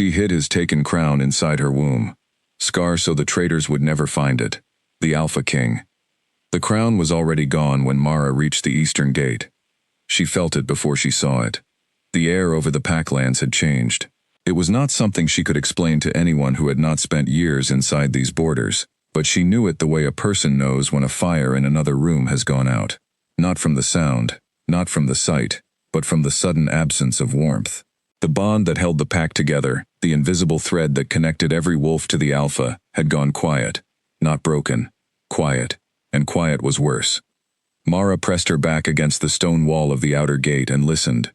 She hid his taken crown inside her womb. Scar so the traitors would never find it. The Alpha King. The crown was already gone when Mara reached the eastern gate. She felt it before she saw it. The air over the Packlands had changed. It was not something she could explain to anyone who had not spent years inside these borders, but she knew it the way a person knows when a fire in another room has gone out. Not from the sound, not from the sight, but from the sudden absence of warmth. The bond that held the pack together, the invisible thread that connected every wolf to the Alpha, had gone quiet. Not broken. Quiet. And quiet was worse. Mara pressed her back against the stone wall of the outer gate and listened.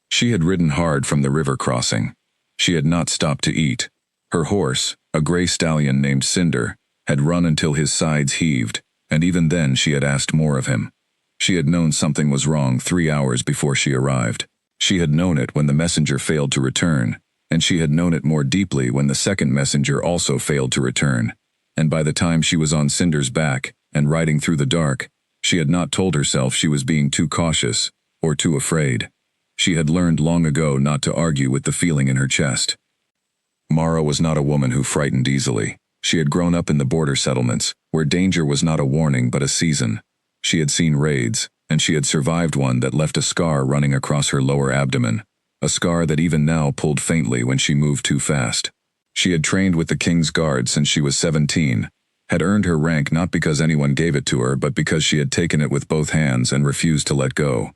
She had ridden hard from the river crossing. She had not stopped to eat. Her horse, a gray stallion named Cinder, had run until his sides heaved, and even then she had asked more of him. She had known something was wrong 3 hours before she arrived. She had known it when the messenger failed to return, and she had known it more deeply when the second messenger also failed to return. And by the time she was on Cinder's back, and riding through the dark, she had not told herself she was being too cautious, or too afraid. She had learned long ago not to argue with the feeling in her chest. Mara was not a woman who frightened easily. She had grown up in the border settlements, where danger was not a warning but a season. She had seen raids, and she had survived one that left a scar running across her lower abdomen, a scar that even now pulled faintly when she moved too fast. She had trained with the King's Guard since she was 17, had earned her rank not because anyone gave it to her but because she had taken it with both hands and refused to let go.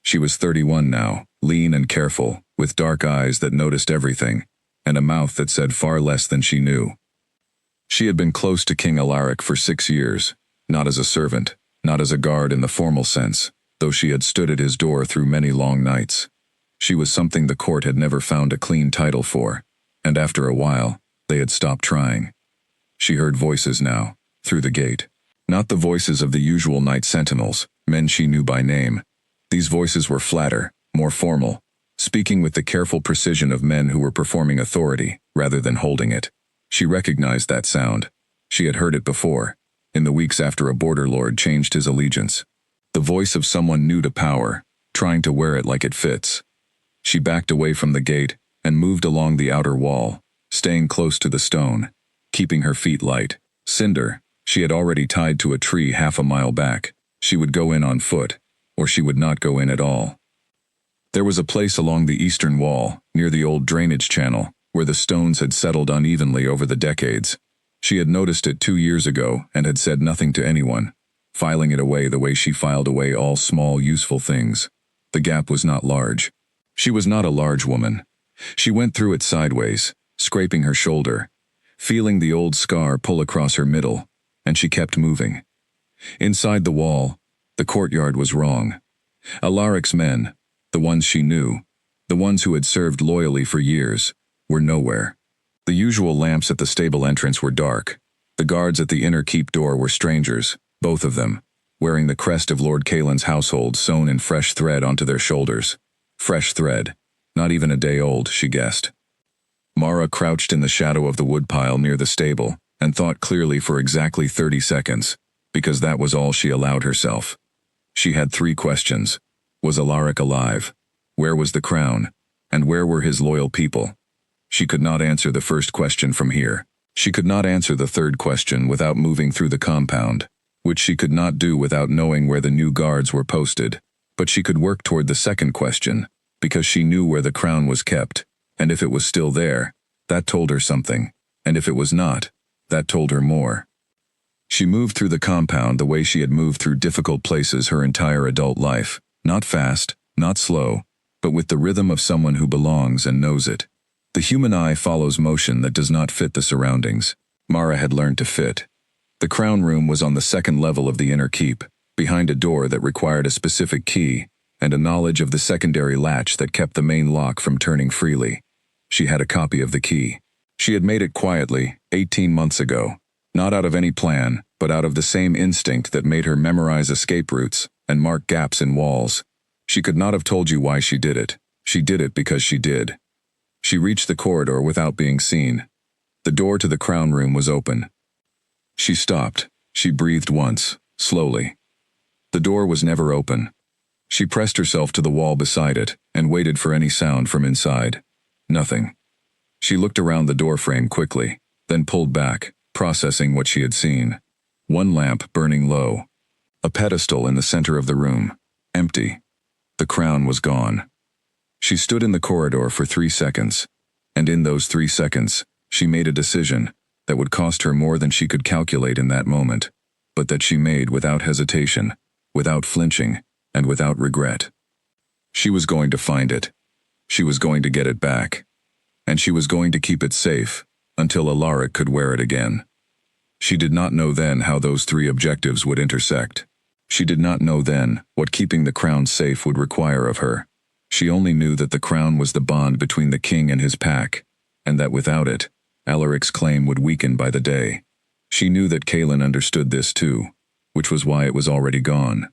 She was 31 now, lean and careful, with dark eyes that noticed everything, and a mouth that said far less than she knew. She had been close to King Alaric for 6 years, not as a servant, not as a guard in the formal sense, though she had stood at his door through many long nights. She was something the court had never found a clean title for, and after a while, they had stopped trying. She heard voices now, through the gate. Not the voices of the usual night sentinels, men she knew by name. These voices were flatter, more formal, speaking with the careful precision of men who were performing authority, rather than holding it. She recognized that sound. She had heard it before, in the weeks after a border lord changed his allegiance. The voice of someone new to power, trying to wear it like it fits. She backed away from the gate and moved along the outer wall, staying close to the stone, keeping her feet light. Cinder, she had already tied to a tree half a mile back. She would go in on foot, or she would not go in at all. There was a place along the eastern wall, near the old drainage channel, where the stones had settled unevenly over the decades. She had noticed it 2 years ago and had said nothing to anyone, filing it away the way she filed away all small, useful things. The gap was not large. She was not a large woman. She went through it sideways, scraping her shoulder, feeling the old scar pull across her middle, and she kept moving. Inside the wall, the courtyard was wrong. Alaric's men, the ones she knew, the ones who had served loyally for years, were nowhere. The usual lamps at the stable entrance were dark. The guards at the inner keep door were strangers, both of them, wearing the crest of Lord Kaelin's household sewn in fresh thread onto their shoulders. Fresh thread, not even a day old, she guessed. Mara crouched in the shadow of the woodpile near the stable and thought clearly for exactly 30 seconds, because that was all she allowed herself. She had 3 questions. Was Alaric alive? Where was the crown? And where were his loyal people? She could not answer the first question from here. She could not answer the third question without moving through the compound, which she could not do without knowing where the new guards were posted. But she could work toward the second question, because she knew where the crown was kept, and if it was still there, that told her something, and if it was not, that told her more. She moved through the compound the way she had moved through difficult places her entire adult life, not fast, not slow, but with the rhythm of someone who belongs and knows it. The human eye follows motion that does not fit the surroundings. Mara had learned to fit. The crown room was on the second level of the inner keep, behind a door that required a specific key, and a knowledge of the secondary latch that kept the main lock from turning freely. She had a copy of the key. She had made it quietly, 18 months ago, not out of any plan, but out of the same instinct that made her memorize escape routes and mark gaps in walls. She could not have told you why she did it. She did it because she did. She reached the corridor without being seen. The door to the crown room was open. She stopped. She breathed once, slowly. The door was never open. She pressed herself to the wall beside it and waited for any sound from inside. Nothing. She looked around the doorframe quickly, then pulled back, processing what she had seen. One lamp burning low. A pedestal in the center of the room, empty. The crown was gone. She stood in the corridor for 3 seconds, and in those 3 seconds, she made a decision that would cost her more than she could calculate in that moment, but that she made without hesitation, without flinching, and without regret. She was going to find it. She was going to get it back. And she was going to keep it safe until Alaric could wear it again. She did not know then how those 3 objectives would intersect. She did not know then what keeping the crown safe would require of her. She only knew that the crown was the bond between the king and his pack, and that without it, Alaric's claim would weaken by the day. She knew that Kaelin understood this too, which was why it was already gone.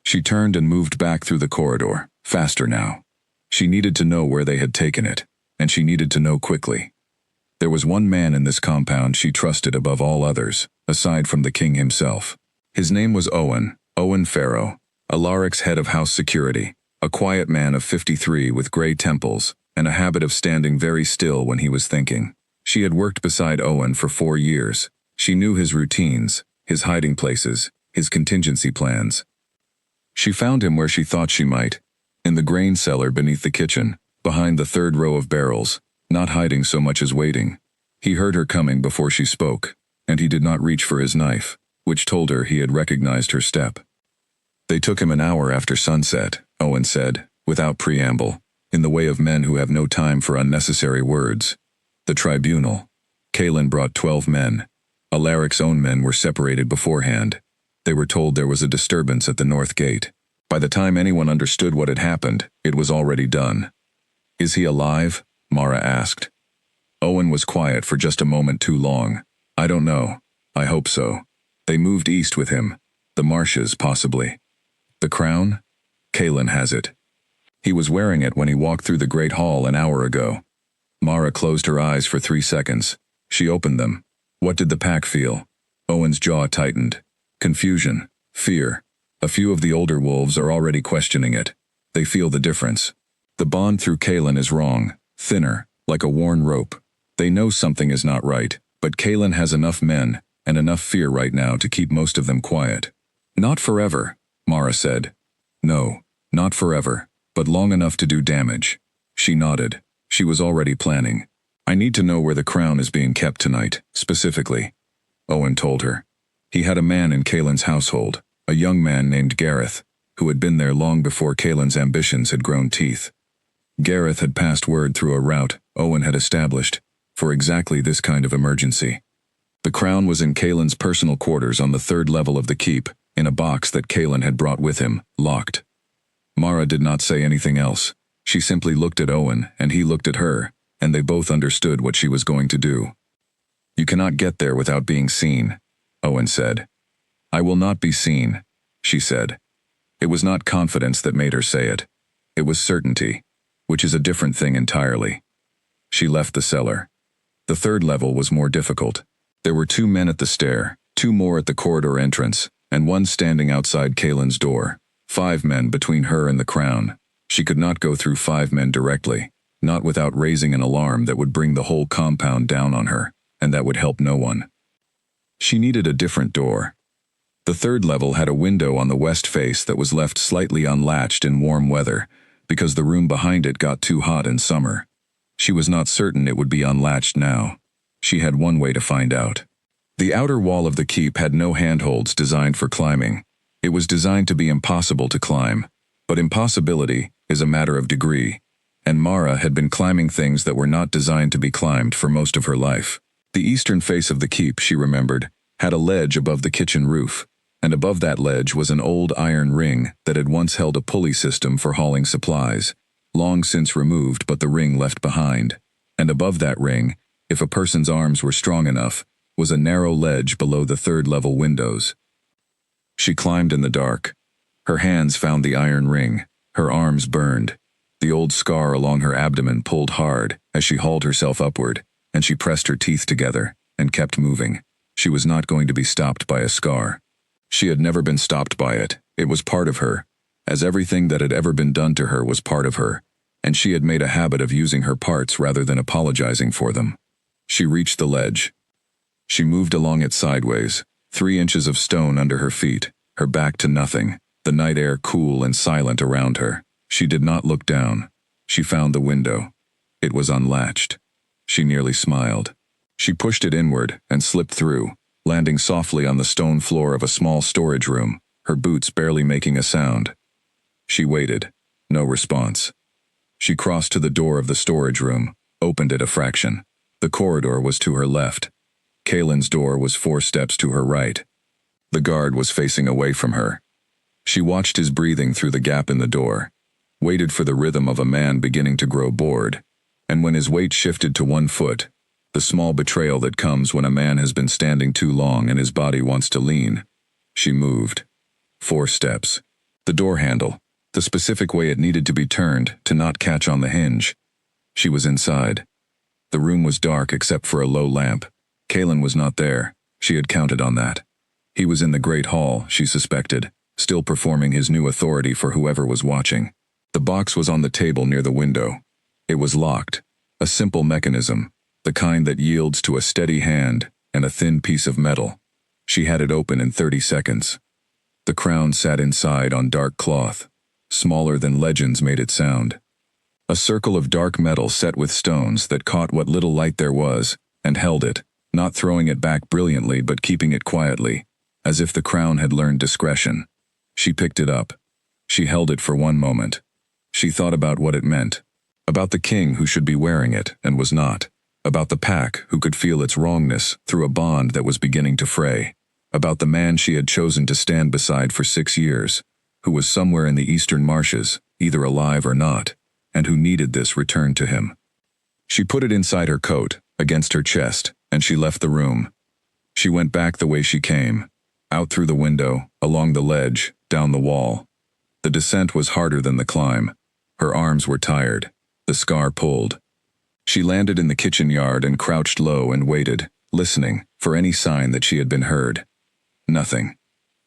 She turned and moved back through the corridor, faster now. She needed to know where they had taken it, and she needed to know quickly. There was one man in this compound she trusted above all others, aside from the king himself. His name was Owen Farrow, Alaric's head of house security, a quiet man of 53 with gray temples, and a habit of standing very still when he was thinking. She had worked beside Owen for 4 years. She knew his routines, his hiding places, his contingency plans. She found him where she thought she might, in the grain cellar beneath the kitchen, behind the 3rd row of barrels, not hiding so much as waiting. He heard her coming before she spoke, and he did not reach for his knife, which told her he had recognized her step. They took him an hour after sunset, Owen said, without preamble, in the way of men who have no time for unnecessary words. The tribunal. Kaelin brought 12 men. Alaric's own men were separated beforehand. They were told there was a disturbance at the north gate. By the time anyone understood what had happened, it was already done. "Is he alive?" Mara asked. Owen was quiet for just a moment too long. "I don't know. I hope so. They moved east with him. The marshes, possibly. The crown? Kaelin has it. He was wearing it when he walked through the great hall an hour ago." Mara closed her eyes for 3 seconds. She opened them. What did the pack feel? Owen's jaw tightened. Confusion. Fear. A few of the older wolves are already questioning it. They feel the difference. The bond through Kaelin is wrong, thinner, like a worn rope. They know something is not right, but Kaelin has enough men, and enough fear right now to keep most of them quiet. "Not forever," Mara said. "No, not forever, but long enough to do damage." She nodded. She was already planning. "I need to know where the crown is being kept tonight, specifically," Owen told her. He had a man in Kaelin's household, a young man named Gareth, who had been there long before Kaelin's ambitions had grown teeth. Gareth had passed word through a route Owen had established for exactly this kind of emergency. The crown was in Kaelin's personal quarters on the 3rd level of the keep, in a box that Kaelin had brought with him, locked. Mara did not say anything else. She simply looked at Owen, and he looked at her, and they both understood what she was going to do. "You cannot get there without being seen," Owen said. "I will not be seen," she said. It was not confidence that made her say it. It was certainty, which is a different thing entirely. She left the cellar. The 3rd level was more difficult. There were 2 men at the stair, 2 more at the corridor entrance, and 1 standing outside Kaelin's door. 5 men between her and the crown. She could not go through 5 men directly, not without raising an alarm that would bring the whole compound down on her, and that would help no one. She needed a different door. The 3rd level had a window on the west face that was left slightly unlatched in warm weather, because the room behind it got too hot in summer. She was not certain it would be unlatched now. She had one way to find out. The outer wall of the keep had no handholds designed for climbing. It was designed to be impossible to climb, but impossibility is a matter of degree, and Mara had been climbing things that were not designed to be climbed for most of her life. The eastern face of the keep, she remembered, had a ledge above the kitchen roof, and above that ledge was an old iron ring that had once held a pulley system for hauling supplies, long since removed but the ring left behind. And above that ring, if a person's arms were strong enough, was a narrow ledge below the 3rd level windows. She climbed in the dark. Her hands found the iron ring. Her arms burned. The old scar along her abdomen pulled hard as she hauled herself upward, and she pressed her teeth together and kept moving. She was not going to be stopped by a scar. She had never been stopped by it. It was part of her, as everything that had ever been done to her was part of her, and she had made a habit of using her parts rather than apologizing for them. She reached the ledge. She moved along it sideways, 3 inches of stone under her feet, her back to nothing, the night air cool and silent around her. She did not look down. She found the window. It was unlatched. She nearly smiled. She pushed it inward and slipped through, landing softly on the stone floor of a small storage room, her boots barely making a sound. She waited. No response. She crossed to the door of the storage room, opened it a fraction. The corridor was to her left. Kaylin's door was 4 steps to her right. The guard was facing away from her. She watched his breathing through the gap in the door, waited for the rhythm of a man beginning to grow bored, and when his weight shifted to 1 foot, the small betrayal that comes when a man has been standing too long and his body wants to lean, she moved. 4 steps. The door handle, the specific way it needed to be turned to not catch on the hinge. She was inside. The room was dark except for a low lamp. Kaylin was not there. She had counted on that. He was in the great hall, she suspected, still performing his new authority for whoever was watching. The box was on the table near the window. It was locked, a simple mechanism, the kind that yields to a steady hand and a thin piece of metal. She had it open in 30 seconds. The crown sat inside on dark cloth, smaller than legends made it sound. A circle of dark metal set with stones that caught what little light there was and held it, not throwing it back brilliantly but keeping it quietly, as if the crown had learned discretion. She picked it up. She held it for 1 moment. She thought about what it meant, about the king who should be wearing it and was not, about the pack who could feel its wrongness through a bond that was beginning to fray, about the man she had chosen to stand beside for 6 years, who was somewhere in the eastern marshes, either alive or not, and who needed this return to him. She put it inside her coat, against her chest, and she left the room. She went back the way she came, out through the window, along the ledge, down the wall. The descent was harder than the climb. Her arms were tired. The scar pulled. She landed in the kitchen yard and crouched low and waited, listening for any sign that she had been heard. Nothing.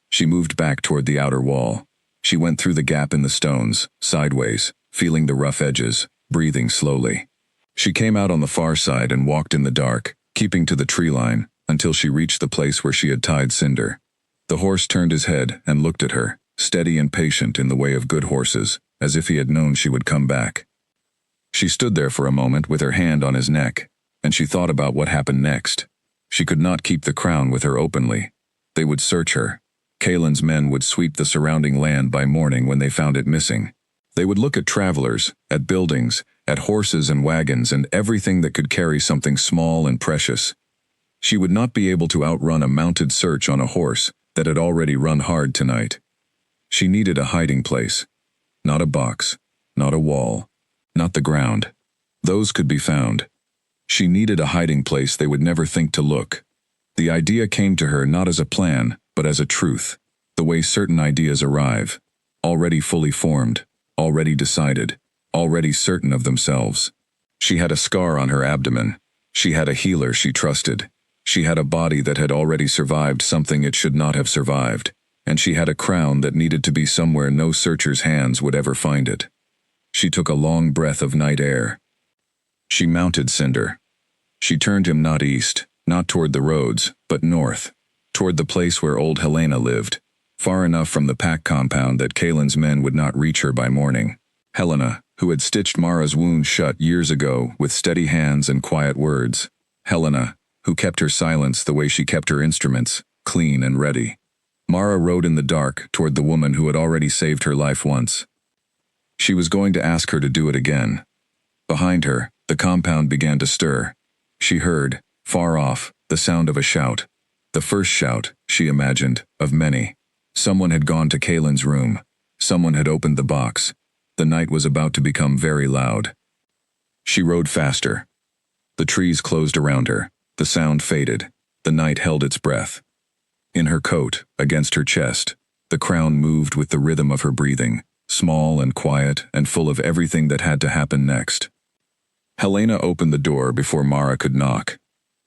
She moved back toward the outer wall. She went through the gap in the stones, sideways, feeling the rough edges, breathing slowly. She came out on the far side and walked in the dark, keeping to the tree line, until she reached the place where she had tied Cinder. The horse turned his head and looked at her, steady and patient in the way of good horses, as if he had known she would come back. She stood there for a moment with her hand on his neck, and she thought about what happened next. She could not keep the crown with her openly. They would search her. Kaylin's men would sweep the surrounding land by morning when they found it missing. They would look at travelers, at buildings, at horses and wagons and everything that could carry something small and precious. She would not be able to outrun a mounted search on a horse that had already run hard tonight. She needed a hiding place. Not a box, not a wall, not the ground. Those could be found. She needed a hiding place they would never think to look. The idea came to her not as a plan, but as a truth, the way certain ideas arrive, already fully formed, already decided, already certain of themselves. She had a scar on her abdomen. She had a healer she trusted. She had a body that had already survived something it should not have survived, and she had a crown that needed to be somewhere no searcher's hands would ever find it. She took a long breath of night air. She mounted Cinder. She turned him not east, not toward the roads, but north, toward the place where old Helena lived, far enough from the pack compound that Kaylin's men would not reach her by morning. Helena, who had stitched Mara's wound shut years ago with steady hands and quiet words. Helena, who kept her silence the way she kept her instruments, clean and ready. Mara rode in the dark toward the woman who had already saved her life once. She was going to ask her to do it again. Behind her, the compound began to stir. She heard, far off, the sound of a shout. The first shout, she imagined, of many. Someone had gone to Kaylin's room. Someone had opened the box. The night was about to become very loud. She rode faster. The trees closed around her. The sound faded. The night held its breath. In her coat, against her chest, the crown moved with the rhythm of her breathing, small and quiet and full of everything that had to happen next. Helena opened the door before Mara could knock.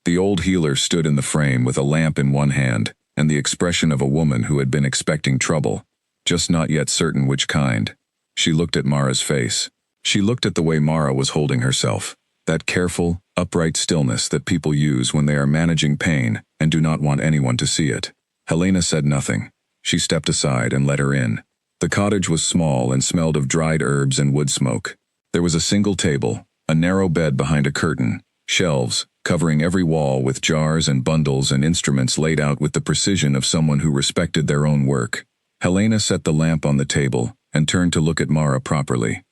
The old healer stood in the frame with a lamp in one hand and the expression of a woman who had been expecting trouble, just not yet certain which kind. She looked at Mara's face. She looked at the way Mara was holding herself, that careful, upright stillness that people use when they are managing pain and do not want anyone to see it. Helena said nothing. She stepped aside and let her in. The cottage was small and smelled of dried herbs and wood smoke. There was a single table, a narrow bed behind a curtain, shelves, covering every wall with jars and bundles and instruments laid out with the precision of someone who respected their own work. Helena set the lamp on the table and turned to look at Mara properly.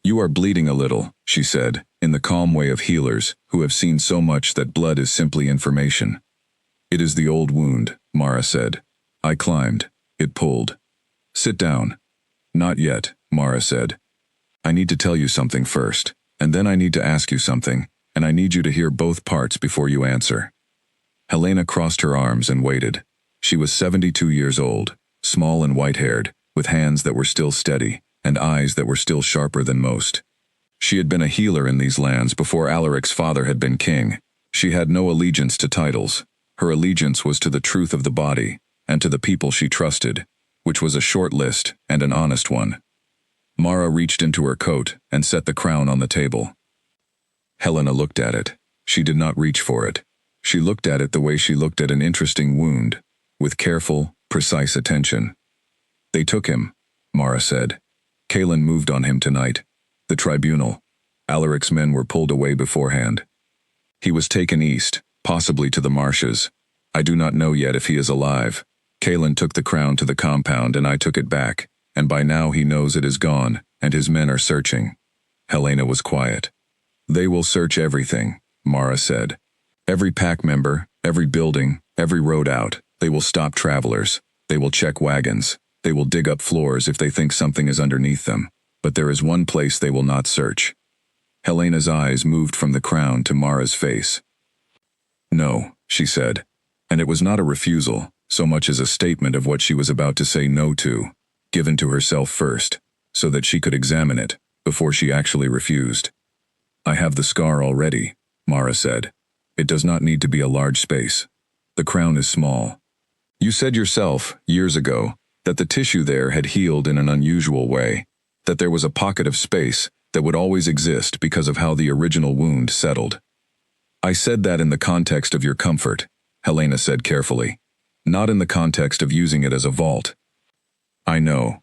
"You are bleeding a little," she said, in the calm way of healers who have seen so much that blood is simply information. "It is the old wound," Mara said. "I climbed. It pulled." "Sit down." "Not yet," Mara said. "I need to tell you something first, and then I need to ask you something, and I need you to hear both parts before you answer." Helena crossed her arms and waited. She was 72 years old, small and white-haired, with hands that were still steady, and eyes that were still sharper than most. She had been a healer in these lands before Alaric's father had been king. She had no allegiance to titles. Her allegiance was to the truth of the body, and to the people she trusted, which was a short list and an honest one. Mara reached into her coat and set the crown on the table. Helena looked at it. She did not reach for it. She looked at it the way she looked at an interesting wound, with careful, precise attention. "They took him," Mara said. "Kaelin moved on him tonight. The tribunal. Alaric's men were pulled away beforehand. He was taken east, possibly to the marshes. I do not know yet if he is alive. Kaelin took the crown to the compound and I took it back, and by now he knows it is gone, and his men are searching." Helena was quiet. "They will search everything," Mara said. "Every pack member, every building, every road out. They will stop travelers. They will check wagons. They will dig up floors if they think something is underneath them. But there is one place they will not search." Helena's eyes moved from the crown to Mara's face. "No," she said, and it was not a refusal, so much as a statement of what she was about to say no to, given to herself first, so that she could examine it, before she actually refused. "I have the scar already," Mara said. "It does not need to be a large space. The crown is small. You said yourself, years ago, that the tissue there had healed in an unusual way, that there was a pocket of space that would always exist because of how the original wound settled. I said that in the context of your comfort," Helena said carefully, "not in the context of using it as a vault. I know.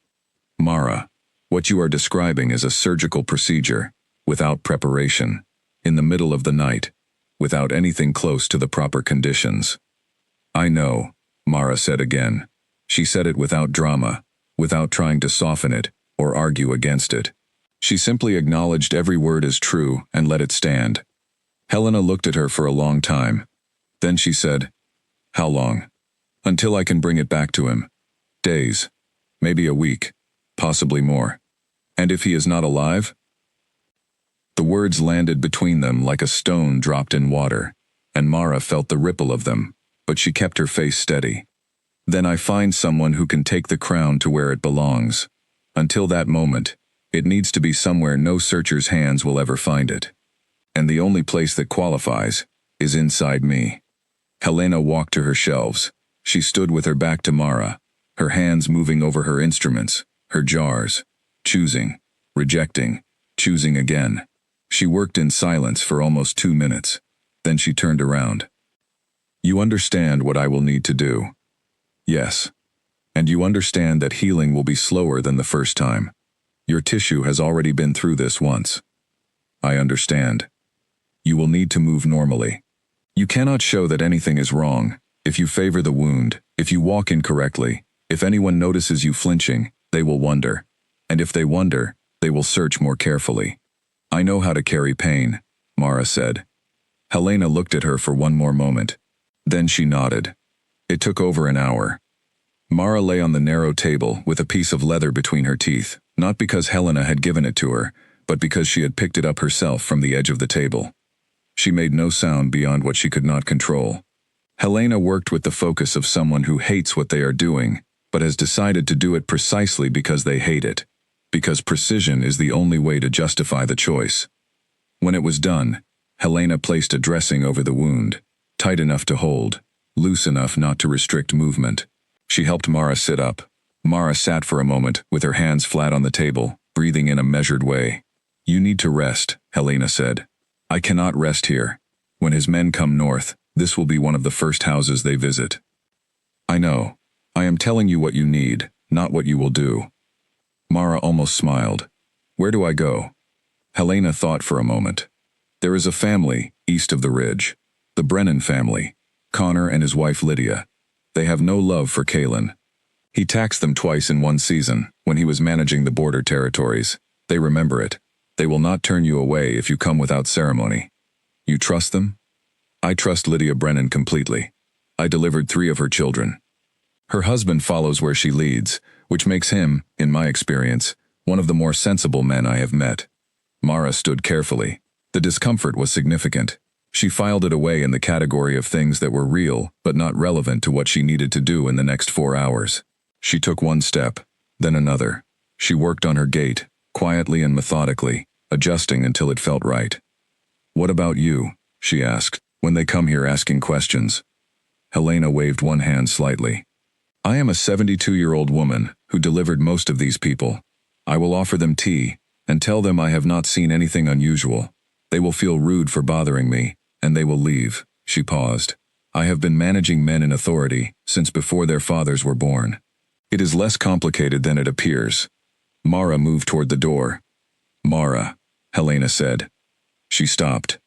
Mara, what you are describing is a surgical procedure, without preparation, in the middle of the night, without anything close to the proper conditions." "I know," Mara said again. She said it without drama, without trying to soften it or argue against it. She simply acknowledged every word as true and let it stand. Helena looked at her for a long time. Then she said, "How long?" "Until I can bring it back to him. Days. Maybe a week. Possibly more." "And if he is not alive?" The words landed between them like a stone dropped in water, and Mara felt the ripple of them, but she kept her face steady. "Then I find someone who can take the crown to where it belongs. Until that moment, it needs to be somewhere no searcher's hands will ever find it. And the only place that qualifies is inside me." Helena walked to her shelves. She stood with her back to Mara, her hands moving over her instruments, her jars, choosing, rejecting, choosing again. She worked in silence for almost 2 minutes. Then she turned around. "You understand what I will need to do?" "Yes. And you understand that healing will be slower than the first time. Your tissue has already been through this once." "I understand. You will need to move normally. You cannot show that anything is wrong. If you favor the wound, if you walk incorrectly, if anyone notices you flinching, they will wonder. And if they wonder, they will search more carefully." "I know how to carry pain," Mara said. Helena looked at her for one more moment. Then she nodded. It took over an hour. Mara lay on the narrow table with a piece of leather between her teeth, not because Helena had given it to her, but because she had picked it up herself from the edge of the table. She made no sound beyond what she could not control. Helena worked with the focus of someone who hates what they are doing, but has decided to do it precisely because they hate it, because precision is the only way to justify the choice. When it was done, Helena placed a dressing over the wound, tight enough to hold, loose enough not to restrict movement. She helped Mara sit up. Mara sat for a moment with her hands flat on the table, breathing in a measured way. You need to rest, Helena said. I cannot rest here. When his men come north, this will be one of the first houses they visit. I know. I am telling you what you need, not what you will do. Mara almost smiled. Where do I go? Helena thought for a moment. There is a family east of the ridge. The Brennan family. Connor and his wife Lydia. They have no love for Kalen. He taxed them twice in one season, when he was managing the border territories. They remember it. They will not turn you away if you come without ceremony. You trust them? I trust Lydia Brennan completely. I delivered 3 of her children. Her husband follows where she leads, which makes him, in my experience, one of the more sensible men I have met. Mara stood carefully. The discomfort was significant. She filed it away in the category of things that were real but not relevant to what she needed to do in the next 4 hours. She took one step, then another. She worked on her gait, quietly and methodically, adjusting until it felt right. What about you? She asked, when they come here asking questions. Helena waved one hand slightly. I am a 72-year-old woman who delivered most of these people. I will offer them tea and tell them I have not seen anything unusual. They will feel rude for bothering me, and they will leave. She paused. I have been managing men in authority since before their fathers were born. It is less complicated than it appears. Mara moved toward the door. Mara, Helena said. She stopped.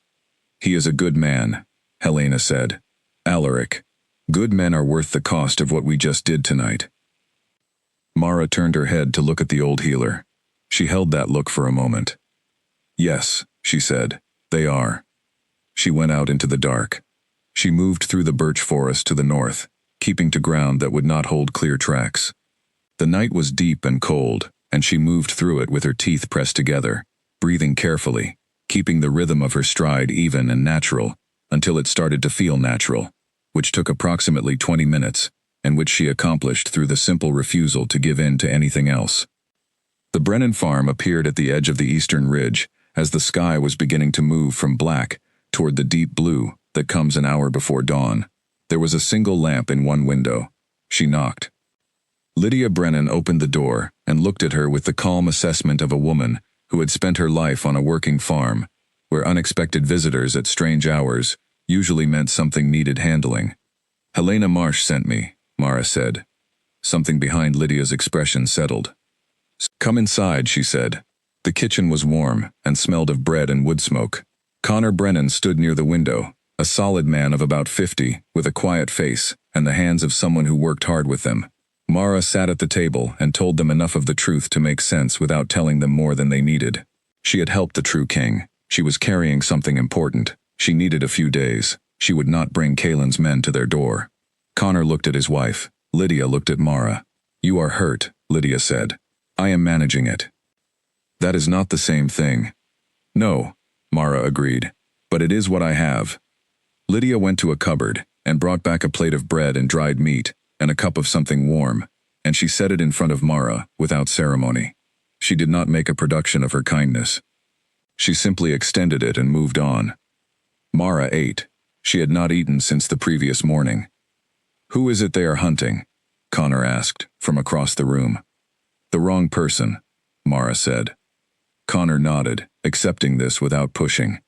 He is a good man, Helena said. Alaric, good men are worth the cost of what we just did tonight. Mara turned her head to look at the old healer. She held that look for a moment. Yes, she said, they are. She went out into the dark. She moved through the birch forest to the north, keeping to ground that would not hold clear tracks. The night was deep and cold, and she moved through it with her teeth pressed together, breathing carefully, keeping the rhythm of her stride even and natural, until it started to feel natural, which took approximately 20 minutes, and which she accomplished through the simple refusal to give in to anything else. The Brennan farm appeared at the edge of the eastern ridge, as the sky was beginning to move from black toward the deep blue that comes an hour before dawn. There was a single lamp in one window. She knocked. Lydia Brennan opened the door and looked at her with the calm assessment of a woman who had spent her life on a working farm, where unexpected visitors at strange hours usually meant something needed handling. Helena Marsh sent me, Mara said. Something behind Lydia's expression settled. Come inside, she said. The kitchen was warm and smelled of bread and wood smoke. Connor Brennan stood near the window, a solid man of about 50, with a quiet face and the hands of someone who worked hard with them. Mara sat at the table and told them enough of the truth to make sense without telling them more than they needed. She had helped the true king. She was carrying something important. She needed a few days. She would not bring Kalen's men to their door. Connor looked at his wife. Lydia looked at Mara. You are hurt, Lydia said. I am managing it. That is not the same thing. No, Mara agreed. But it is what I have. Lydia went to a cupboard and brought back a plate of bread and dried meat and a cup of something warm, and she set it in front of Mara without ceremony. She did not make a production of her kindness. She simply extended it and moved on. Mara ate. She had not eaten since the previous morning. Who is it they are hunting? Connor asked from across the room. The wrong person, Mara said. Connor nodded, accepting this without pushing.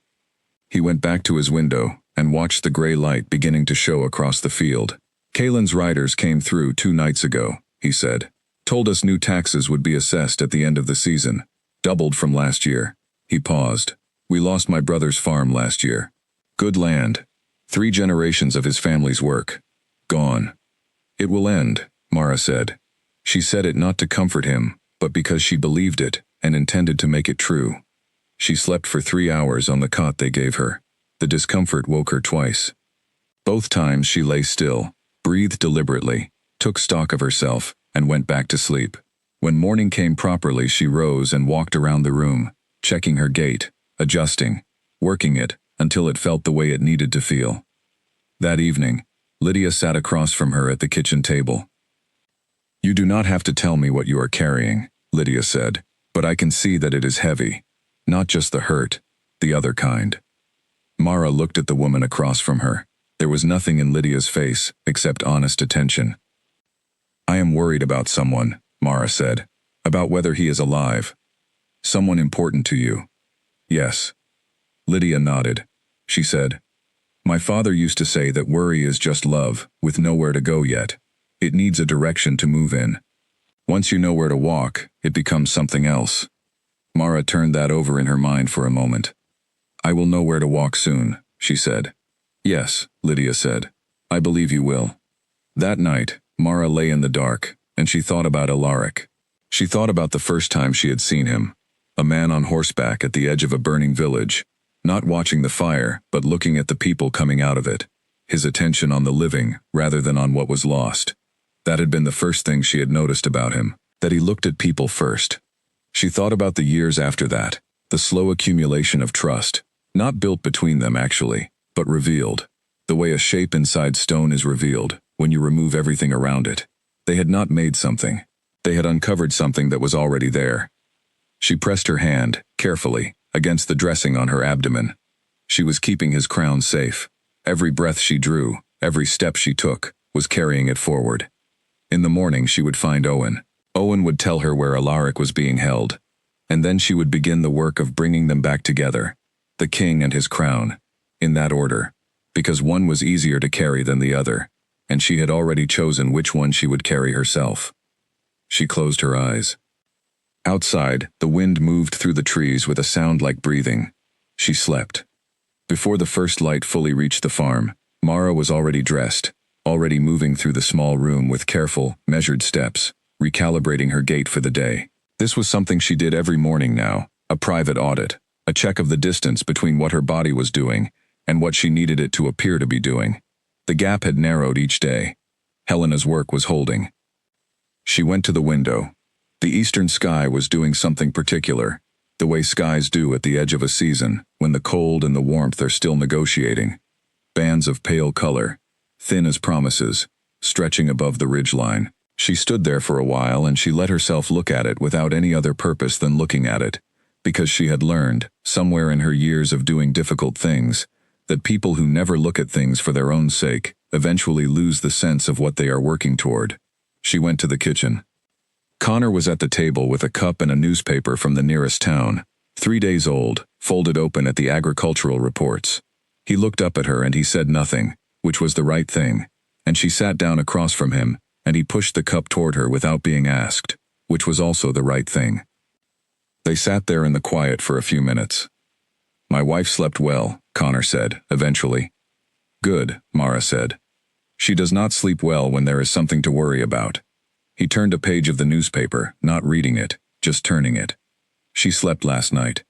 He went back to his window and watched the gray light beginning to show across the field. Kalen's riders came through 2 nights ago, he said. Told us new taxes would be assessed at the end of the season. Doubled from last year. He paused. We lost my brother's farm last year. Good land. 3 generations of his family's work. Gone. It will end, Mara said. She said it not to comfort him, but because she believed it and intended to make it true. She slept for 3 hours on the cot they gave her. The discomfort woke her twice. Both times she lay still, breathed deliberately, took stock of herself, and went back to sleep. When morning came properly, she rose and walked around the room, checking her gait, adjusting, working it until it felt the way it needed to feel. That evening, Lydia sat across from her at the kitchen table. You do not have to tell me what you are carrying, Lydia said, but I can see that it is heavy. Not just the hurt, the other kind. Mara looked at the woman across from her. There was nothing in Lydia's face except honest attention. I am worried about someone, Mara said, about whether he is alive. Someone important to you. Yes. Lydia nodded. She said, "My father used to say that worry is just love, with nowhere to go yet. It needs a direction to move in. Once you know where to walk, it becomes something else." Mara turned that over in her mind for a moment. "I will know where to walk soon," she said. "Yes," Lydia said. "I believe you will." That night, Mara lay in the dark, and she thought about Alaric. She thought about the first time she had seen him, a man on horseback at the edge of a burning village, not watching the fire, but looking at the people coming out of it, his attention on the living rather than on what was lost. That had been the first thing she had noticed about him, that he looked at people first. She thought about the years after that, the slow accumulation of trust, not built between them actually, but revealed, the way a shape inside stone is revealed when you remove everything around it. They had not made something. They had uncovered something that was already there. She pressed her hand, carefully, against the dressing on her abdomen. She was keeping his crown safe. Every breath she drew, every step she took, was carrying it forward. In the morning she would find Owen. Owen would tell her where Alaric was being held, and then she would begin the work of bringing them back together, the king and his crown, in that order, because one was easier to carry than the other, and she had already chosen which one she would carry herself. She closed her eyes. Outside, the wind moved through the trees with a sound like breathing. She slept. Before the first light fully reached the farm, Mara was already dressed, already moving through the small room with careful, measured steps, recalibrating her gait for the day. This was something she did every morning now, a private audit, a check of the distance between what her body was doing and what she needed it to appear to be doing. The gap had narrowed each day. Helena's work was holding. She went to the window. The eastern sky was doing something particular, the way skies do at the edge of a season, when the cold and the warmth are still negotiating. Bands of pale color, thin as promises, stretching above the ridgeline. She stood there for a while and she let herself look at it without any other purpose than looking at it, because she had learned, somewhere in her years of doing difficult things, that people who never look at things for their own sake eventually lose the sense of what they are working toward. She went to the kitchen. Connor was at the table with a cup and a newspaper from the nearest town, 3 days old, folded open at the agricultural reports. He looked up at her and he said nothing, which was the right thing, and she sat down across from him, and he pushed the cup toward her without being asked, which was also the right thing. They sat there in the quiet for a few minutes. "My wife slept well," Connor said, eventually. "Good," Mara said. "She does not sleep well when there is something to worry about." He turned a page of the newspaper, not reading it, just turning it. "She slept last night."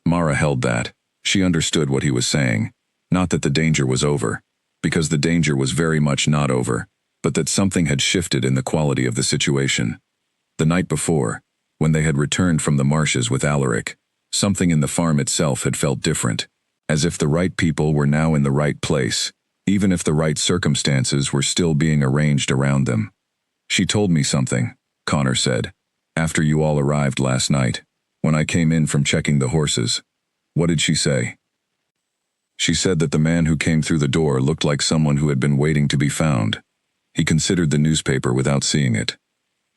Mara held that. She understood what he was saying. Not that the danger was over, because the danger was very much not over, but that something had shifted in the quality of the situation. The night before, when they had returned from the marshes with Alaric, something in the farm itself had felt different, as if the right people were now in the right place, even if the right circumstances were still being arranged around them. "She told me something," Connor said, "after you all arrived last night, when I came in from checking the horses." "What did she say?" "She said that the man who came through the door looked like someone who had been waiting to be found." He considered the newspaper without seeing it.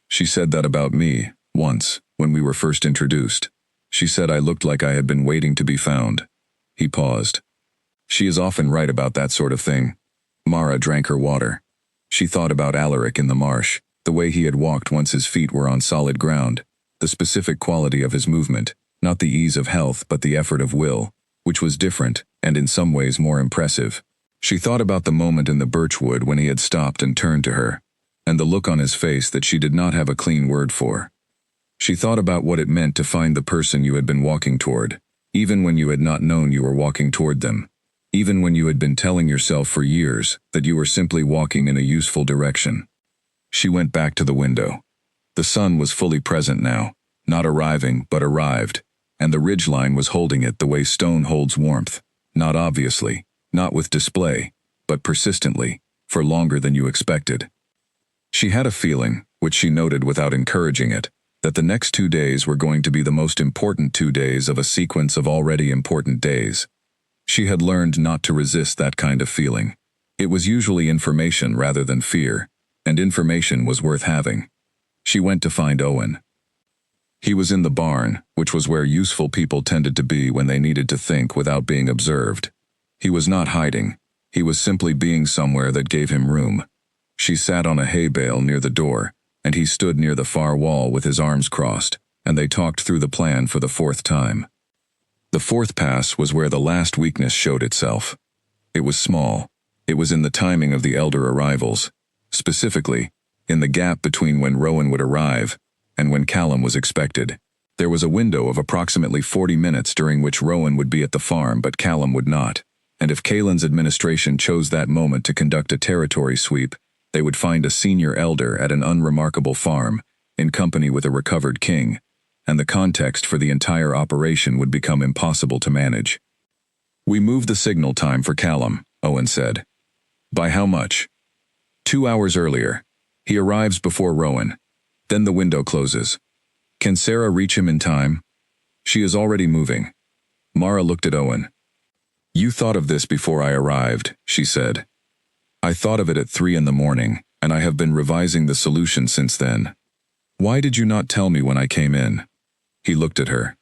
"She said that about me, once, when we were first introduced. She said I looked like I had been waiting to be found." He paused. "She is often right about that sort of thing." Mara drank her water. She thought about Alaric in the marsh, the way he had walked once his feet were on solid ground, the specific quality of his movement, not the ease of health but the effort of will, which was different, and in some ways more impressive. She thought about the moment in the birchwood when he had stopped and turned to her, and the look on his face that she did not have a clean word for. She thought about what it meant to find the person you had been walking toward, even when you had not known you were walking toward them. Even when you had been telling yourself for years that you were simply walking in a useful direction. She went back to the window. The sun was fully present now, not arriving but arrived, and the ridgeline was holding it the way stone holds warmth, not obviously, not with display, but persistently, for longer than you expected. She had a feeling, which she noted without encouraging it, that the next 2 days were going to be the most important 2 days of a sequence of already important days. She had learned not to resist that kind of feeling. It was usually information rather than fear, and information was worth having. She went to find Owen. He was in the barn, which was where useful people tended to be when they needed to think without being observed. He was not hiding. He was simply being somewhere that gave him room. She sat on a hay bale near the door, and he stood near the far wall with his arms crossed, and they talked through the plan for the fourth time. The fourth pass was where the last weakness showed itself. It was small. It was in the timing of the elder arrivals. Specifically, in the gap between when Rowan would arrive and when Callum was expected. There was a window of approximately 40 minutes during which Rowan would be at the farm but Callum would not, and if Kaelin's administration chose that moment to conduct a territory sweep, they would find a senior elder at an unremarkable farm, in company with a recovered king, and the context for the entire operation would become impossible to manage. "We moved the signal time for Callum," Owen said. "By how much?" 2 hours earlier. He arrives before Rowan. Then the window closes. Can Sarah reach him in time? She is already moving. Mara looked at Owen. "You thought of this before I arrived," she said. "I thought of it at 3 in the morning, and I have been revising the solution since then. Why did you not tell me when I came in?" He looked at her.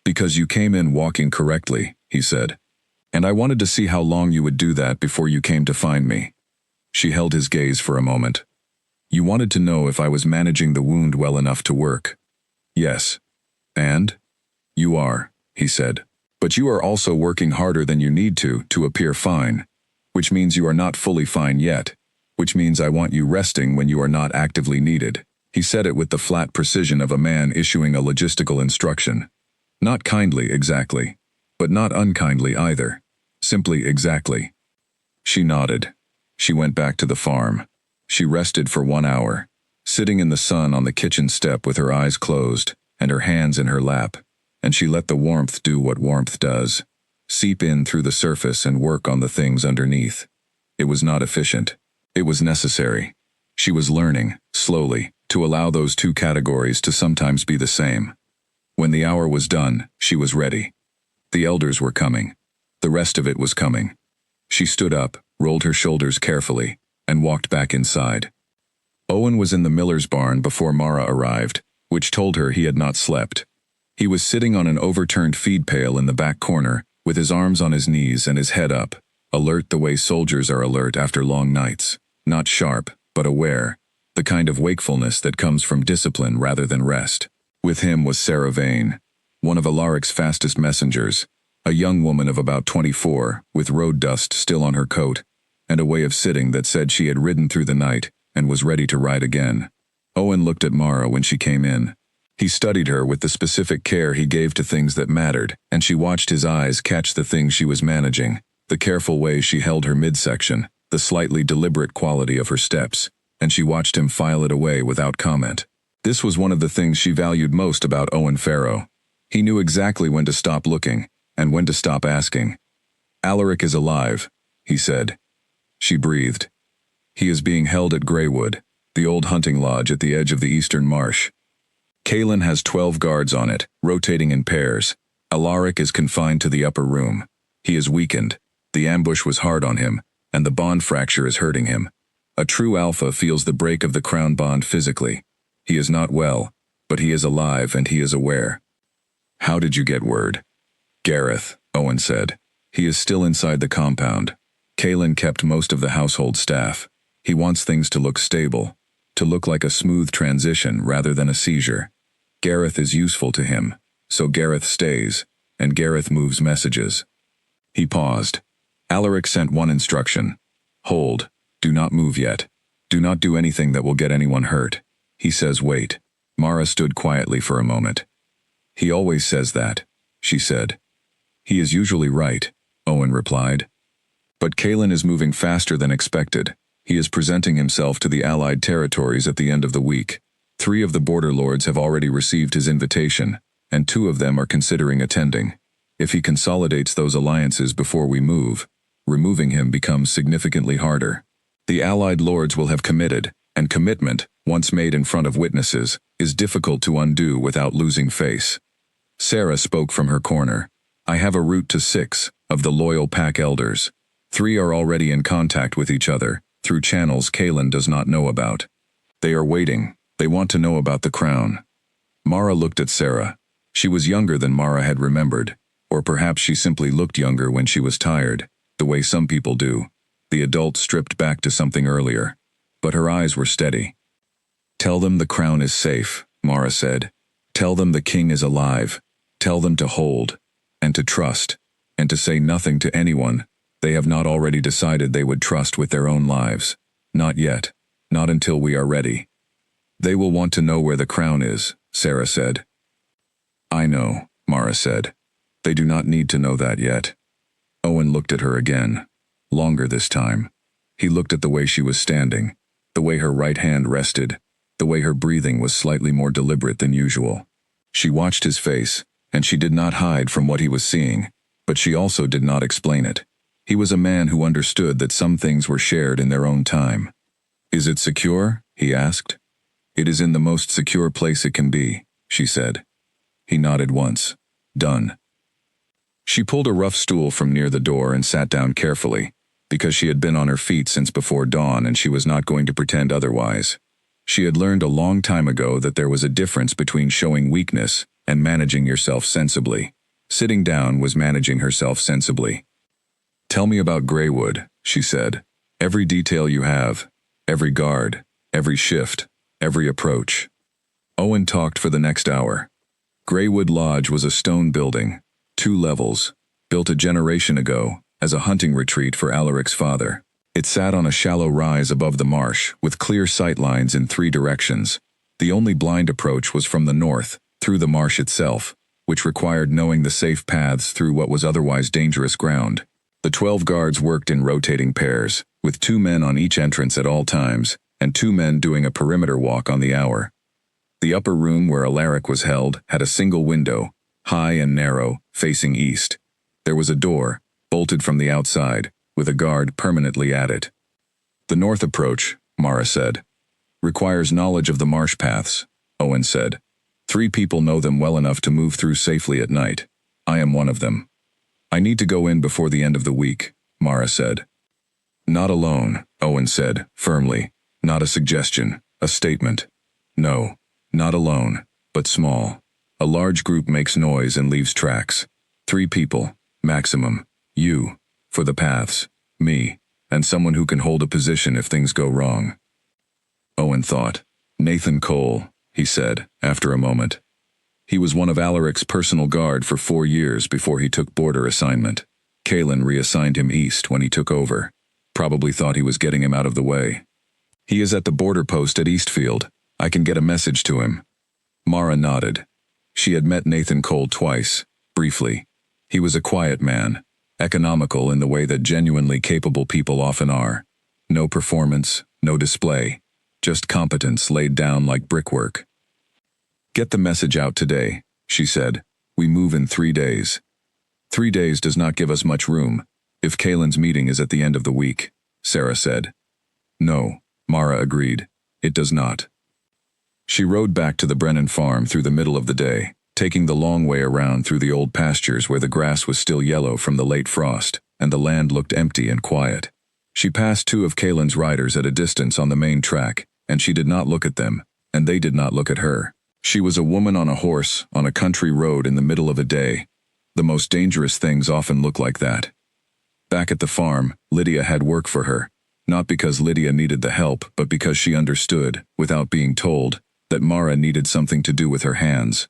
"Because you came in walking correctly," he said. "And I wanted to see how long you would do that before you came to find me." She held his gaze for a moment. "You wanted to know if I was managing the wound well enough to work." "Yes." "And?" "You are," he said. "But you are also working harder than you need to appear fine. Which means you are not fully fine yet. Which means I want you resting when you are not actively needed." He said it with the flat precision of a man issuing a logistical instruction. Not kindly, exactly. But not unkindly either. Simply exactly. She nodded. She went back to the farm. She rested for 1 hour, sitting in the sun on the kitchen step with her eyes closed and her hands in her lap, and she let the warmth do what warmth does, seep in through the surface and work on the things underneath. It was not efficient. It was necessary. She was learning, slowly, to allow those two categories to sometimes be the same. When the hour was done, she was ready. The elders were coming. The rest of it was coming. She stood up, rolled her shoulders carefully, and walked back inside. Owen was in the miller's barn before Mara arrived, which told her he had not slept. He was sitting on an overturned feed pail in the back corner, with his arms on his knees and his head up, alert the way soldiers are alert after long nights, not sharp, but aware, the kind of wakefulness that comes from discipline rather than rest. With him was Sarah Vane, one of Alaric's fastest messengers, a young woman of about 24, with road dust still on her coat, and a way of sitting that said she had ridden through the night and was ready to ride again. Owen looked at Mara when she came in. He studied her with the specific care he gave to things that mattered, and she watched his eyes catch the things she was managing, the careful way she held her midsection, the slightly deliberate quality of her steps, and she watched him file it away without comment. This was one of the things she valued most about Owen Farrow. He knew exactly when to stop looking, and when to stop asking. "Alaric is alive," he said. She breathed. "He is being held at Greywood, the old hunting lodge at the edge of the eastern marsh. Kaelin has 12 guards on it, rotating in pairs. Alaric is confined to the upper room. He is weakened. The ambush was hard on him, and the bond fracture is hurting him. A true alpha feels the break of the crown bond physically. He is not well, but he is alive and he is aware." "How did you get word?" "Gareth," Owen said. "He is still inside the compound. Kaelin kept most of the household staff. He wants things to look stable, to look like a smooth transition rather than a seizure. Gareth is useful to him, so Gareth stays, and Gareth moves messages." He paused. Alaric sent one instruction. "Hold. Do not move yet. Do not do anything that will get anyone hurt. He says wait." Mara stood quietly for a moment. "He always says that," she said. "He is usually right," Owen replied. "But Kaelin is moving faster than expected. He is presenting himself to the Allied territories at the end of the week. 3 of the border lords have already received his invitation, and 2 of them are considering attending. If he consolidates those alliances before we move, removing him becomes significantly harder. The Allied lords will have committed, and commitment, once made in front of witnesses, is difficult to undo without losing face." Sarah spoke from her corner. "I have a route to 6 of the loyal pack elders. 3 are already in contact with each other, through channels Kaelin does not know about. They are waiting. They want to know about the crown." Mara looked at Sarah. She was younger than Mara had remembered, or perhaps she simply looked younger when she was tired, the way some people do. The adult stripped back to something earlier, but her eyes were steady. "Tell them the crown is safe," Mara said. "Tell them the king is alive. Tell them to hold, and to trust, and to say nothing to anyone they have not already decided they would trust with their own lives. Not yet. Not until we are ready." "They will want to know where the crown is," Sarah said. "I know," Mara said. "They do not need to know that yet." Owen looked at her again. Longer this time. He looked at the way she was standing, the way her right hand rested, the way her breathing was slightly more deliberate than usual. She watched his face, and she did not hide from what he was seeing, but she also did not explain it. He was a man who understood that some things were shared in their own time. "Is it secure?" he asked. "It is in the most secure place it can be," she said. He nodded once. "Done." She pulled a rough stool from near the door and sat down carefully, because she had been on her feet since before dawn and she was not going to pretend otherwise. She had learned a long time ago that there was a difference between showing weakness and managing yourself sensibly. Sitting down was managing herself sensibly. "Tell me about Greywood," she said. "Every detail you have, every guard, every shift, every approach." Owen talked for the next hour. Greywood Lodge was a stone building, 2 levels, built a generation ago as a hunting retreat for Alaric's father. It sat on a shallow rise above the marsh, with clear sight lines in 3 directions. The only blind approach was from the north, through the marsh itself, which required knowing the safe paths through what was otherwise dangerous ground. The 12 guards worked in rotating pairs, with 2 men on each entrance at all times, and 2 men doing a perimeter walk on the hour. The upper room where Alaric was held had a single window, high and narrow, facing east. There was a door, bolted from the outside, with a guard permanently at it. "The north approach," Mara said, "requires knowledge of the marsh paths," Owen said. 3 people know them well enough to move through safely at night. I am one of them. "I need to go in before the end of the week," Mara said. "Not alone," Owen said, firmly. Not a suggestion, a statement. "No, not alone, but small. A large group makes noise and leaves tracks. 3 people, maximum. You, for the paths, me, and someone who can hold a position if things go wrong." Owen thought. "Nathan Cole," he said, after a moment. He was one of Alaric's personal guard for 4 years before he took border assignment. Kalen reassigned him east when he took over. Probably thought he was getting him out of the way. "He is at the border post at Eastfield. I can get a message to him." Mara nodded. She had met Nathan Cole twice, briefly. He was a quiet man, economical in the way that genuinely capable people often are. No performance, no display, just competence laid down like brickwork. "Get the message out today," she said. "We move in 3 days." 3 days does not give us much room, if Kalen's meeting is at the end of the week, Sarah said. "No," Mara agreed. "It does not." She rode back to the Brennan farm through the middle of the day, taking the long way around through the old pastures where the grass was still yellow from the late frost, and the land looked empty and quiet. She passed 2 of Kalen's riders at a distance on the main track, and she did not look at them, and they did not look at her. She was a woman on a horse, on a country road in the middle of a day. The most dangerous things often look like that. Back at the farm, Lydia had work for her, not because Lydia needed the help, but because she understood, without being told, that Mara needed something to do with her hands.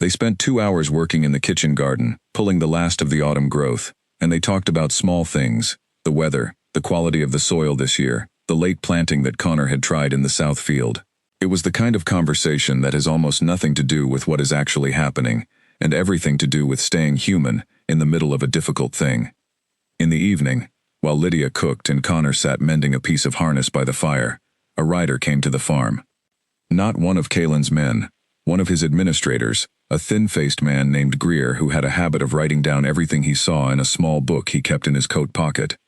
They spent 2 hours working in the kitchen garden, pulling the last of the autumn growth, and they talked about small things, the weather, the quality of the soil this year, the late planting that Connor had tried in the south field. It was the kind of conversation that has almost nothing to do with what is actually happening, and everything to do with staying human in the middle of a difficult thing. In the evening, while Lydia cooked and Connor sat mending a piece of harness by the fire, a rider came to the farm. Not one of Kalen's men, one of his administrators, a thin-faced man named Greer who had a habit of writing down everything he saw in a small book he kept in his coat pocket.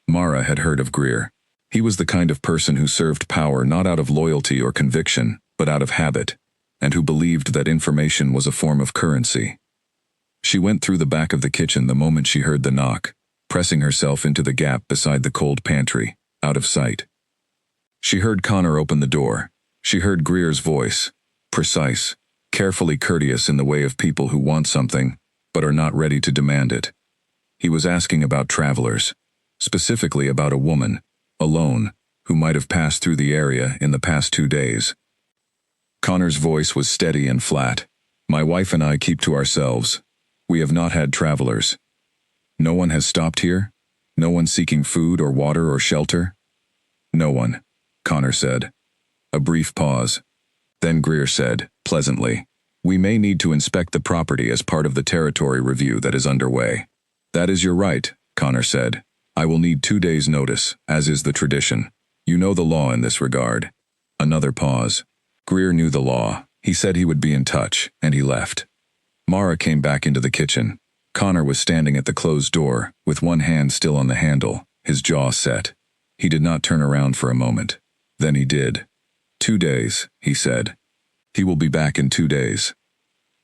Mara had heard of Greer. He was the kind of person who served power not out of loyalty or conviction, but out of habit, and who believed that information was a form of currency. She went through the back of the kitchen the moment she heard the knock, pressing herself into the gap beside the cold pantry, out of sight. She heard Connor open the door. She heard Greer's voice, precise, carefully courteous in the way of people who want something, but are not ready to demand it. He was asking about travelers, specifically about a woman, alone, who might have passed through the area in the past 2 days. Connor's voice was steady and flat. My wife and I keep to ourselves. We have not had travelers. No one has stopped here? No one seeking food or water or shelter? No one, Connor said. A brief pause. Then Greer said, pleasantly, we may need to inspect the property as part of the territory review that is underway. That is your right, Connor said. I will need 2 days' notice, as is the tradition. You know the law in this regard. Another pause. Greer knew the law. He said he would be in touch, and he left. Mara came back into the kitchen. Connor was standing at the closed door, with one hand still on the handle, his jaw set. He did not turn around for a moment. Then he did. 2 days, he said. He will be back in 2 days.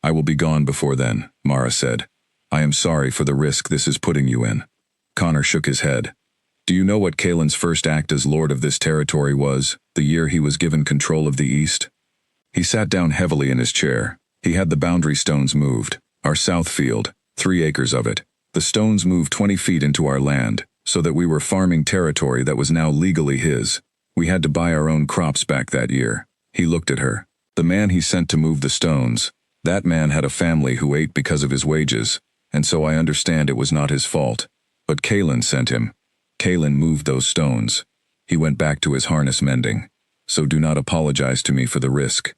I will be gone before then, Mara said. I am sorry for the risk this is putting you in. Connor shook his head. Do you know what Kaelin's first act as lord of this territory was, the year he was given control of the East? He sat down heavily in his chair. He had the boundary stones moved, our south field, 3 acres of it. The stones moved 20 feet into our land, so that we were farming territory that was now legally his. We had to buy our own crops back that year. He looked at her. The man he sent to move the stones, that man had a family who ate because of his wages, and so I understand it was not his fault. But Kaelin sent him. Kaelin moved those stones. He went back to his harness mending. So do not apologize to me for the risk.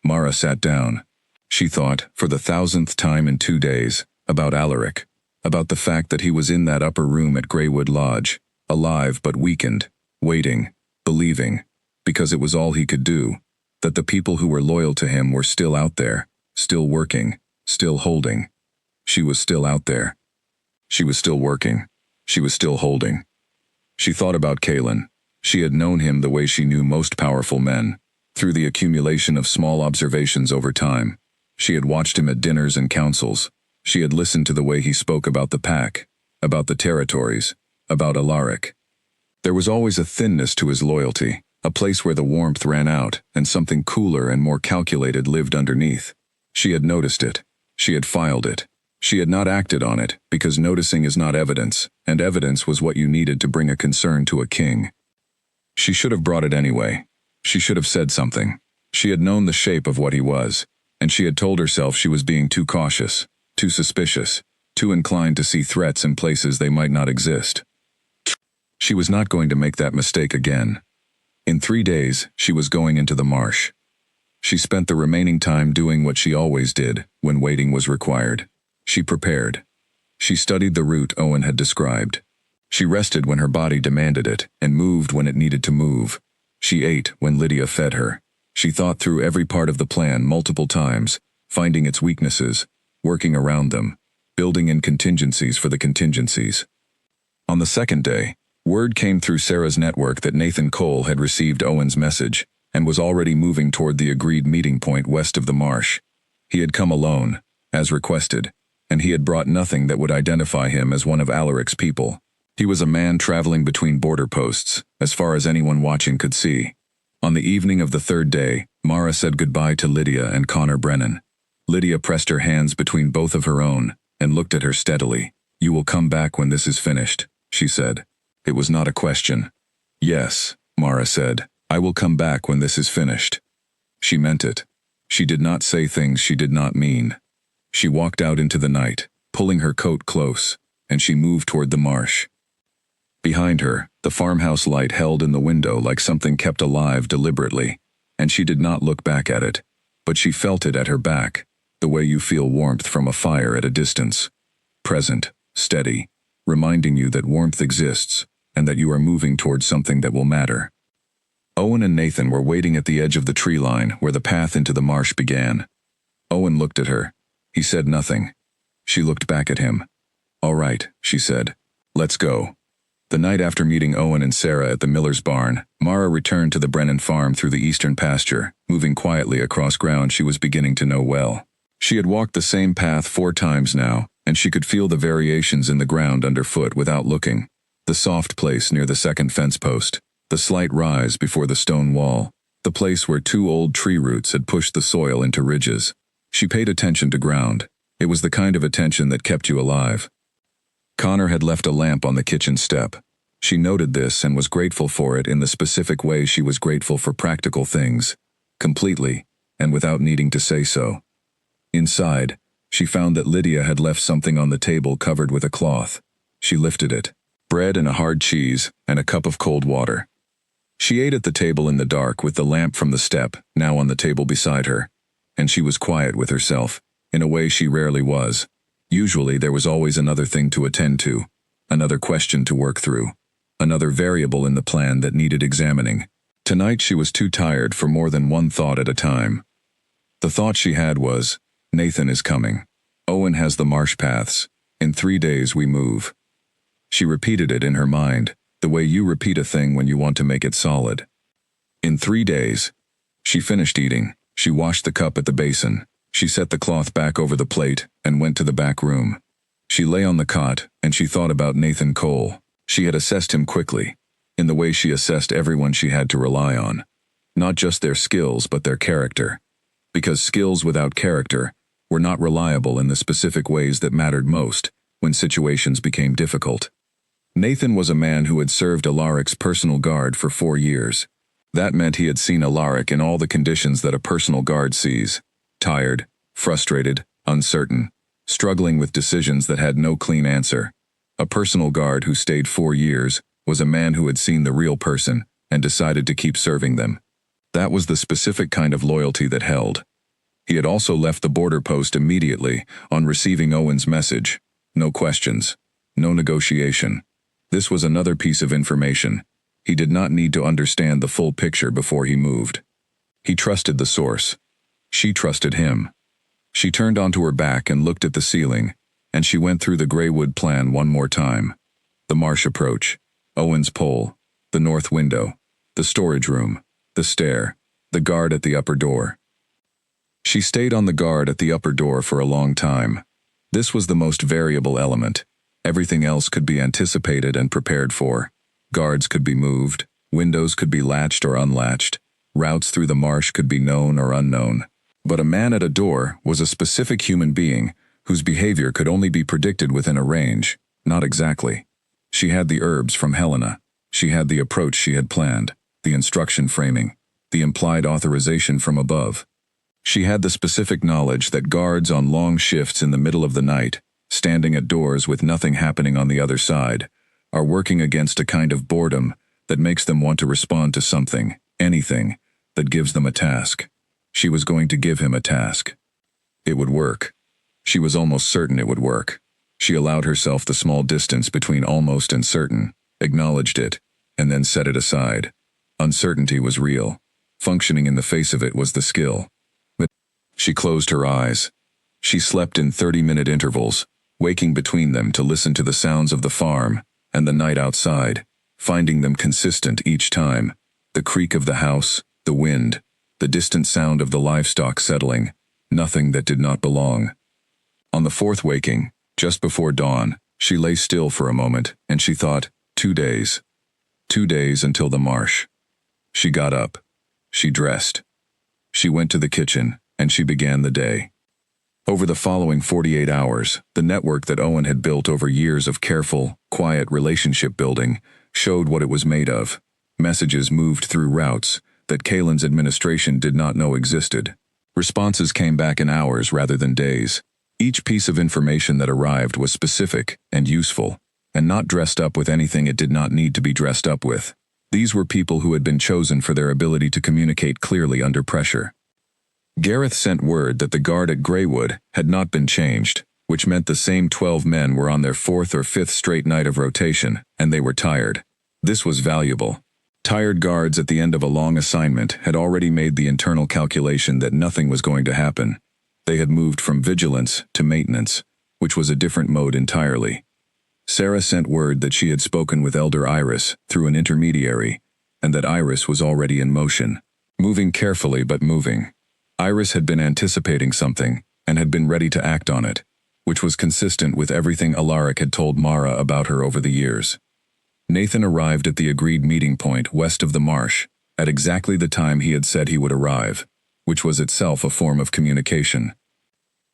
Mara sat down. She thought, for the 1000th time in 2 days, about Alaric, about the fact that he was in that upper room at Greywood Lodge, alive but weakened, waiting, believing, because it was all he could do, that the people who were loyal to him were still out there, still working, still holding. She was still out there. She was still working. She was still holding. She thought about Kaelin. She had known him the way she knew most powerful men, through the accumulation of small observations over time. She had watched him at dinners and councils. She had listened to the way he spoke about the pack, about the territories, about Alaric. There was always a thinness to his loyalty, a place where the warmth ran out and something cooler and more calculated lived underneath. She had noticed it. She had filed it. She had not acted on it, because noticing is not evidence, and evidence was what you needed to bring a concern to a king. She should have brought it anyway. She should have said something. She had known the shape of what he was, and she had told herself she was being too cautious, too suspicious, too inclined to see threats in places they might not exist. She was not going to make that mistake again. In 3 days, she was going into the marsh. She spent the remaining time doing what she always did when waiting was required. She prepared. She studied the route Owen had described. She rested when her body demanded it and moved when it needed to move. She ate when Lydia fed her. She thought through every part of the plan multiple times, finding its weaknesses, working around them, building in contingencies for the contingencies. On the second day, word came through Sarah's network that Nathan Cole had received Owen's message and was already moving toward the agreed meeting point west of the marsh. He had come alone, as requested, and he had brought nothing that would identify him as one of Alaric's people. He was a man traveling between border posts, as far as anyone watching could see. On the evening of the 3rd day, Mara said goodbye to Lydia and Connor Brennan. Lydia pressed her hands between both of her own and looked at her steadily. You will come back when this is finished, she said. It was not a question. Yes, Mara said, I will come back when this is finished. She meant it. She did not say things she did not mean. She walked out into the night, pulling her coat close, and she moved toward the marsh. Behind her, the farmhouse light held in the window like something kept alive deliberately, and she did not look back at it, but she felt it at her back, the way you feel warmth from a fire at a distance. Present, steady, reminding you that warmth exists, and that you are moving towards something that will matter. Owen and Nathan were waiting at the edge of the tree line where the path into the marsh began. Owen looked at her. He said nothing. She looked back at him. All right, she said. Let's go. The night after meeting Owen and Sarah at the miller's barn, Mara returned to the Brennan farm through the eastern pasture, moving quietly across ground she was beginning to know well. She had walked the same path 4 times now, and she could feel the variations in the ground underfoot without looking. The soft place near the second fence post, the slight rise before the stone wall, the place where two old tree roots had pushed the soil into ridges. She paid attention to ground. It was the kind of attention that kept you alive. Connor had left a lamp on the kitchen step. She noted this and was grateful for it in the specific way she was grateful for practical things, completely, and without needing to say so. Inside, she found that Lydia had left something on the table covered with a cloth. She lifted it. Bread and a hard cheese, and a cup of cold water. She ate at the table in the dark with the lamp from the step now on the table beside her, and she was quiet with herself, in a way she rarely was. Usually there was always another thing to attend to, another question to work through, another variable in the plan that needed examining. Tonight she was too tired for more than one thought at a time. The thought she had was, Nathan is coming. Owen has the marsh paths. In 3 days we move. She repeated it in her mind, the way you repeat a thing when you want to make it solid. In 3 days. She finished eating. She washed the cup at the basin. She set the cloth back over the plate and went to the back room. She lay on the cot and she thought about Nathan Cole. She had assessed him quickly, in the way she assessed everyone she had to rely on. Not just their skills, but their character. Because skills without character were not reliable in the specific ways that mattered most when situations became difficult. Nathan was a man who had served Alaric's personal guard for 4 years. That meant he had seen Alaric in all the conditions that a personal guard sees. Tired, frustrated, uncertain, struggling with decisions that had no clean answer. A personal guard who stayed 4 years was a man who had seen the real person and decided to keep serving them. That was the specific kind of loyalty that held. He had also left the border post immediately on receiving Owen's message. No questions. No negotiation. This was another piece of information. He did not need to understand the full picture before he moved. He trusted the source. She trusted him. She turned onto her back and looked at the ceiling, and she went through the Greywood plan one more time. The marsh approach, Owen's pole, the north window, the storage room, the stair, the guard at the upper door. She stayed on the guard at the upper door for a long time. This was the most variable element. Everything else could be anticipated and prepared for. Guards could be moved, windows could be latched or unlatched, routes through the marsh could be known or unknown. But a man at a door was a specific human being whose behavior could only be predicted within a range, not exactly. She had the herbs from Helena. She had the approach she had planned, the instruction framing, the implied authorization from above. She had the specific knowledge that guards on long shifts in the middle of the night, standing at doors with nothing happening on the other side, are working against a kind of boredom that makes them want to respond to something, anything, that gives them a task. She was going to give him a task. It would work. She was almost certain it would work. She allowed herself the small distance between almost and certain, acknowledged it, and then set it aside. Uncertainty was real. Functioning in the face of it was the skill. But she closed her eyes. She slept in 30-minute intervals, waking between them to listen to the sounds of the farm and the night outside, finding them consistent each time. The creak of the house, the wind, the distant sound of the livestock settling, nothing that did not belong. On the fourth waking, just before dawn, she lay still for a moment, and she thought, 2 days. 2 days until the marsh. She got up. She dressed. She went to the kitchen, and she began the day. Over the following 48 hours, the network that Owen had built over years of careful, quiet relationship building showed what it was made of. Messages moved through routes that Kalen's administration did not know existed. Responses came back in hours rather than days. Each piece of information that arrived was specific and useful, and not dressed up with anything it did not need to be dressed up with. These were people who had been chosen for their ability to communicate clearly under pressure. Gareth sent word that the guard at Greywood had not been changed, which meant the same 12 men were on their 4th or 5th straight night of rotation, and they were tired. This was valuable. Tired guards at the end of a long assignment had already made the internal calculation that nothing was going to happen. They had moved from vigilance to maintenance, which was a different mode entirely. Sarah sent word that she had spoken with Elder Iris through an intermediary, and that Iris was already in motion, moving carefully but moving. Iris had been anticipating something and had been ready to act on it, which was consistent with everything Alaric had told Mara about her over the years. Nathan arrived at the agreed meeting point west of the marsh, at exactly the time he had said he would arrive, which was itself a form of communication.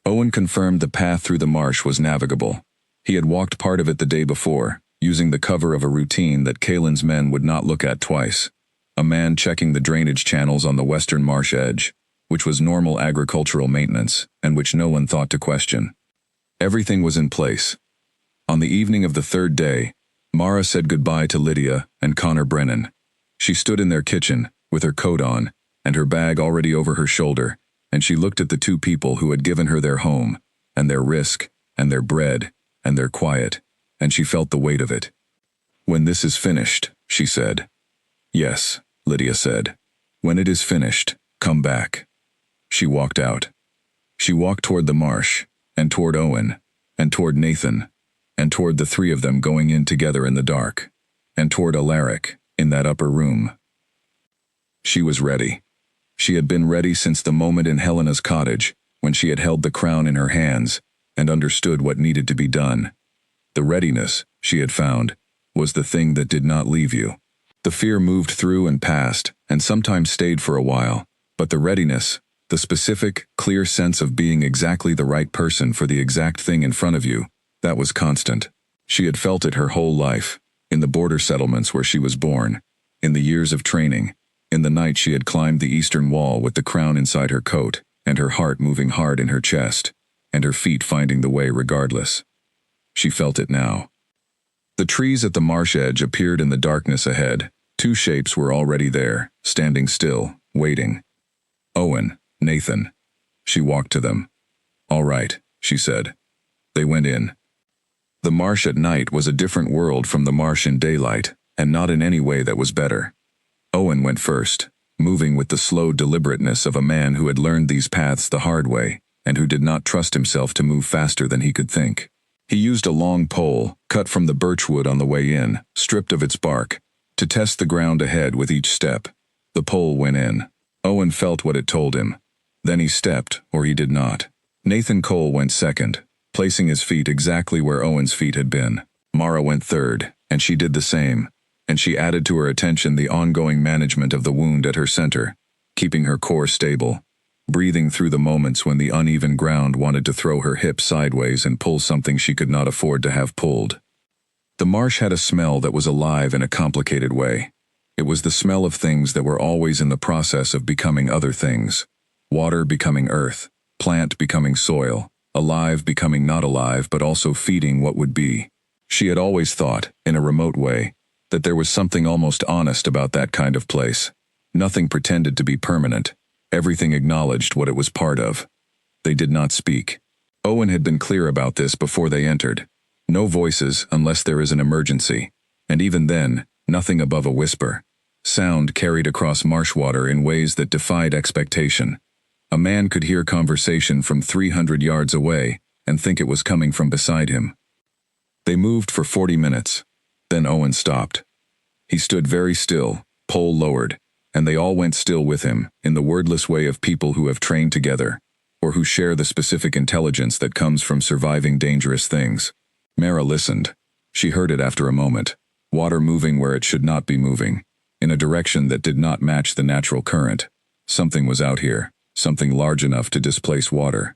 Owen confirmed the path through the marsh was navigable. He had walked part of it the day before, using the cover of a routine that Kalen's men would not look at twice. A man checking the drainage channels on the western marsh edge, which was normal agricultural maintenance, and which no one thought to question. Everything was in place. On the evening of the third day, Mara said goodbye to Lydia and Connor Brennan. She stood in their kitchen, with her coat on, and her bag already over her shoulder, and she looked at the two people who had given her their home, and their risk, and their bread, and their quiet, and she felt the weight of it. "When this is finished," she said. "Yes," Lydia said. "When it is finished, come back." She walked out. She walked toward the marsh, and toward Owen, and toward Nathan, and toward the three of them going in together in the dark, and toward Alaric, in that upper room. She was ready. She had been ready since the moment in Helena's cottage, when she had held the crown in her hands, and understood what needed to be done. The readiness, she had found, was the thing that did not leave you. The fear moved through and passed, and sometimes stayed for a while, but the readiness, the specific, clear sense of being exactly the right person for the exact thing in front of you, that was constant. She had felt it her whole life, in the border settlements where she was born, in the years of training, in the night she had climbed the eastern wall with the crown inside her coat, and her heart moving hard in her chest, and her feet finding the way regardless. She felt it now. The trees at the marsh edge appeared in the darkness ahead. Two shapes were already there, standing still, waiting. Owen, Nathan. She walked to them. "All right," she said. They went in. The marsh at night was a different world from the marsh in daylight, and not in any way that was better. Owen went first, moving with the slow deliberateness of a man who had learned these paths the hard way, and who did not trust himself to move faster than he could think. He used a long pole, cut from the birch wood on the way in, stripped of its bark, to test the ground ahead with each step. The pole went in. Owen felt what it told him. Then he stepped, or he did not. Nathan Cole went second, placing his feet exactly where Owen's feet had been. Mara went third, and she did the same, and she added to her attention the ongoing management of the wound at her center, keeping her core stable, breathing through the moments when the uneven ground wanted to throw her hip sideways and pull something she could not afford to have pulled. The marsh had a smell that was alive in a complicated way. It was the smell of things that were always in the process of becoming other things. Water becoming earth, plant becoming soil, alive becoming not alive but also feeding what would be. She had always thought, in a remote way, that there was something almost honest about that kind of place. Nothing pretended to be permanent. Everything acknowledged what it was part of. They did not speak. Owen had been clear about this before they entered. No voices unless there is an emergency, and even then, nothing above a whisper. Sound carried across marsh water in ways that defied expectation. A man could hear conversation from 300 yards away and think it was coming from beside him. They moved for 40 minutes. Then Owen stopped. He stood very still, pole lowered, and they all went still with him, in the wordless way of people who have trained together, or who share the specific intelligence that comes from surviving dangerous things. Mara listened. She heard it after a moment. Water moving where it should not be moving, in a direction that did not match the natural current. Something was out here, something large enough to displace water.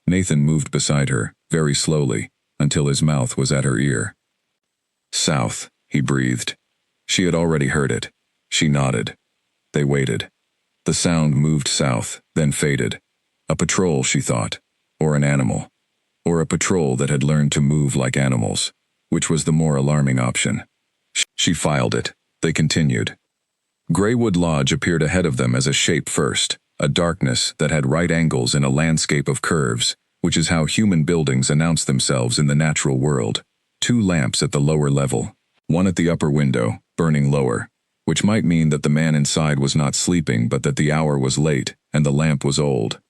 Nathan moved beside her, very slowly, until his mouth was at her ear. "South," he breathed. She had already heard it. She nodded. They waited. The sound moved south, then faded. A patrol, she thought, or an animal. Or a patrol that had learned to move like animals, which was the more alarming option. She filed it. They continued. Greywood Lodge appeared ahead of them as a shape first, a darkness that had right angles in a landscape of curves, which is how human buildings announce themselves in the natural world. 2 lamps at the lower level, one at the upper window, burning lower, which might mean that the man inside was not sleeping but that the hour was late and the lamp was old.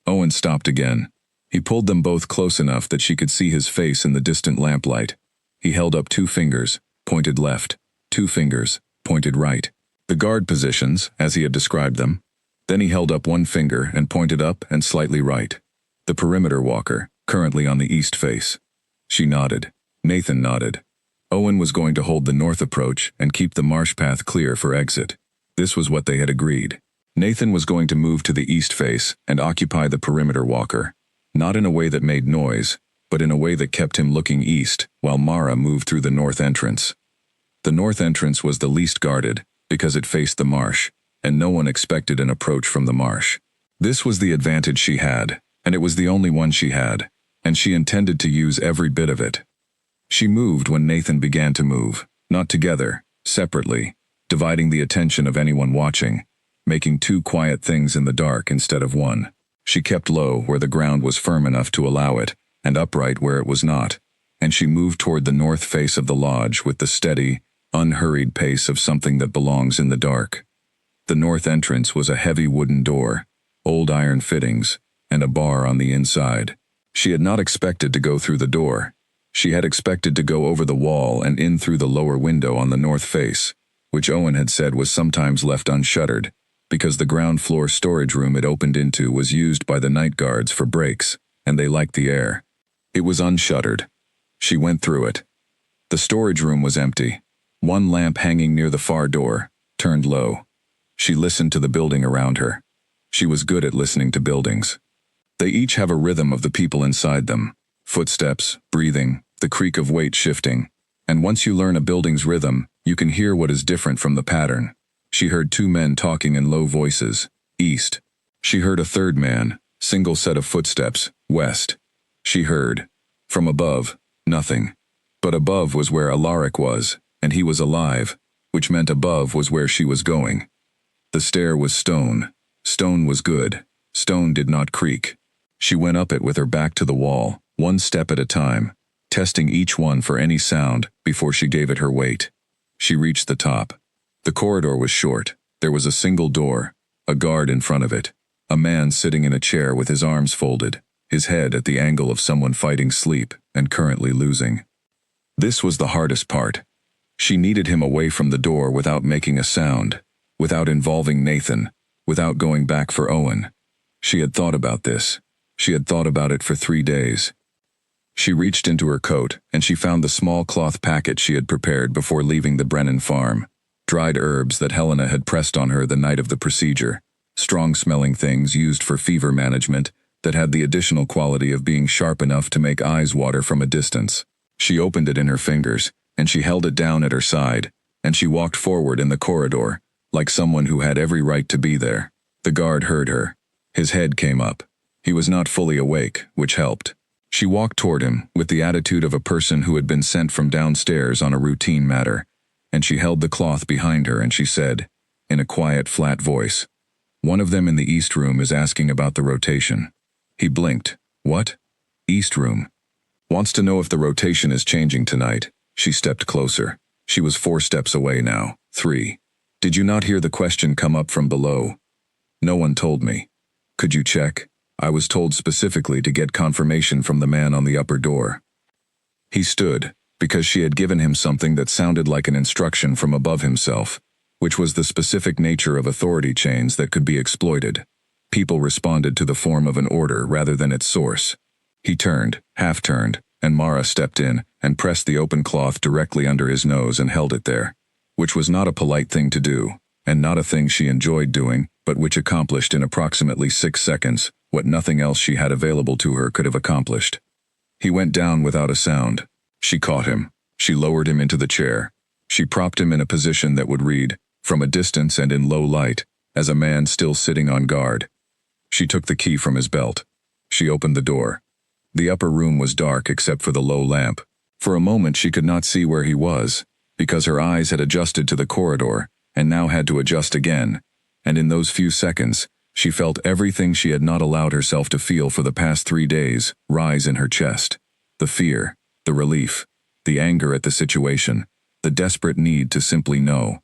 Owen stopped again. He pulled them both close enough that she could see his face in the distant lamplight. He held up 2 fingers, pointed left, 2 fingers, pointed right. The guard positions, as he had described them. Then he held up 1 finger and pointed up and slightly right. The perimeter walker, currently on the east face. She nodded. Nathan nodded. Owen was going to hold the north approach and keep the marsh path clear for exit. This was what they had agreed. Nathan was going to move to the east face and occupy the perimeter walker, not in a way that made noise, but in a way that kept him looking east, while Mara moved through the north entrance. The north entrance was the least guarded, because it faced the marsh, and no one expected an approach from the marsh. This was the advantage she had, and it was the only one she had, and she intended to use every bit of it. She moved when Nathan began to move, not together, separately, dividing the attention of anyone watching, making two quiet things in the dark instead of one. She kept low where the ground was firm enough to allow it, and upright where it was not, and she moved toward the north face of the lodge with the steady, unhurried pace of something that belongs in the dark. The north entrance was a heavy wooden door, old iron fittings, and a bar on the inside. She had not expected to go through the door. She had expected to go over the wall and in through the lower window on the north face, which Owen had said was sometimes left unshuttered, because the ground floor storage room it opened into was used by the night guards for breaks, and they liked the air. It was unshuttered. She went through it. The storage room was empty. One lamp hanging near the far door, turned low. She listened to the building around her. She was good at listening to buildings. They each have a rhythm of the people inside them. Footsteps, breathing, the creak of weight shifting. And once you learn a building's rhythm, you can hear what is different from the pattern. She heard two men talking in low voices, east. She heard a third man, single set of footsteps, west. She heard, from above, nothing. But above was where Alaric was, and he was alive, which meant above was where she was going. The stair was stone. Stone was good. Stone did not creak. She went up it with her back to the wall, one step at a time, testing each one for any sound before she gave it her weight. She reached the top. The corridor was short. There was a single door, a guard in front of it, a man sitting in a chair with his arms folded, his head at the angle of someone fighting sleep and currently losing. This was the hardest part. She needed him away from the door without making a sound, without involving Nathan, without going back for Owen. She had thought about this. She had thought about it for 3 days. She reached into her coat and she found the small cloth packet she had prepared before leaving the Brennan farm. Dried herbs that Helena had pressed on her the night of the procedure. Strong-smelling things used for fever management that had the additional quality of being sharp enough to make eyes water from a distance. She opened it in her fingers, and she held it down at her side, and she walked forward in the corridor, like someone who had every right to be there. The guard heard her. His head came up. He was not fully awake, which helped. She walked toward him with the attitude of a person who had been sent from downstairs on a routine matter, and she held the cloth behind her and she said, in a quiet, flat voice, "One of them in the East Room is asking about the rotation." He blinked. "What? East Room? Wants to know if the rotation is changing tonight." She stepped closer. She was 4 steps away now. 3. "Did you not hear the question come up from below?" "No one told me." "Could you check? I was told specifically to get confirmation from the man on the upper door." He stood, because she had given him something that sounded like an instruction from above himself, which was the specific nature of authority chains that could be exploited. People responded to the form of an order rather than its source. He turned, half-turned, and Mara stepped in and pressed the open cloth directly under his nose and held it there, which was not a polite thing to do, and not a thing she enjoyed doing, but which accomplished in approximately 6 seconds what nothing else she had available to her could have accomplished. He went down without a sound. She caught him. She lowered him into the chair. She propped him in a position that would read, from a distance and in low light, as a man still sitting on guard. She took the key from his belt. She opened the door. The upper room was dark except for the low lamp. For a moment she could not see where he was, because her eyes had adjusted to the corridor, and now had to adjust again, and in those few seconds, she felt everything she had not allowed herself to feel for the past 3 days rise in her chest. The fear, the relief, the anger at the situation, the desperate need to simply know.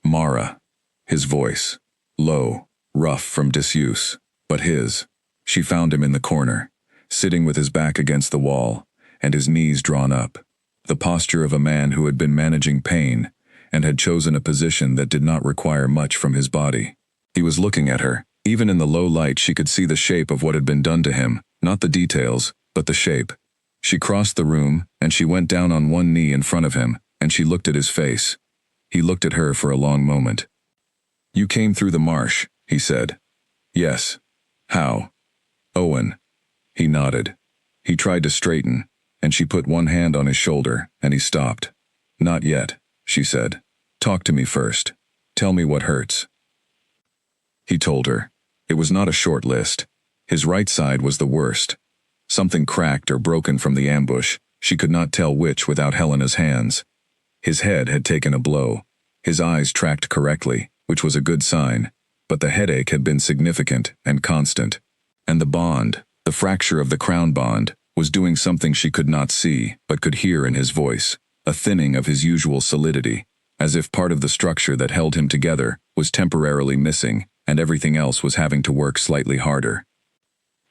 Mara. His voice. Low, rough from disuse, but his. She found him in the corner, sitting with his back against the wall, and his knees drawn up. The posture of a man who had been managing pain, and had chosen a position that did not require much from his body. He was looking at her. Even in the low light she could see the shape of what had been done to him, not the details, but the shape. She crossed the room, and she went down on one knee in front of him, and she looked at his face. He looked at her for a long moment. You came through the marsh, he said. Yes. How? Owen. He nodded. He tried to straighten, and she put one hand on his shoulder, and he stopped. Not yet, she said. Talk to me first. Tell me what hurts. He told her. It was not a short list. His right side was the worst. Something cracked or broken from the ambush, she could not tell which without Helena's hands. His head had taken a blow. His eyes tracked correctly, which was a good sign, but the headache had been significant and constant. And the bond, the fracture of the crown bond, was doing something she could not see but could hear in his voice, a thinning of his usual solidity, as if part of the structure that held him together was temporarily missing and everything else was having to work slightly harder.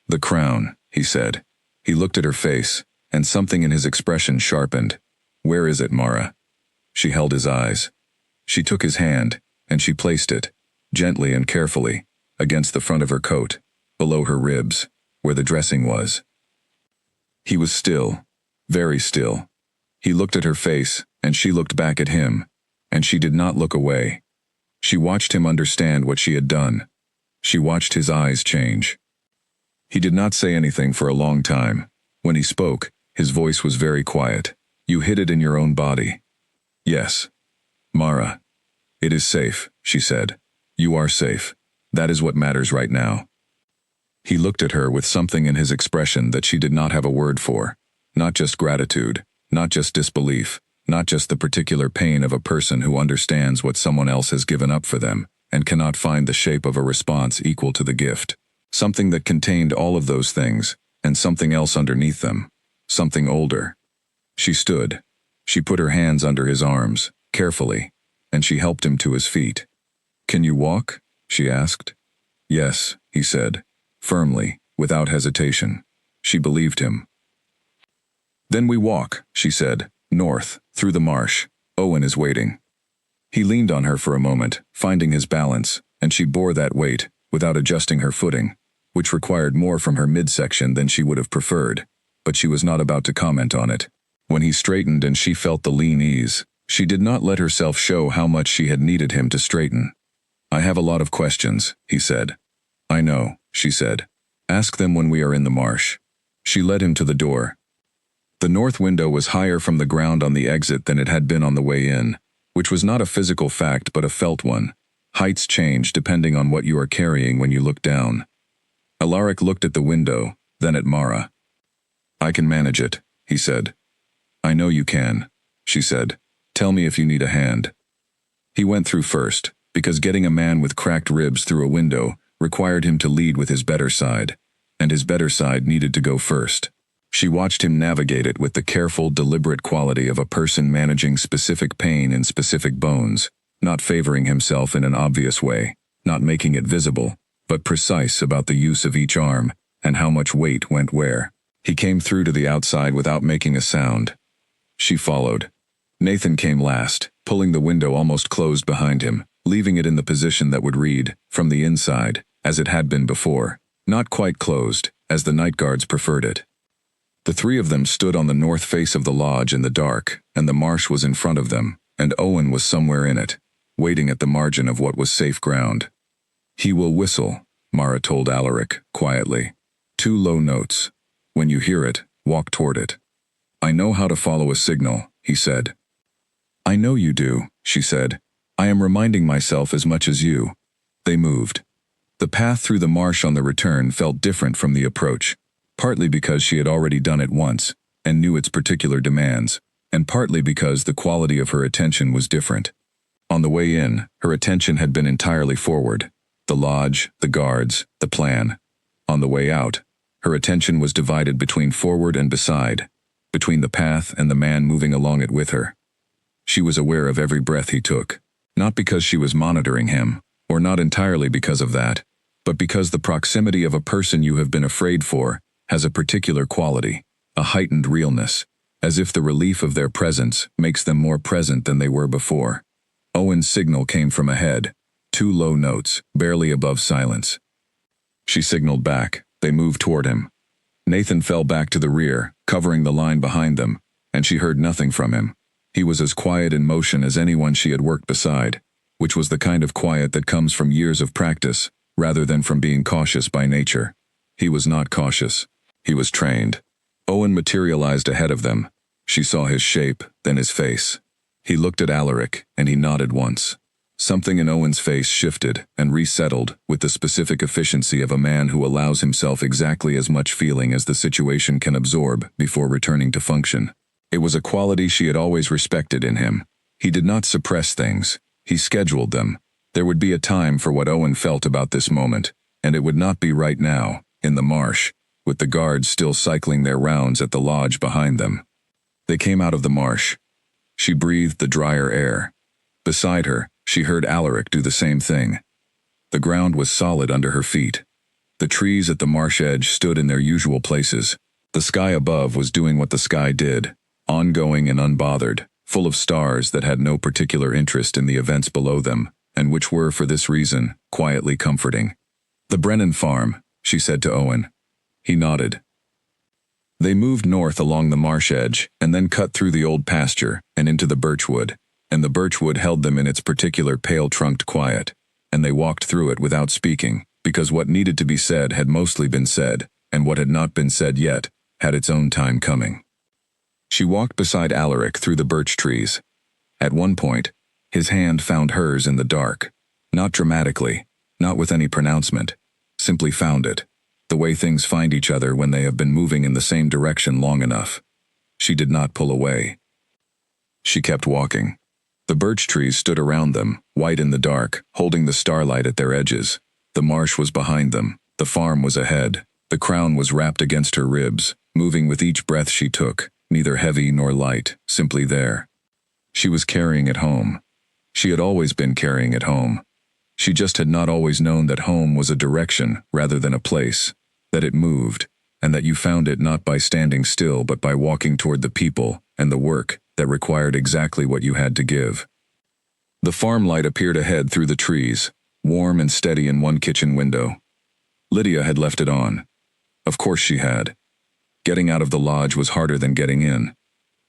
The crown, he said. He looked at her face, and something in his expression sharpened. Where is it, Mara? She held his eyes. She took his hand, and she placed it, gently and carefully, against the front of her coat, below her ribs, where the dressing was. He was still, very still. He looked at her face, and she looked back at him, and she did not look away. She watched him understand what she had done. She watched his eyes change. He did not say anything for a long time. When he spoke, his voice was very quiet. You hid it in your own body. Yes. Mara. It is safe, she said. You are safe. That is what matters right now. He looked at her with something in his expression that she did not have a word for. Not just gratitude, not just disbelief, not just the particular pain of a person who understands what someone else has given up for them and cannot find the shape of a response equal to the gift. Something that contained all of those things, and something else underneath them. Something older. She stood. She put her hands under his arms, carefully, and she helped him to his feet. Can you walk? She asked. Yes, he said, firmly, without hesitation. She believed him. Then we walk, she said, north, through the marsh. Owen is waiting. He leaned on her for a moment, finding his balance, and she bore that weight, without adjusting her footing, which required more from her midsection than she would have preferred, but she was not about to comment on it. When he straightened and she felt the lean ease, she did not let herself show how much she had needed him to straighten. I have a lot of questions, he said. I know, she said. Ask them when we are in the marsh. She led him to the door. The north window was higher from the ground on the exit than it had been on the way in, which was not a physical fact but a felt one. Heights change depending on what you are carrying when you look down. Alaric looked at the window, then at Mara. I can manage it, he said. I know you can, she said. Tell me if you need a hand. He went through first, because getting a man with cracked ribs through a window required him to lead with his better side, and his better side needed to go first. She watched him navigate it with the careful, deliberate quality of a person managing specific pain in specific bones, not favoring himself in an obvious way, not making it visible, but precise about the use of each arm and how much weight went where. He came through to the outside without making a sound. She followed. Nathan came last, pulling the window almost closed behind him, leaving it in the position that would read, from the inside, as it had been before, not quite closed, as the night guards preferred it. The three of them stood on the north face of the lodge in the dark, and the marsh was in front of them, and Owen was somewhere in it, waiting at the margin of what was safe ground. He will whistle, Mara told Alaric, quietly. 2 low notes. When you hear it, walk toward it. I know how to follow a signal, he said. I know you do, she said. I am reminding myself as much as you. They moved. The path through the marsh on the return felt different from the approach, partly because she had already done it once, and knew its particular demands, and partly because the quality of her attention was different. On the way in, her attention had been entirely forward. The lodge, the guards, the plan. On the way out, her attention was divided between forward and beside, between the path and the man moving along it with her. She was aware of every breath he took, not because she was monitoring him, or not entirely because of that, but because the proximity of a person you have been afraid for has a particular quality, a heightened realness, as if the relief of their presence makes them more present than they were before. Owen's signal came from ahead, 2 low notes, barely above silence. She signaled back. They moved toward him. Nathan fell back to the rear, covering the line behind them, and she heard nothing from him. He was as quiet in motion as anyone she had worked beside, which was the kind of quiet that comes from years of practice, rather than from being cautious by nature. He was not cautious. He was trained. Owen materialized ahead of them. She saw his shape, then his face. He looked at Alaric, and he nodded once. Something in Owen's face shifted and resettled with the specific efficiency of a man who allows himself exactly as much feeling as the situation can absorb before returning to function. It was a quality she had always respected in him. He did not suppress things. He scheduled them. There would be a time for what Owen felt about this moment, and it would not be right now, in the marsh, with the guards still cycling their rounds at the lodge behind them. They came out of the marsh. She breathed the drier air. Beside her, she heard Alaric do the same thing. The ground was solid under her feet. The trees at the marsh edge stood in their usual places. The sky above was doing what the sky did, ongoing and unbothered, full of stars that had no particular interest in the events below them, and which were, for this reason, quietly comforting. "The Brennan farm," she said to Owen. He nodded. They moved north along the marsh edge, and then cut through the old pasture and into the birchwood, and the birchwood held them in its particular pale-trunked quiet, and they walked through it without speaking, because what needed to be said had mostly been said, and what had not been said yet had its own time coming. She walked beside Alaric through the birch trees. At one point, his hand found hers in the dark, not dramatically, not with any pronouncement, simply found it, the way things find each other when they have been moving in the same direction long enough. She did not pull away. She kept walking. The birch trees stood around them, white in the dark, holding the starlight at their edges. The marsh was behind them. The farm was ahead. The crown was wrapped against her ribs, moving with each breath she took, neither heavy nor light, simply there. She was carrying it home. She had always been carrying it home. She just had not always known that home was a direction rather than a place, that it moved, and that you found it not by standing still but by walking toward the people and the work that required exactly what you had to give. The farm light appeared ahead through the trees, warm and steady in one kitchen window. Lydia had left it on. Of course she had. Getting out of the lodge was harder than getting in.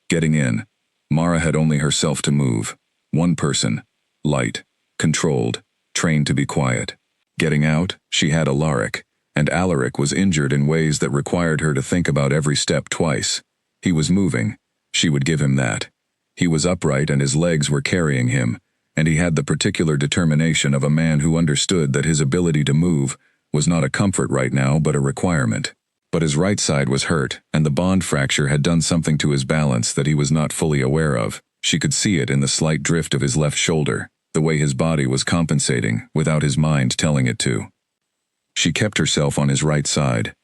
Getting in, Mara had only herself to move. One person, light, controlled, trained to be quiet. Getting out, she had Alaric, and Alaric was injured in ways that required her to think about every step twice. He was moving. She would give him that. He was upright and his legs were carrying him, and he had the particular determination of a man who understood that his ability to move was not a comfort right now but a requirement. But his right side was hurt, and the bond fracture had done something to his balance that he was not fully aware of. She could see it in the slight drift of his left shoulder, the way his body was compensating without his mind telling it to. She kept herself on his right side.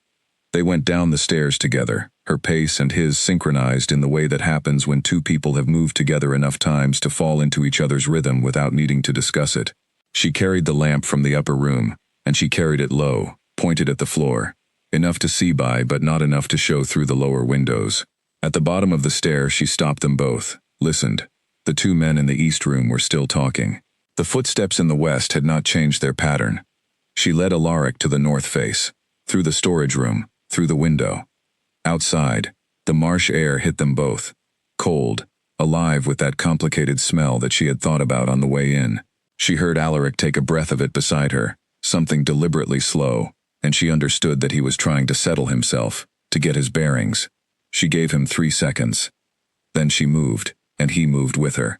They went down the stairs together, her pace and his synchronized in the way that happens when two people have moved together enough times to fall into each other's rhythm without needing to discuss it. She carried the lamp from the upper room, and she carried it low, pointed at the floor, enough to see by but not enough to show through the lower windows. At the bottom of the stair she stopped them both, listened. The two men in the east room were still talking. The footsteps in the west had not changed their pattern. She led Alaric to the north face, through the storage room, through the window. Outside, the marsh air hit them both, cold, alive with that complicated smell that she had thought about on the way in. She heard Alaric take a breath of it beside her, something deliberately slow, and she understood that he was trying to settle himself, to get his bearings. She gave him 3 seconds. Then she moved, and he moved with her.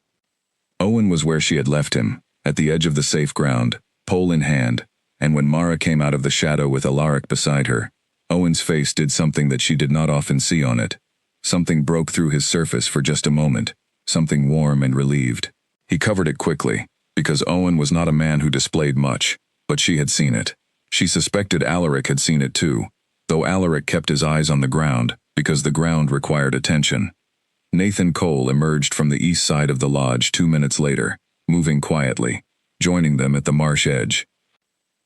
Owen was where she had left him, at the edge of the safe ground, pole in hand, and when Mara came out of the shadow with Alaric beside her, Owen's face did something that she did not often see on it. Something broke through his surface for just a moment, something warm and relieved. He covered it quickly, because Owen was not a man who displayed much, but she had seen it. She suspected Alaric had seen it too, though Alaric kept his eyes on the ground, because the ground required attention. Nathan Cole emerged from the east side of the lodge 2 minutes later, moving quietly, joining them at the marsh edge.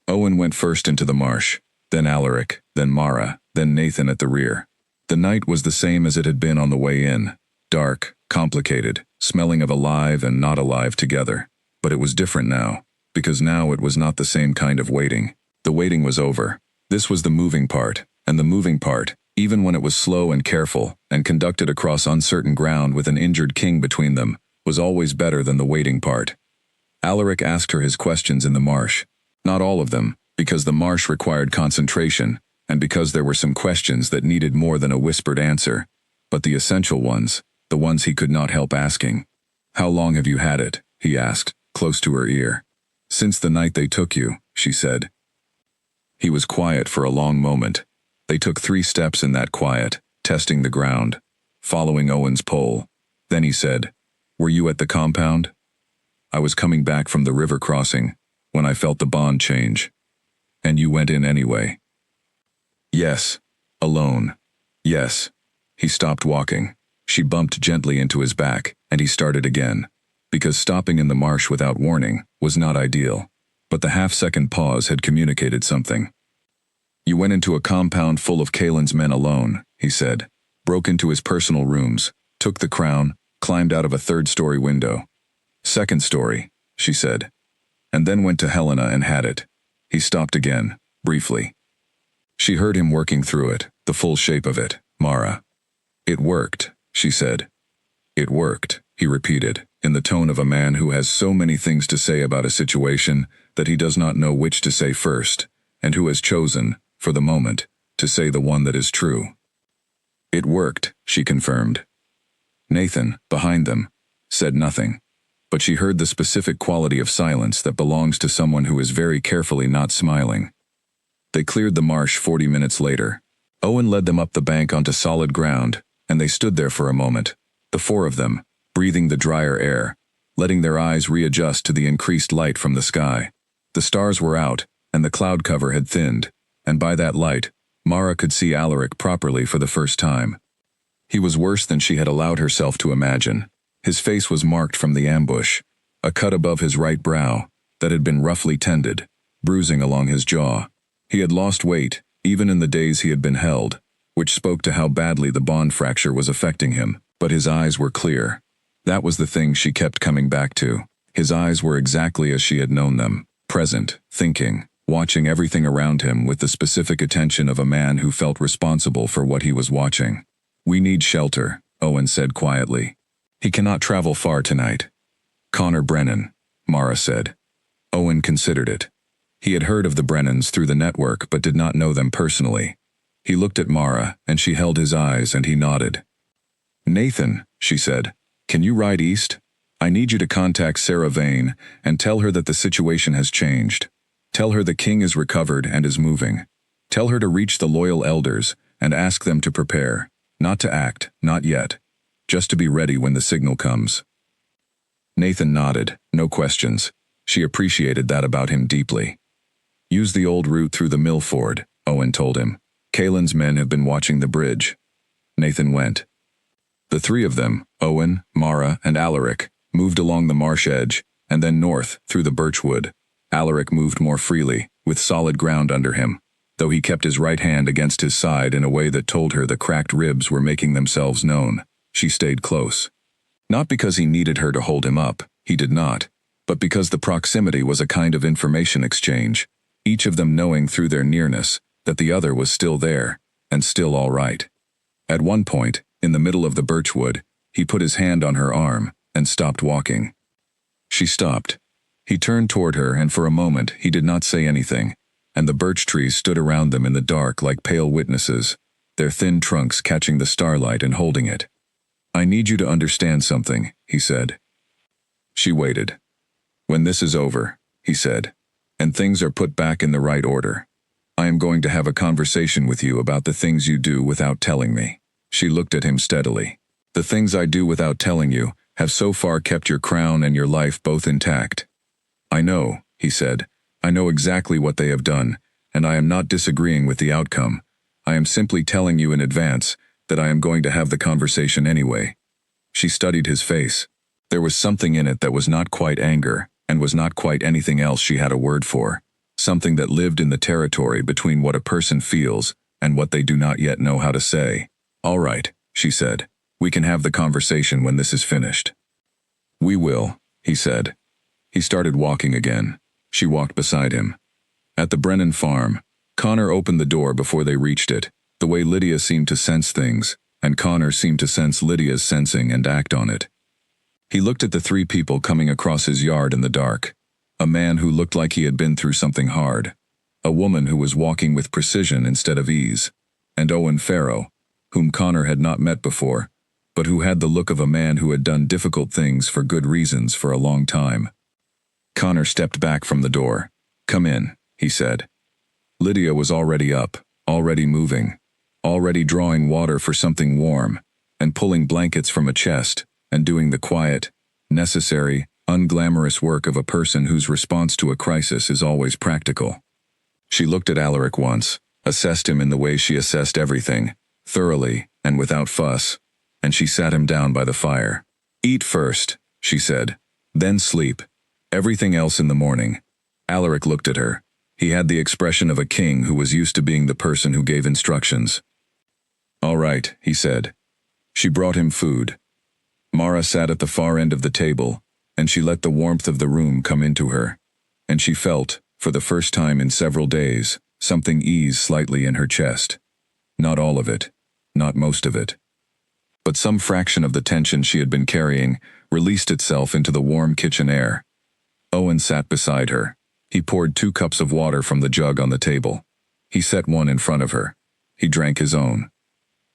Owen went first into the marsh, then Alaric, then Mara, then Nathan at the rear. The night was the same as it had been on the way in, dark, complicated, smelling of alive and not alive together. But it was different now, because now it was not the same kind of waiting. The waiting was over. This was the moving part, and the moving part, even when it was slow and careful, and conducted across uncertain ground with an injured king between them, was always better than the waiting part. Alaric asked her his questions in the marsh. Not all of them, because the marsh required concentration, and because there were some questions that needed more than a whispered answer, but the essential ones, the ones he could not help asking. "How long have you had it?" he asked, close to her ear. "Since the night they took you," she said. He was quiet for a long moment. They took 3 steps in that quiet, testing the ground, following Owen's pole. Then he said, "Were you at the compound?" "I was coming back from the river crossing, when I felt the bond change." "And you went in anyway?" "Yes. Alone." "Yes." He stopped walking. She bumped gently into his back, and he started again. Because stopping in the marsh without warning was not ideal. But the half-second pause had communicated something. "You went into a compound full of Kalen's men alone," he said. "Broke into his personal rooms, took the crown, climbed out of a 3rd-story window." "2nd story," she said. "And then went to Helena and had it." He stopped again, briefly. She heard him working through it, the full shape of it, Mara. "It worked," she said. "It worked," he repeated, in the tone of a man who has so many things to say about a situation that he does not know which to say first, and who has chosen, for the moment, to say the one that is true. "It worked," she confirmed. Nathan, behind them, said nothing, but she heard the specific quality of silence that belongs to someone who is very carefully not smiling. They cleared the marsh 40 minutes later. Owen led them up the bank onto solid ground, and they stood there for a moment, the 4 of them, breathing the drier air, letting their eyes readjust to the increased light from the sky. The stars were out, and the cloud cover had thinned, and by that light, Mara could see Alaric properly for the first time. He was worse than she had allowed herself to imagine. His face was marked from the ambush, a cut above his right brow that had been roughly tended, bruising along his jaw. He had lost weight, even in the days he had been held, which spoke to how badly the bond fracture was affecting him, but his eyes were clear. That was the thing she kept coming back to. His eyes were exactly as she had known them, present, thinking, watching everything around him with the specific attention of a man who felt responsible for what he was watching. "We need shelter," Owen said quietly. "He cannot travel far tonight." "Connor Brennan," Mara said. Owen considered it. He had heard of the Brennans through the network but did not know them personally. He looked at Mara, and she held his eyes, and he nodded. "Nathan," she said, "can you ride east? I need you to contact Sarah Vane and tell her that the situation has changed. Tell her the king is recovered and is moving. Tell her to reach the loyal elders and ask them to prepare, not to act, not yet, just to be ready when the signal comes." Nathan nodded, no questions. She appreciated that about him deeply. "Use the old route through the mill ford," Owen told him. "Kalen's men have been watching the bridge." Nathan went. The 3 of them, Owen, Mara, and Alaric, moved along the marsh edge, and then north, through the birchwood. Alaric moved more freely, with solid ground under him, though he kept his right hand against his side in a way that told her the cracked ribs were making themselves known. She stayed close. Not because he needed her to hold him up, he did not, but because the proximity was a kind of information exchange, each of them knowing through their nearness that the other was still there, and still all right. At one point, in the middle of the birchwood, he put his hand on her arm and stopped walking. She stopped. He turned toward her, and for a moment he did not say anything, and the birch trees stood around them in the dark like pale witnesses, their thin trunks catching the starlight and holding it. "I need you to understand something," he said. She waited. "When this is over," he said, "and things are put back in the right order, I am going to have a conversation with you about the things you do without telling me." She looked at him steadily. "The things I do without telling you have so far kept your crown and your life both intact." "I know," he said. "I know exactly what they have done, and I am not disagreeing with the outcome. I am simply telling you in advance that I am going to have the conversation anyway." She studied his face. There was something in it that was not quite anger, and was not quite anything else she had a word for. Something that lived in the territory between what a person feels and what they do not yet know how to say. "All right," she said. "We can have the conversation when this is finished." "We will," he said. He started walking again. She walked beside him. At the Brennan farm, Connor opened the door before they reached it, the way Lydia seemed to sense things, and Connor seemed to sense Lydia's sensing and act on it. He looked at the three people coming across his yard in the dark. A man who looked like he had been through something hard. A woman who was walking with precision instead of ease. And Owen Farrow, whom Connor had not met before, but who had the look of a man who had done difficult things for good reasons for a long time. Connor stepped back from the door. "Come in," he said. Lydia was already up, already moving, already drawing water for something warm, and pulling blankets from a chest, and doing the quiet, necessary, unglamorous work of a person whose response to a crisis is always practical. She looked at Alaric once, assessed him in the way she assessed everything, thoroughly and without fuss, and she sat him down by the fire. "Eat first," she said, "then sleep. Everything else in the morning." Alaric looked at her. He had the expression of a king who was used to being the person who gave instructions. "All right," he said. She brought him food. Mara sat at the far end of the table, and she let the warmth of the room come into her, and she felt, for the first time in several days, something ease slightly in her chest. Not all of it, not most of it, but some fraction of the tension she had been carrying released itself into the warm kitchen air. Owen sat beside her. He poured 2 cups of water from the jug on the table. He set one in front of her. He drank his own.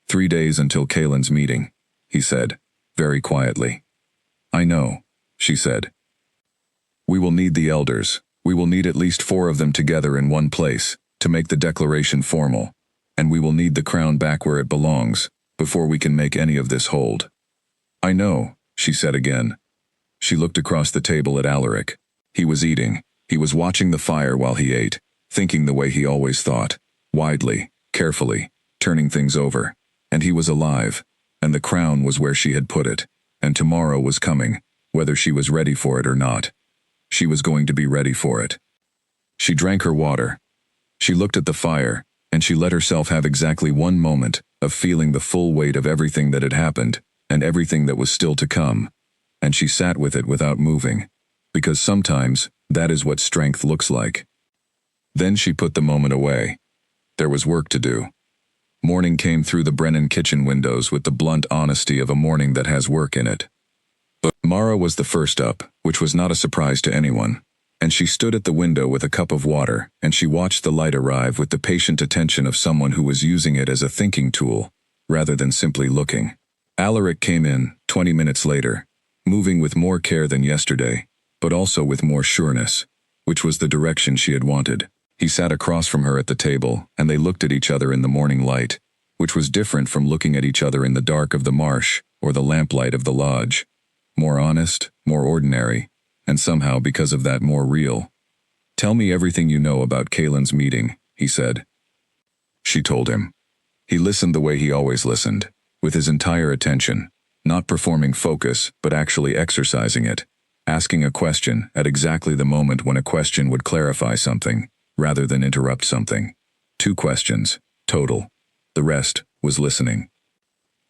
3 days until Kaylin's meeting, he said, very quietly. "I know," she said. "We will need the elders. We will need at least 4 of them together in one place, to make the declaration formal, and we will need the crown back where it belongs, before we can make any of this hold." "I know," she said again. She looked across the table at Alaric. He was eating. He was watching the fire while he ate, thinking the way he always thought, widely, carefully, turning things over. And he was alive, and the crown was where she had put it, and tomorrow was coming, whether she was ready for it or not. She was going to be ready for it. She drank her water. She looked at the fire, and she let herself have exactly one moment of feeling the full weight of everything that had happened, and everything that was still to come. And she sat with it without moving, because sometimes that is what strength looks like. Then she put the moment away. There was work to do. Morning came through the Brennan kitchen windows with the blunt honesty of a morning that has work in it. But Mara was the first up, which was not a surprise to anyone, and she stood at the window with a cup of water, and she watched the light arrive with the patient attention of someone who was using it as a thinking tool, rather than simply looking. Alaric came in, 20 minutes later, moving with more care than yesterday, but also with more sureness, which was the direction she had wanted. He sat across from her at the table, and they looked at each other in the morning light, which was different from looking at each other in the dark of the marsh or the lamplight of the lodge. More honest, more ordinary, and somehow because of that more real. "Tell me everything you know about Kaylin's meeting," he said. She told him. He listened the way he always listened, with his entire attention, not performing focus but actually exercising it, asking a question at exactly the moment when a question would clarify something, rather than interrupt something. 2 questions, total. The rest was listening.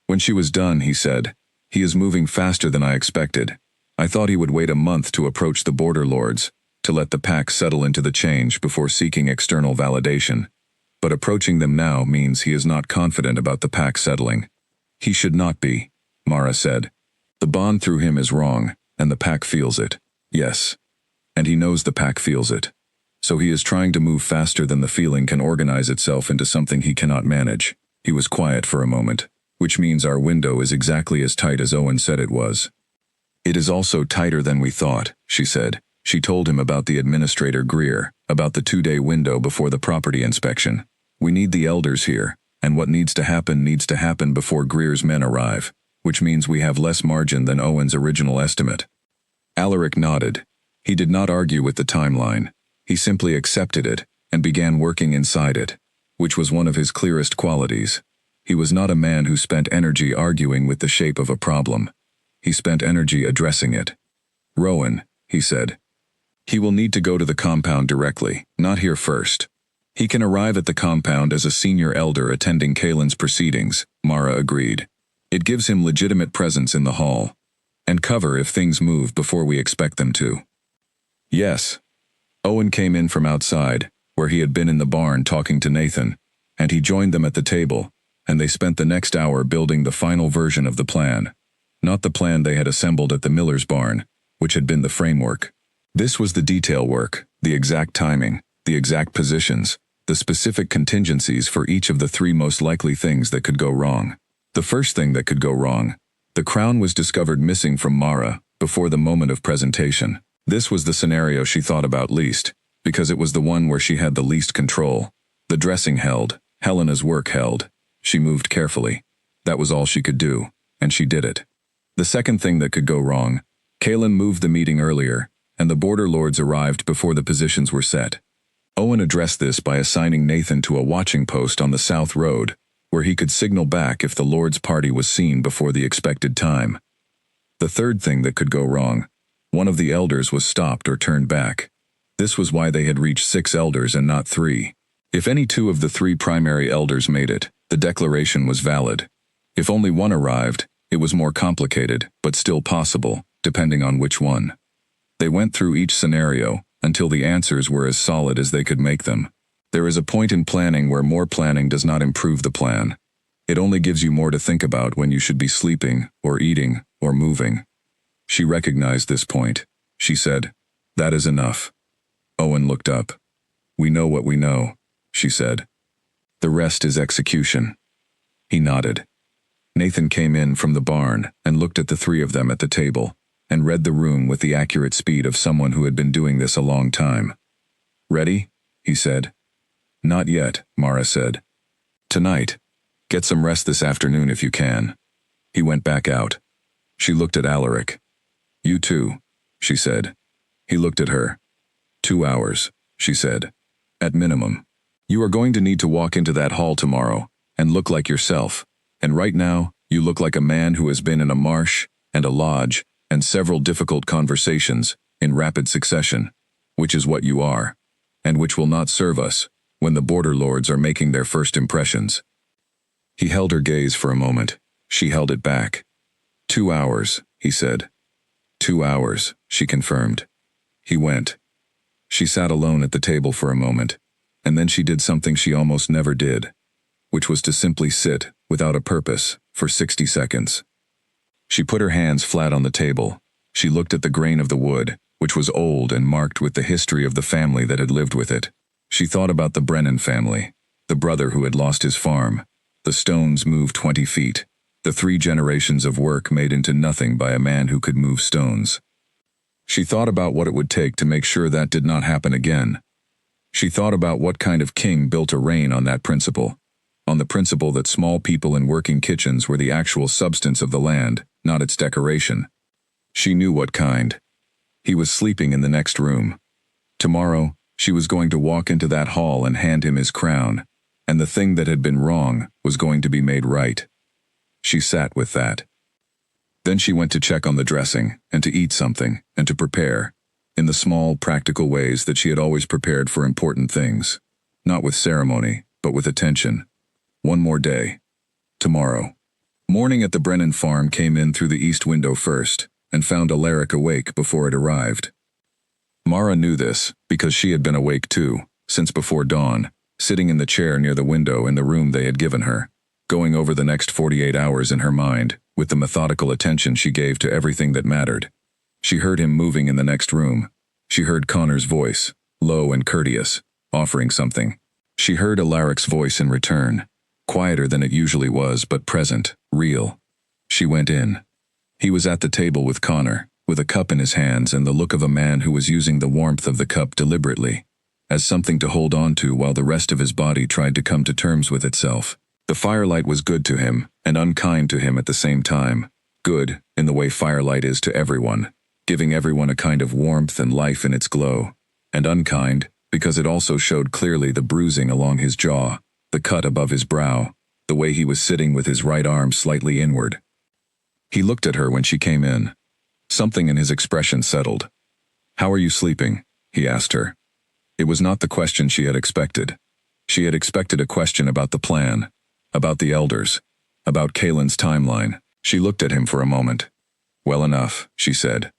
When she was done, he said, "He is moving faster than I expected. I thought he would wait a month to approach the border lords, to let the pack settle into the change before seeking external validation. But approaching them now means he is not confident about the pack settling." "He should not be," Mara said. "The bond through him is wrong, and the pack feels it." "Yes. And he knows the pack feels it. So he is trying to move faster than the feeling can organize itself into something he cannot manage." He was quiet for a moment. "Which means our window is exactly as tight as Owen said it was." "It is also tighter than we thought," she said. She told him about the administrator Greer, about the 2-day window before the property inspection. "We need the elders here, and what needs to happen before Greer's men arrive, which means we have less margin than Owen's original estimate." Alaric nodded. He did not argue with the timeline. He simply accepted it and began working inside it, which was one of his clearest qualities. He was not a man who spent energy arguing with the shape of a problem. He spent energy addressing it. "Rowan," he said. "He will need to go to the compound directly, not here first. He can arrive at the compound as a senior elder attending Kaylin's proceedings," Mara agreed. "It gives him legitimate presence in the hall, and cover if things move before we expect them to." "Yes." Owen came in from outside, where he had been in the barn talking to Nathan, and he joined them at the table, and they spent the next hour building the final version of the plan. not the plan they had assembled at the miller's barn, which had been the framework. This was the detail work, the exact timing, the exact positions, the specific contingencies for each of the three most likely things that could go wrong. The first thing that could go wrong: the crown was discovered missing from Mara before the moment of presentation. This was the scenario she thought about least, because it was the one where she had the least control. The dressing held, Helena's work held. She moved carefully. That was all she could do, and she did it. The second thing that could go wrong: Kaelin moved the meeting earlier, and the border lords arrived before the positions were set. Owen addressed this by assigning Nathan to a watching post on the south road, where he could signal back if the lord's party was seen before the expected time. The third thing that could go wrong: one of the elders was stopped or turned back. This was why they had reached 6 elders and not 3. If any 2 of the 3 primary elders made it, the declaration was valid. If only one arrived, it was more complicated, but still possible, depending on which one. They went through each scenario until the answers were as solid as they could make them. There is a point in planning where more planning does not improve the plan. It only gives you more to think about when you should be sleeping, or eating, or moving. She recognized this point. She said, "That is enough." Owen looked up. "We know what we know," she said. "The rest is execution." He nodded. Nathan came in from the barn and looked at the 3 of them at the table, and read the room with the accurate speed of someone who had been doing this a long time. "Ready?" he said. "Not yet," Mara said. "Tonight. Get some rest this afternoon if you can." He went back out. She looked at Alaric. "You too," she said. He looked at her. 2 hours, she said. "At minimum. You are going to need to walk into that hall tomorrow and look like yourself. And right now, you look like a man who has been in a marsh and a lodge and several difficult conversations in rapid succession, which is what you are, and which will not serve us when the border lords are making their first impressions." He held her gaze for a moment. She held it back. 2 hours, he said. 2 hours, she confirmed. He went. She sat alone at the table for a moment, and then she did something she almost never did, which was to simply sit, without a purpose, for 60 seconds. She put her hands flat on the table. She looked at the grain of the wood, which was old and marked with the history of the family that had lived with it. She thought about the Brennan family, the brother who had lost his farm, the stones moved 20 feet, the 3 generations of work made into nothing by a man who could move stones. She thought about what it would take to make sure that did not happen again. She thought about what kind of king built a reign on that principle, on the principle that small people in working kitchens were the actual substance of the land, not its decoration. She knew what kind. He was sleeping in the next room. Tomorrow, she was going to walk into that hall and hand him his crown, and the thing that had been wrong was going to be made right. She sat with that. Then she went to check on the dressing, and to eat something, and to prepare, in the small, practical ways that she had always prepared for important things, not with ceremony, but with attention. One more day. Tomorrow. Morning at the Brennan farm came in through the east window first, and found Alaric awake before it arrived. Mara knew this, because she had been awake too, since before dawn, sitting in the chair near the window in the room they had given her, going over the next 48 hours in her mind, with the methodical attention she gave to everything that mattered. She heard him moving in the next room. She heard Connor's voice, low and courteous, offering something. She heard Alaric's voice in return, quieter than it usually was, but present, real. She went in. He was at the table with Connor, with a cup in his hands and the look of a man who was using the warmth of the cup deliberately, as something to hold on to while the rest of his body tried to come to terms with itself. The firelight was good to him, and unkind to him at the same time. Good, in the way firelight is to everyone, giving everyone a kind of warmth and life in its glow, and unkind, because it also showed clearly the bruising along his jaw, the cut above his brow, the way he was sitting with his right arm slightly inward. He looked at her when she came in. Something in his expression settled. "How are you sleeping?" he asked her. It was not the question she had expected. She had expected a question about the plan, about the elders, about Kaelin's timeline. She looked at him for a moment. "Well enough," she said.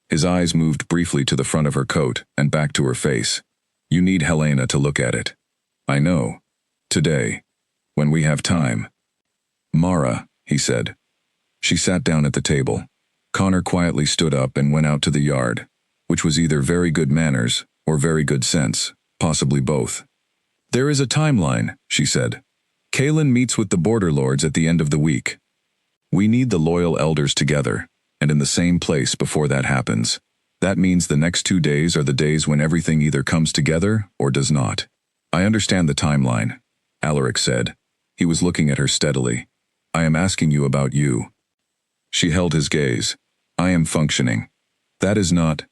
His eyes moved briefly to the front of her coat and back to her face. "You need Helena to look at it." "I know. Today. When we have time." "Mara," he said. She sat down at the table. Connor quietly stood up and went out to the yard, which was either very good manners or very good sense, possibly both. There is a timeline, she said. Kaelin meets with the border lords at the end of the week. We need the loyal elders together, and in the same place before that happens. That means the next 2 days are the days when everything either comes together or does not. I understand the timeline, Alaric said. He was looking at her steadily. I am asking you about you. She held his gaze. I am functioning. That is not.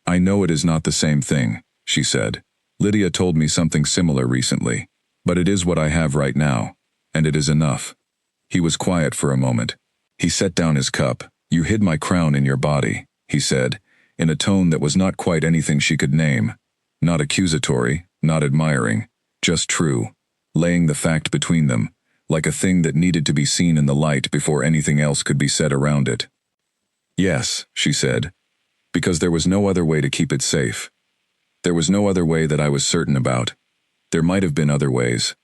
I know it is not the same thing, she said. Lydia told me something similar recently. But it is what I have right now, and it is enough. He was quiet for a moment. He set down his cup. You hid my crown in your body, he said, in a tone that was not quite anything she could name. Not accusatory, not admiring, just true, laying the fact between them, like a thing that needed to be seen in the light before anything else could be said around it. Yes, she said, because there was no other way to keep it safe. There was no other way that I was certain about. There might have been other ways.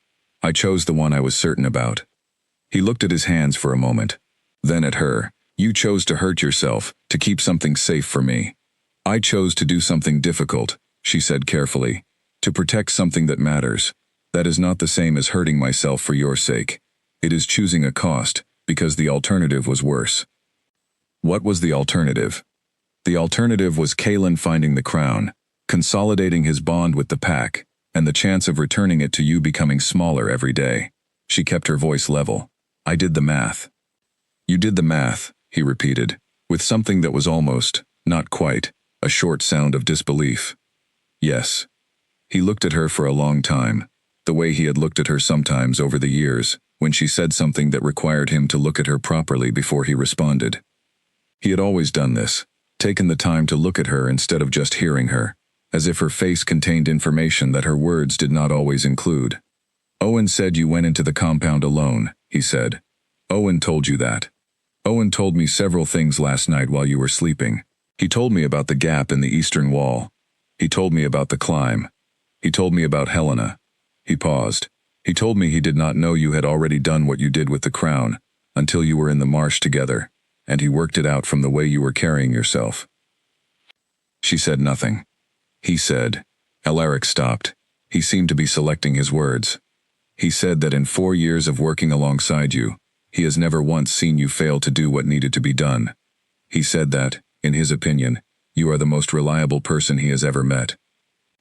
I chose the one I was certain about. He looked at his hands for a moment, then at her. You chose to hurt yourself, to keep something safe for me. I chose to do something difficult, she said carefully, to protect something that matters. That is not the same as hurting myself for your sake. It is choosing a cost, because the alternative was worse. What was the alternative? The alternative was Kaelin finding the crown, consolidating his bond with the pack, and the chance of returning it to you becoming smaller every day. She kept her voice level. I did the math. You did the math, he repeated, with something that was almost, not quite, a short sound of disbelief. Yes. He looked at her for a long time, the way he had looked at her sometimes over the years, when she said something that required him to look at her properly before he responded. He had always done this, taken the time to look at her instead of just hearing her, as if her face contained information that her words did not always include. Owen said you went into the compound alone, he said. Owen told you that. Owen told me several things last night while you were sleeping. He told me about the gap in the eastern wall. He told me about the climb. He told me about Helena. He paused. He told me he did not know you had already done what you did with the crown, until you were in the marsh together, and he worked it out from the way you were carrying yourself. She said nothing. He said. Alaric stopped. He seemed to be selecting his words. He said that in 4 years of working alongside you, he has never once seen you fail to do what needed to be done. He said that, in his opinion, you are the most reliable person he has ever met.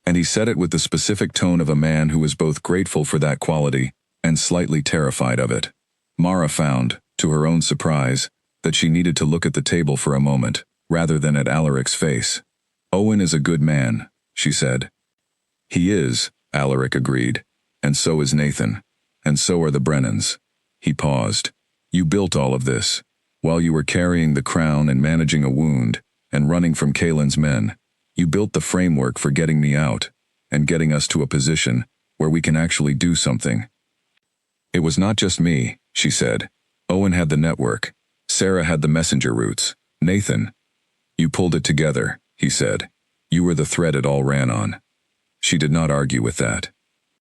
And he said it with the specific tone of a man who was both grateful for that quality and slightly terrified of it. Mara found, to her own surprise, that she needed to look at the table for a moment, rather than at Alaric's face. Owen is a good man, she said. He is, Alaric agreed, and so is Nathan, and so are the Brennans. He paused. You built all of this, while you were carrying the crown and managing a wound, and running from Kaelin's men. You built the framework for getting me out, and getting us to a position where we can actually do something. It was not just me, she said. Owen had the network. Sarah had the messenger routes. Nathan. You pulled it together, he said. You were the thread it all ran on. She did not argue with that.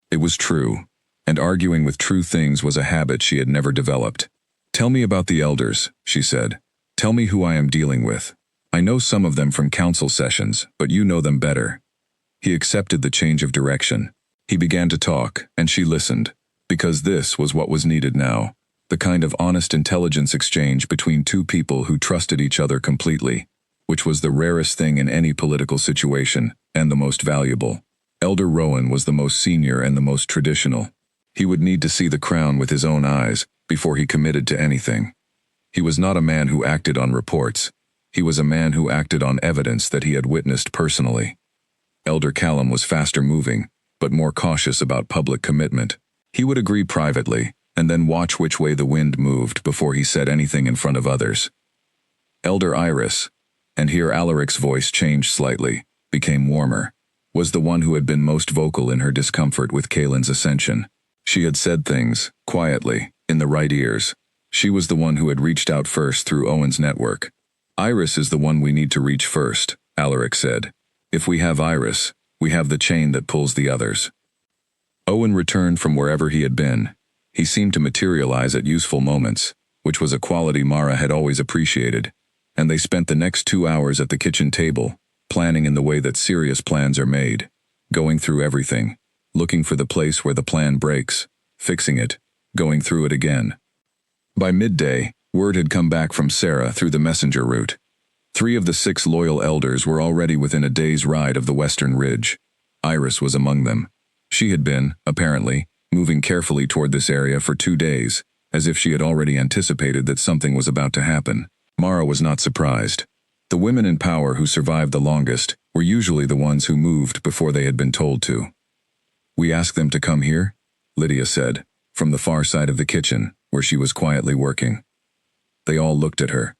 It was true, and arguing with true things was a habit she had never developed. Tell me about the elders, she said. Tell me who I am dealing with. I know some of them from council sessions, but you know them better. He accepted the change of direction. He began to talk, and she listened, because this was what was needed now, the kind of honest intelligence exchange between two people who trusted each other completely, which was the rarest thing in any political situation, and the most valuable. Elder Rowan was the most senior and the most traditional. He would need to see the crown with his own eyes before he committed to anything. He was not a man who acted on reports. He was a man who acted on evidence that he had witnessed personally. Elder Callum was faster moving, but more cautious about public commitment. He would agree privately, and then watch which way the wind moved before he said anything in front of others. Elder Iris, and here Alaric's voice changed slightly, became warmer, was the one who had been most vocal in her discomfort with Kaelin's ascension. She had said things, quietly, in the right ears. She was the one who had reached out first through Owen's network. Iris is the one we need to reach first, Alaric said. If we have Iris, we have the chain that pulls the others. Owen returned from wherever he had been. He seemed to materialize at useful moments. which was a quality Mara had always appreciated, and they spent the next 2 hours at the kitchen table, planning in the way that serious plans are made, going through everything, looking for the place where the plan breaks, fixing it, going through it again. By midday, word had come back from Sarah through the messenger route. 3 of the 6 loyal elders were already within a day's ride of the western ridge. Iris was among them. She had been, apparently, moving carefully toward this area for 2 days, as if she had already anticipated that something was about to happen. Mara was not surprised. The women in power who survived the longest were usually the ones who moved before they had been told to. "We asked them to come here," Lydia said, from the far side of the kitchen, where she was quietly working. They all looked at her.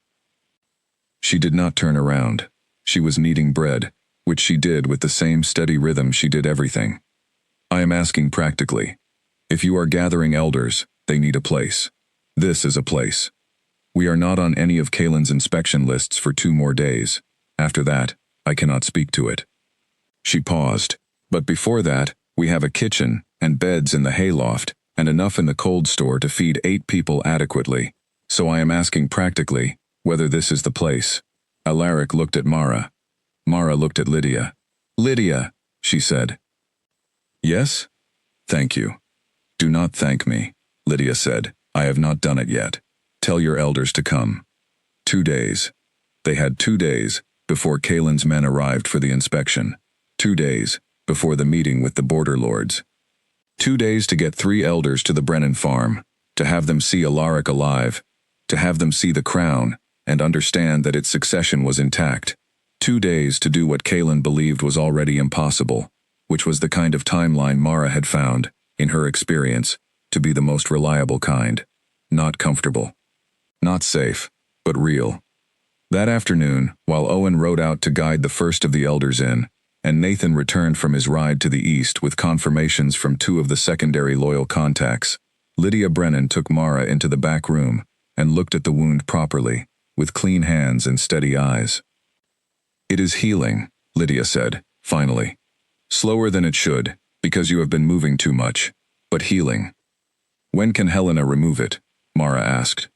She did not turn around. She was kneading bread, which she did with the same steady rhythm she did everything. "I am asking practically. If you are gathering elders, they need a place. This is a place. We are not on any of Kalen's inspection lists for 2 more days. After that, I cannot speak to it." She paused. "But before that, we have a kitchen, and beds in the hayloft, and enough in the cold store to feed 8 people adequately. So I am asking practically, whether this is the place." Alaric looked at Mara. Mara looked at Lydia. "Lydia," she said. "Yes? Thank you." "Do not thank me," Lydia said. "I have not done it yet. Tell your elders to come." 2 days. They had 2 days before Kalen's men arrived for the inspection. 2 days before the meeting with the border lords. 2 days to get 3 elders to the Brennan farm, to have them see Alaric alive, to have them see the crown, and understand that its succession was intact. 2 days to do what Kalen believed was already impossible, which was the kind of timeline Mara had found, in her experience, to be the most reliable kind. Not comfortable. Not safe, but real. That afternoon, while Owen rode out to guide the first of the elders in, and Nathan returned from his ride to the east with confirmations from 2 of the secondary loyal contacts, Lydia Brennan took Mara into the back room and looked at the wound properly, with clean hands and steady eyes. "It is healing," Lydia said, finally. "Slower than it should, because you have been moving too much, but healing." "When can Helena remove it?" Mara asked.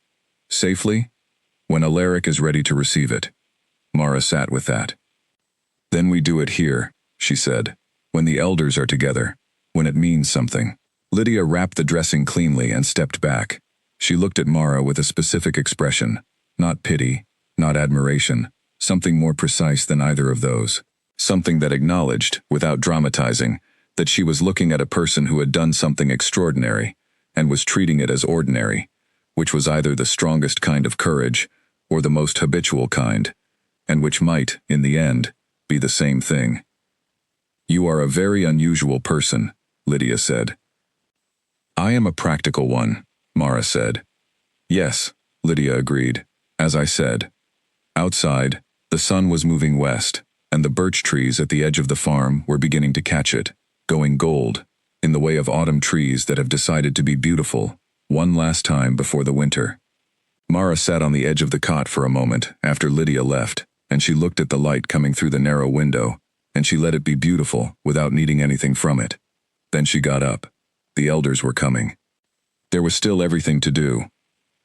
"Safely? When Alaric is ready to receive it." Mara sat with that. "Then we do it here," she said, "when the elders are together, when it means something." Lydia wrapped the dressing cleanly and stepped back. She looked at Mara with a specific expression, not pity, not admiration, something more precise than either of those. Something that acknowledged, without dramatizing, that she was looking at a person who had done something extraordinary, and was treating it as ordinary, which was either the strongest kind of courage, or the most habitual kind, and which might, in the end, be the same thing. "You are a very unusual person," Lydia said. "I am a practical one," Mara said. "Yes," Lydia agreed. "As I said." Outside, the sun was moving west, and the birch trees at the edge of the farm were beginning to catch it, going gold, in the way of autumn trees that have decided to be beautiful, one last time before the winter. Mara sat on the edge of the cot for a moment after Lydia left, and she looked at the light coming through the narrow window, and she let it be beautiful without needing anything from it. Then she got up. The elders were coming. There was still everything to do.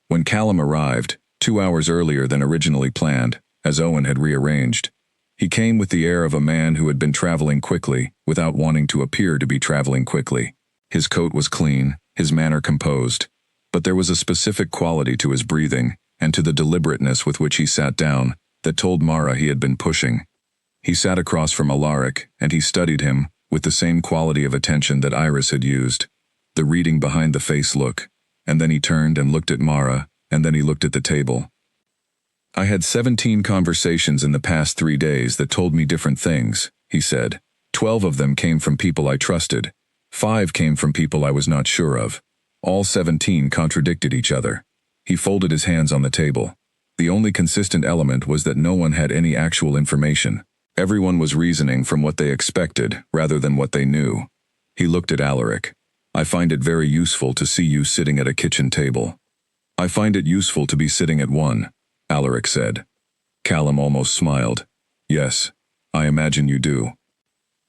When Callum arrived, 2 hours earlier than originally planned, as Owen had rearranged, he came with the air of a man who had been traveling quickly without wanting to appear to be traveling quickly. His coat was clean, his manner composed, but there was a specific quality to his breathing and to the deliberateness with which he sat down that told Mara he had been pushing. He sat across from Alaric, and he studied him with the same quality of attention that Iris had used, the reading behind the face look, and then he turned and looked at Mara, and then he looked at the table. "I had 17 conversations in the past 3 days that told me different things," he said. 12 of them came from people I trusted. 5 came from people I was not sure of. All 17 contradicted each other. He folded his hands on the table. The only consistent element was that no one had any actual information. Everyone was reasoning from what they expected rather than what they knew. He looked at Alaric. "I find it very useful to see you sitting at a kitchen table." "I find it useful to be sitting at one," Alaric said. Callum almost smiled. "Yes, I imagine you do."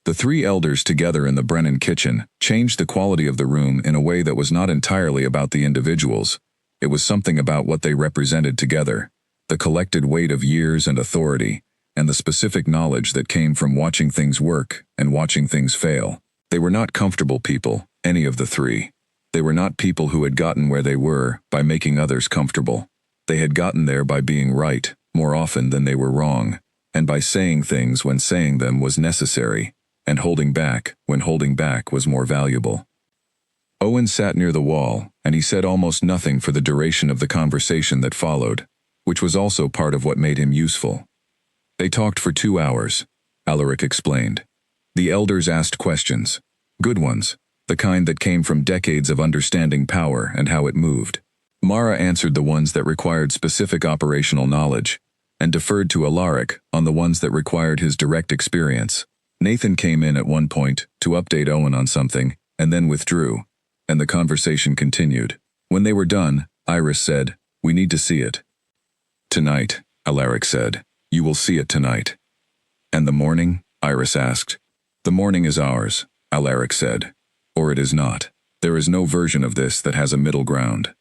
The 3 elders together in the Brennan kitchen changed the quality of the room in a way that was not entirely about the individuals. It was something about what they represented together, the collected weight of years and authority, and the specific knowledge that came from watching things work and watching things fail. They were not comfortable people, any of the three. They were not people who had gotten where they were by making others comfortable. They had gotten there by being right, more often than they were wrong, and by saying things when saying them was necessary, and holding back when holding back was more valuable. Owen sat near the wall, and he said almost nothing for the duration of the conversation that followed, which was also part of what made him useful. They talked for 2 hours, Alaric explained. The elders asked questions, good ones, the kind that came from decades of understanding power and how it moved. Mara answered the ones that required specific operational knowledge, and deferred to Alaric on the ones that required his direct experience. Nathan came in at one point to update Owen on something, and then withdrew, and the conversation continued. When they were done, Iris said, "We need to see it." "Tonight," Alaric said. "You will see it tonight." "And the morning?" Iris asked. "The morning is ours," Alaric said. "Or it is not. There is no version of this that has a middle ground."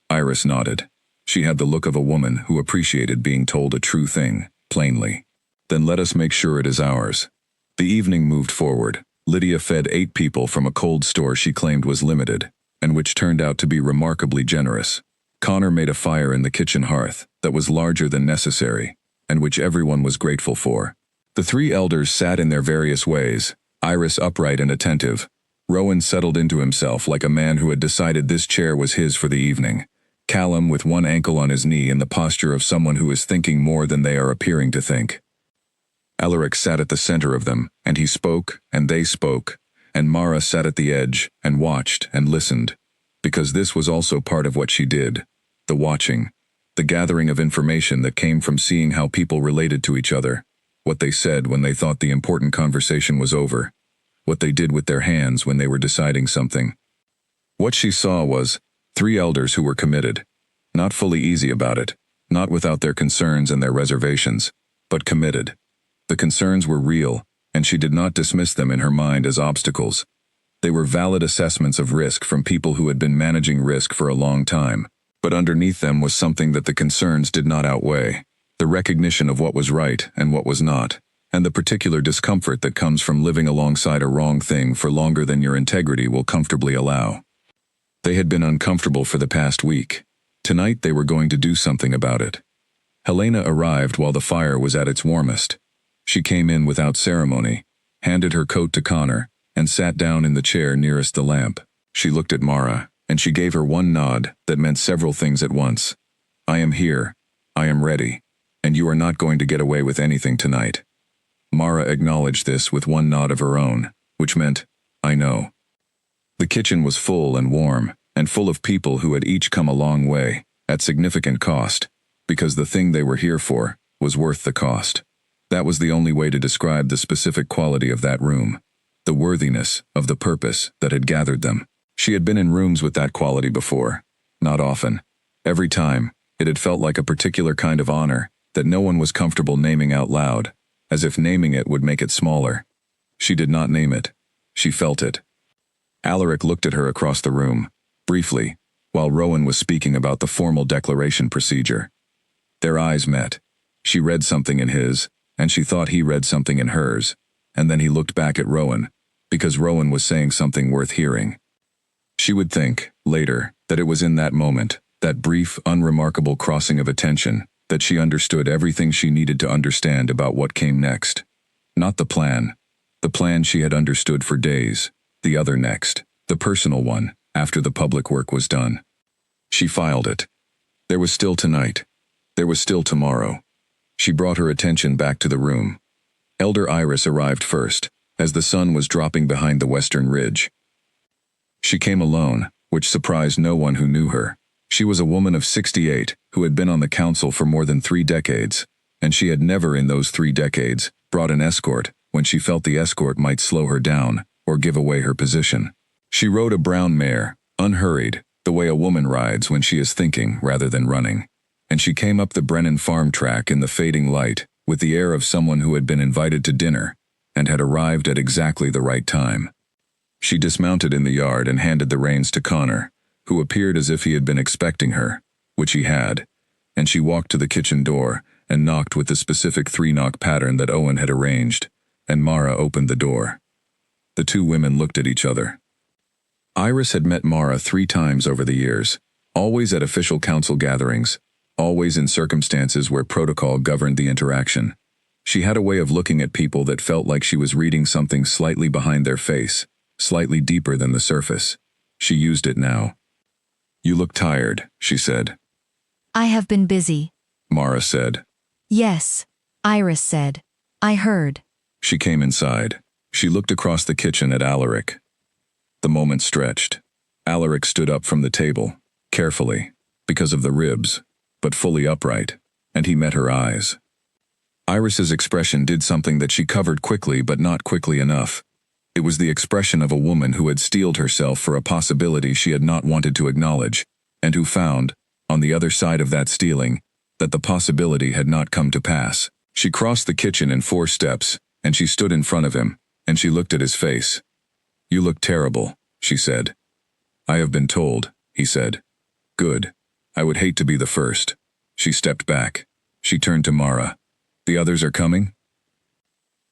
Iris nodded. She had the look of a woman who appreciated being told a true thing, plainly. "Then let us make sure it is ours." The evening moved forward. Lydia fed 8 people from a cold store she claimed was limited, and which turned out to be remarkably generous. Connor made a fire in the kitchen hearth that was larger than necessary, and which everyone was grateful for. The 3 elders sat in their various ways, Iris upright and attentive. Rowan settled into himself like a man who had decided this chair was his for the evening. Callum with one ankle on his knee in the posture of someone who is thinking more than they are appearing to think. Alaric sat at the center of them, and he spoke, and they spoke, and Mara sat at the edge, and watched, and listened, because this was also part of what she did, the watching, the gathering of information that came from seeing how people related to each other, what they said when they thought the important conversation was over, what they did with their hands when they were deciding something. What she saw was 3 elders who were committed, not fully easy about it, not without their concerns and their reservations, but committed. The concerns were real, and she did not dismiss them in her mind as obstacles. They were valid assessments of risk from people who had been managing risk for a long time, but underneath them was something that the concerns did not outweigh, the recognition of what was right and what was not, and the particular discomfort that comes from living alongside a wrong thing for longer than your integrity will comfortably allow. They had been uncomfortable for the past week. Tonight they were going to do something about it. Helena arrived while the fire was at its warmest. She came in without ceremony, handed her coat to Connor, and sat down in the chair nearest the lamp. She looked at Mara, and she gave her one nod that meant several things at once. "I am here, I am ready, and you are not going to get away with anything tonight." Mara acknowledged this with one nod of her own, which meant, "I know." The kitchen was full and warm, and full of people who had each come a long way, at significant cost, because the thing they were here for was worth the cost. That was the only way to describe the specific quality of that room, the worthiness of the purpose that had gathered them. She had been in rooms with that quality before, not often. Every time, it had felt like a particular kind of honor that no one was comfortable naming out loud, as if naming it would make it smaller. She did not name it. She felt it. Alaric looked at her across the room, briefly, while Rowan was speaking about the formal declaration procedure. Their eyes met. She read something in his, and she thought he read something in hers, and then he looked back at Rowan, because Rowan was saying something worth hearing. She would think, later, that it was in that moment, that brief, unremarkable crossing of attention, that she understood everything she needed to understand about what came next. Not the plan. The plan she had understood for days. The other next. The personal one, after the public work was done. She filed it. There was still tonight. There was still tomorrow. She brought her attention back to the room. Elder Iris arrived first, as the sun was dropping behind the western ridge. She came alone, which surprised no one who knew her. She was a woman of 68, who had been on the council for more than 3 decades, and she had never in those 3 decades brought an escort when she felt the escort might slow her down or give away her position. She rode a brown mare, unhurried, the way a woman rides when she is thinking rather than running. And she came up the Brennan farm track in the fading light, with the air of someone who had been invited to dinner, and had arrived at exactly the right time. She dismounted in the yard and handed the reins to Connor, who appeared as if he had been expecting her, which he had, and she walked to the kitchen door and knocked with the specific three-knock pattern that Owen had arranged, and Mara opened the door. The two women looked at each other. Iris had met Mara 3 times over the years, always at official council gatherings, always in circumstances where protocol governed the interaction. She had a way of looking at people that felt like she was reading something slightly behind their face, slightly deeper than the surface. She used it now. "You look tired," she said. "I have been busy," Mara said. "Yes," Iris said. "I heard." She came inside. She looked across the kitchen at Alaric. The moment stretched. Alaric stood up from the table, carefully, because of the ribs, but fully upright, and he met her eyes. Iris's expression did something that she covered quickly but not quickly enough. It was the expression of a woman who had steeled herself for a possibility she had not wanted to acknowledge, and who found, on the other side of that steeling, that the possibility had not come to pass. She crossed the kitchen in 4 steps, and she stood in front of him, and she looked at his face. "You look terrible," she said. "I have been told," he said. "Good. I would hate to be the first." She stepped back. She turned to Mara. "The others are coming?"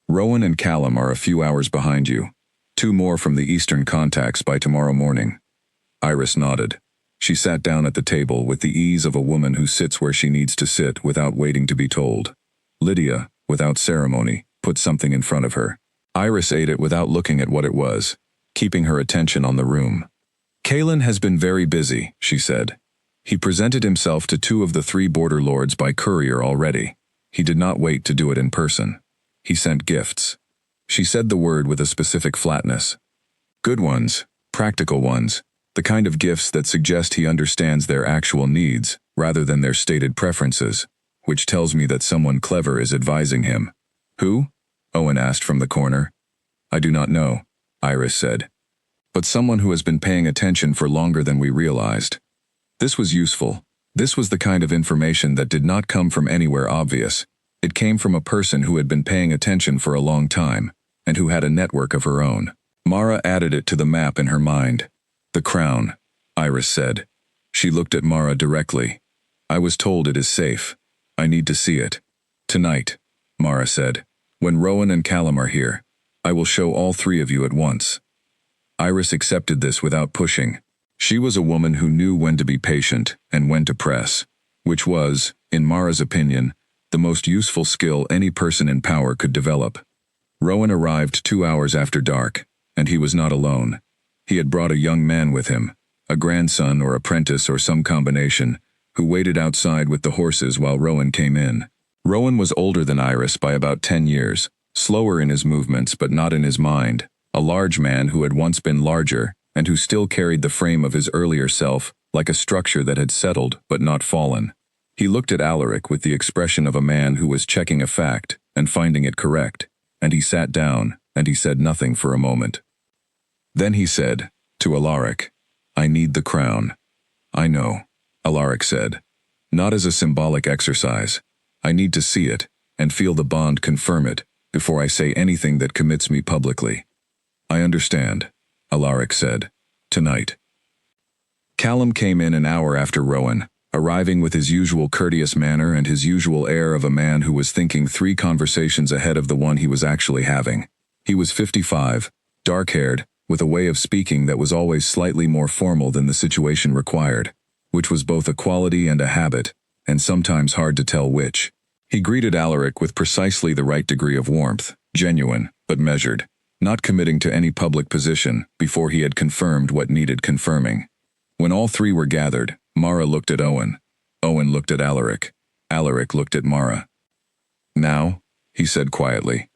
"Rowan and Callum are a few hours behind you. 2 more from the Eastern contacts by tomorrow morning." Iris nodded. She sat down at the table with the ease of a woman who sits where she needs to sit without waiting to be told. Lydia, without ceremony, put something in front of her. Iris ate it without looking at what it was, keeping her attention on the room. "Kalen has been very busy," she said. "He presented himself to 2 of the 3 border lords by courier already. He did not wait to do it in person. He sent gifts." She said the word with a specific flatness. "Good ones, practical ones, the kind of gifts that suggest he understands their actual needs, rather than their stated preferences, which tells me that someone clever is advising him." "Who?" Owen asked from the corner. "I do not know," Iris said. "But someone who has been paying attention for longer than we realized." This was useful. This was the kind of information that did not come from anywhere obvious. It came from a person who had been paying attention for a long time, and who had a network of her own. Mara added it to the map in her mind. "The crown," Iris said. She looked at Mara directly. "I was told it is safe. I need to see it." "Tonight," Mara said. "When Rowan and Callum are here, I will show all 3 of you at once." Iris accepted this without pushing. She was a woman who knew when to be patient and when to press, which was, in Mara's opinion, the most useful skill any person in power could develop. Rowan arrived 2 hours after dark, and he was not alone. He had brought a young man with him, a grandson or apprentice or some combination, who waited outside with the horses while Rowan came in. Rowan was older than Iris by about 10 years, slower in his movements but not in his mind, a large man who had once been larger, and who still carried the frame of his earlier self like a structure that had settled but not fallen. He looked at Alaric with the expression of a man who was checking a fact and finding it correct, and he sat down, and he said nothing for a moment. Then he said, to Alaric, "I need the crown." "I know," Alaric said. "Not as a symbolic exercise. I need to see it, and feel the bond confirm it, before I say anything that commits me publicly." "I understand," Alaric said. "Tonight." Callum came in an hour after Rowan, arriving with his usual courteous manner and his usual air of a man who was thinking 3 conversations ahead of the one he was actually having. He was 55, dark-haired, with a way of speaking that was always slightly more formal than the situation required, which was both a quality and a habit, and sometimes hard to tell which. He greeted Alaric with precisely the right degree of warmth, genuine, but measured, not committing to any public position before he had confirmed what needed confirming. When all 3 were gathered, Mara looked at Owen. Owen looked at Alaric. Alaric looked at Mara. "Now?" he said quietly.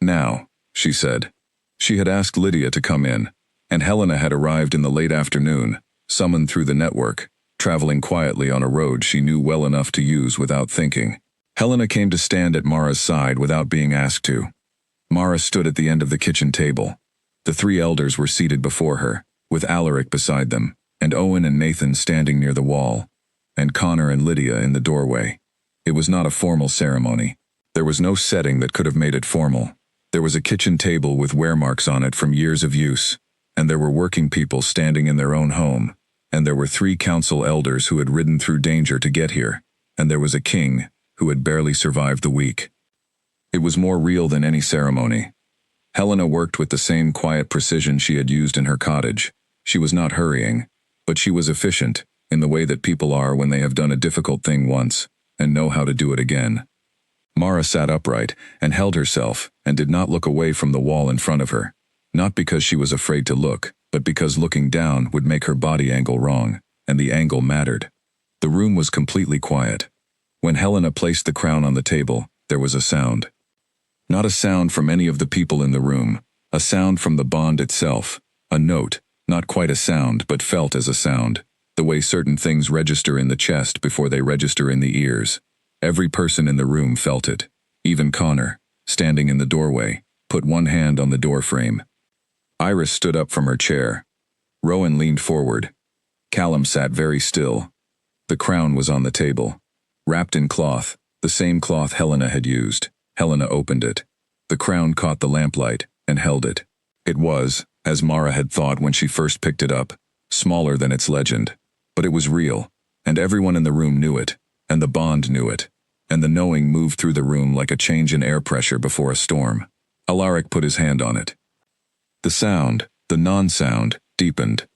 "Now," she said. She had asked Lydia to come in, and Helena had arrived in the late afternoon, summoned through the network, traveling quietly on a road she knew well enough to use without thinking. Helena came to stand at Mara's side without being asked to. Mara stood at the end of the kitchen table. The 3 elders were seated before her, with Alaric beside them, and Owen and Nathan standing near the wall, and Connor and Lydia in the doorway. It was not a formal ceremony. There was no setting that could have made it formal. There was a kitchen table with wear marks on it from years of use, and there were working people standing in their own home, and there were 3 council elders who had ridden through danger to get here, and there was a king who had barely survived the week. It was more real than any ceremony. Helena worked with the same quiet precision she had used in her cottage. She was not hurrying, but she was efficient, in the way that people are when they have done a difficult thing once, and know how to do it again. Mara sat upright, and held herself, and did not look away from the wall in front of her, not because she was afraid to look, but because looking down would make her body angle wrong, and the angle mattered. The room was completely quiet. When Helena placed the crown on the table, there was a sound. Not a sound from any of the people in the room, a sound from the bond itself, a note, not quite a sound but felt as a sound, the way certain things register in the chest before they register in the ears. Every person in the room felt it. Even Connor, standing in the doorway, put one hand on the door frame. Iris stood up from her chair. Rowan leaned forward. Callum sat very still. The crown was on the table. Wrapped in cloth, the same cloth Helena had used. Helena opened it. The crown caught the lamplight, and held it. It was, as Mara had thought when she first picked it up, smaller than its legend. But it was real, and everyone in the room knew it, and the bond knew it, and the knowing moved through the room like a change in air pressure before a storm. Alaric put his hand on it. The sound, the non-sound, deepened.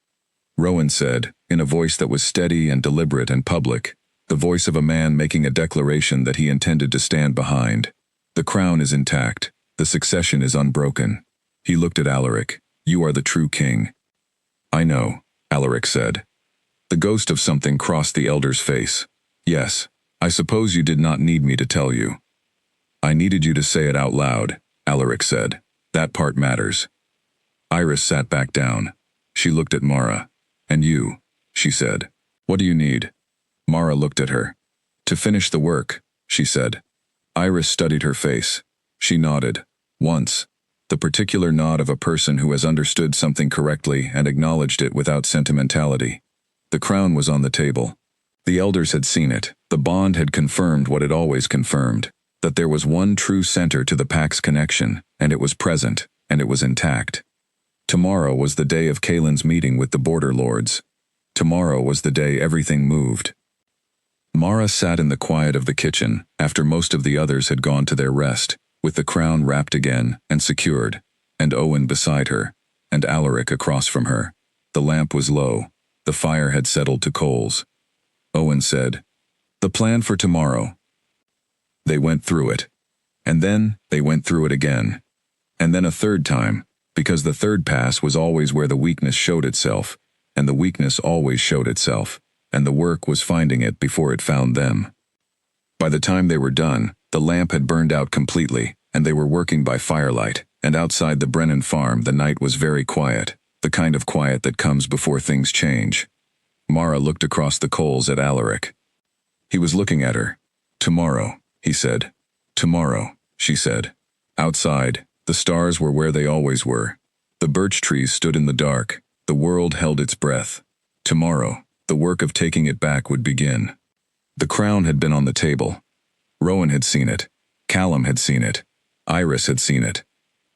Rowan said, in a voice that was steady and deliberate and public, the voice of a man making a declaration that he intended to stand behind. The crown is intact. The succession is unbroken. He looked at Alaric. You are the true king. I know, Alaric said. The ghost of something crossed the elder's face. Yes, I suppose you did not need me to tell you. I needed you to say it out loud, Alaric said. That part matters. Iris sat back down. She looked at Mara. And you, she said. What do you need? Mara looked at her. To finish the work, she said. Iris studied her face. She nodded. Once. The particular nod of a person who has understood something correctly and acknowledged it without sentimentality. The crown was on the table. The elders had seen it. The bond had confirmed what it always confirmed, that there was one true center to the pack's connection, and it was present, and it was intact. Tomorrow was the day of Kaelin's meeting with the border lords. Tomorrow was the day everything moved. Mara sat in the quiet of the kitchen, after most of the others had gone to their rest, with the crown wrapped again and secured, and Owen beside her, and Alaric across from her. The lamp was low. The fire had settled to coals. Owen said, "The plan for tomorrow." They went through it. And then they went through it again. And then a third time, because the third pass was always where the weakness showed itself, and the weakness always showed itself, and the work was finding it before it found them. By the time they were done, the lamp had burned out completely, and they were working by firelight, and outside the Brennan farm the night was very quiet, the kind of quiet that comes before things change. Mara looked across the coals at Alaric. He was looking at her. "Tomorrow," he said. "Tomorrow," she said. Outside, the stars were where they always were. The birch trees stood in the dark. The world held its breath. Tomorrow, the work of taking it back would begin. The crown had been on the table. Rowan had seen it. Callum had seen it. Iris had seen it.